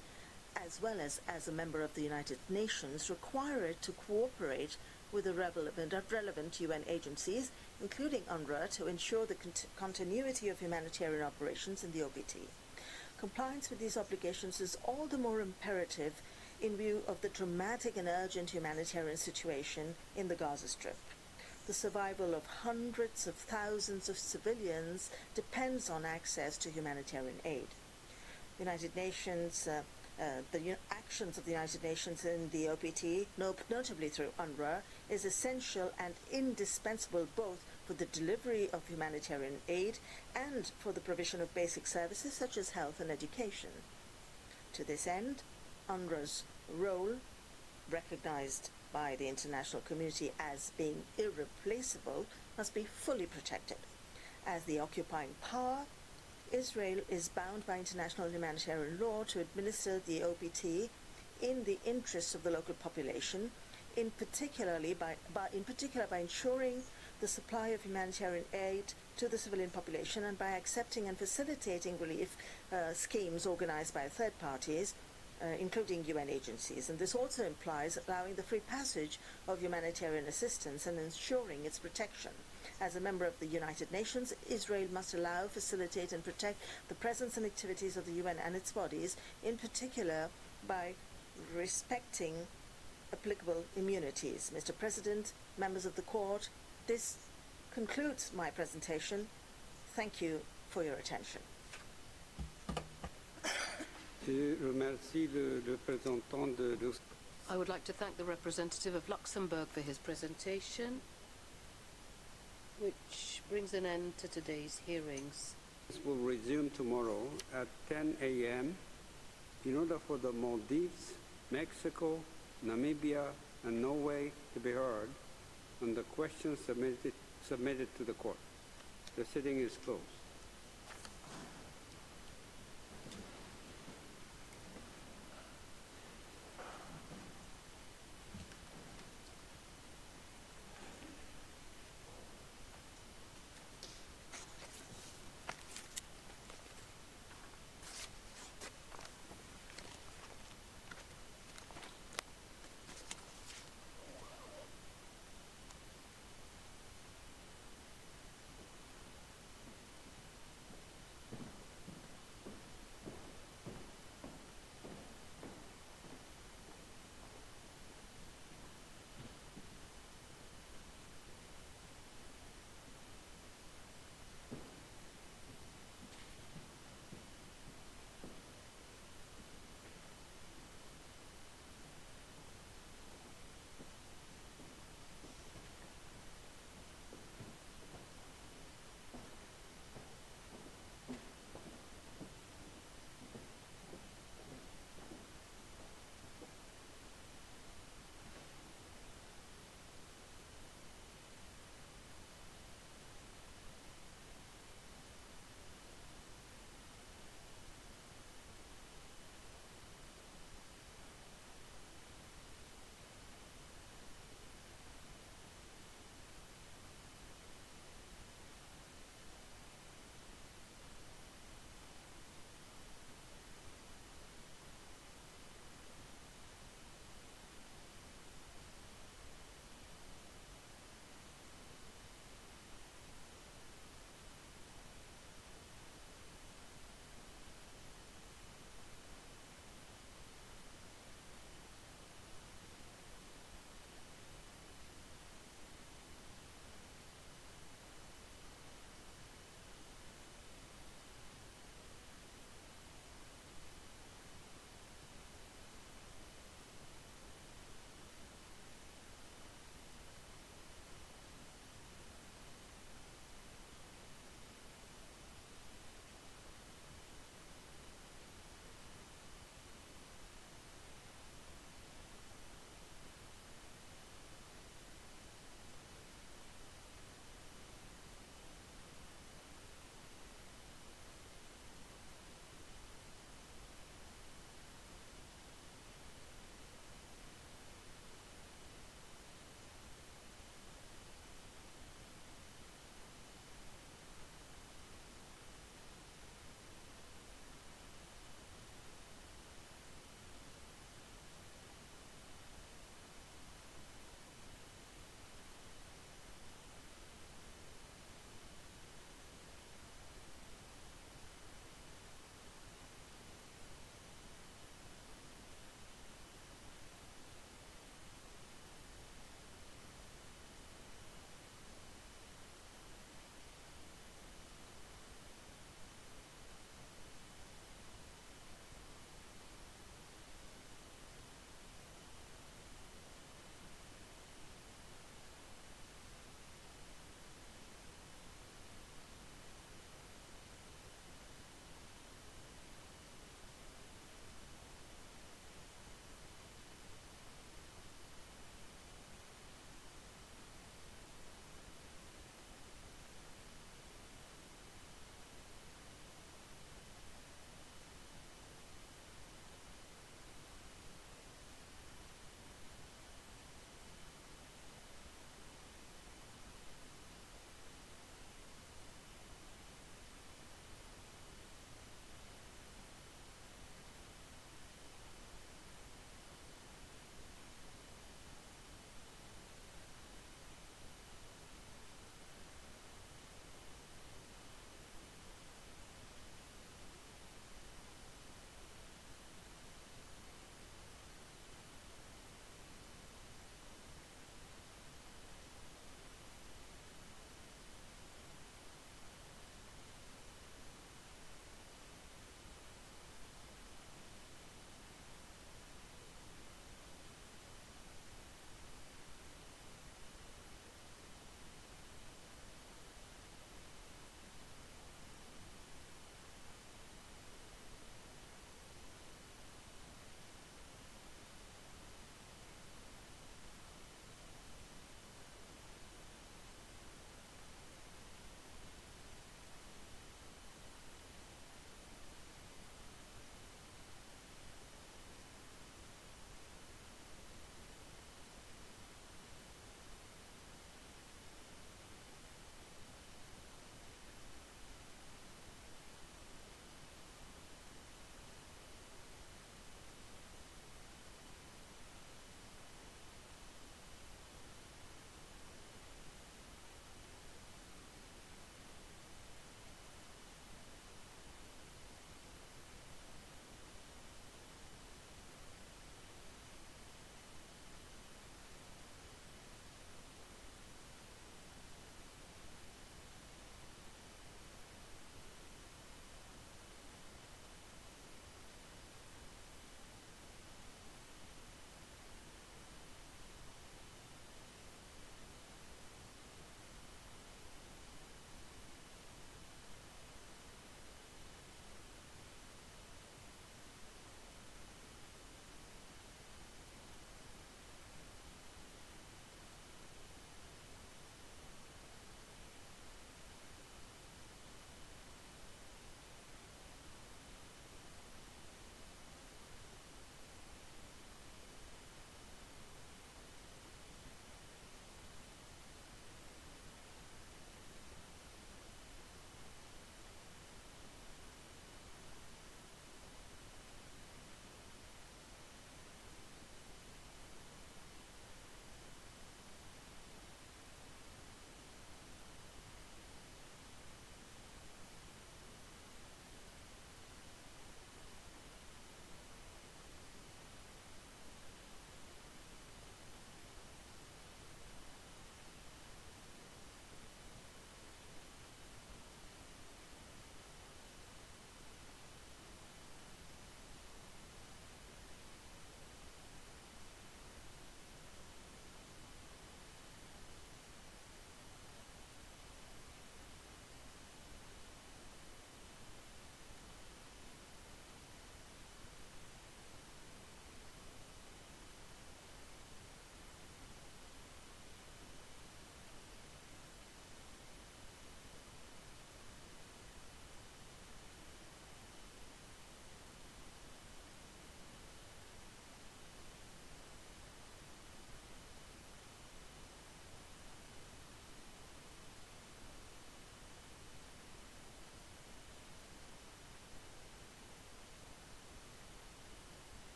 as well as a member of the United Nations, require it to cooperate with the relevant UN agencies, including UNRWA, to ensure the continuity of humanitarian operations in the OPT. Compliance with these obligations is all the more imperative in view of the dramatic and urgent humanitarian situation in the Gaza Strip. The survival of hundreds of thousands of civilians depends on access to humanitarian aid. The actions of the United Nations in the OPT, notably through UNRWA, is essential and indispensable both for the delivery of humanitarian aid and for the provision of basic services such as health and education. To this end, UNRWA's role, recognized by the international community as being irreplaceable, must be fully protected. As the occupying power, Israel is bound by international humanitarian law to administer the OPT in the interests of the local population, in particular by ensuring the supply of humanitarian aid to the civilian population and by accepting and facilitating relief schemes organized by third parties, including UN agencies. And this also implies allowing the free passage of humanitarian assistance and ensuring its protection. As a member of the United Nations, Israel must allow, facilitate and protect the presence and activities of the UN and its bodies, in particular by respecting applicable immunities. Mr. President, members of the Court, this concludes my presentation. Thank you for your attention. Je remercie le représentant de I would like to thank the representative of Luxembourg for his presentation, which brings an end to today's hearings. This will resume tomorrow at 10 a.m. in order for the Maldives, Mexico, Namibia, and Norway to be heard on the questions submitted to the court. The sitting is closed.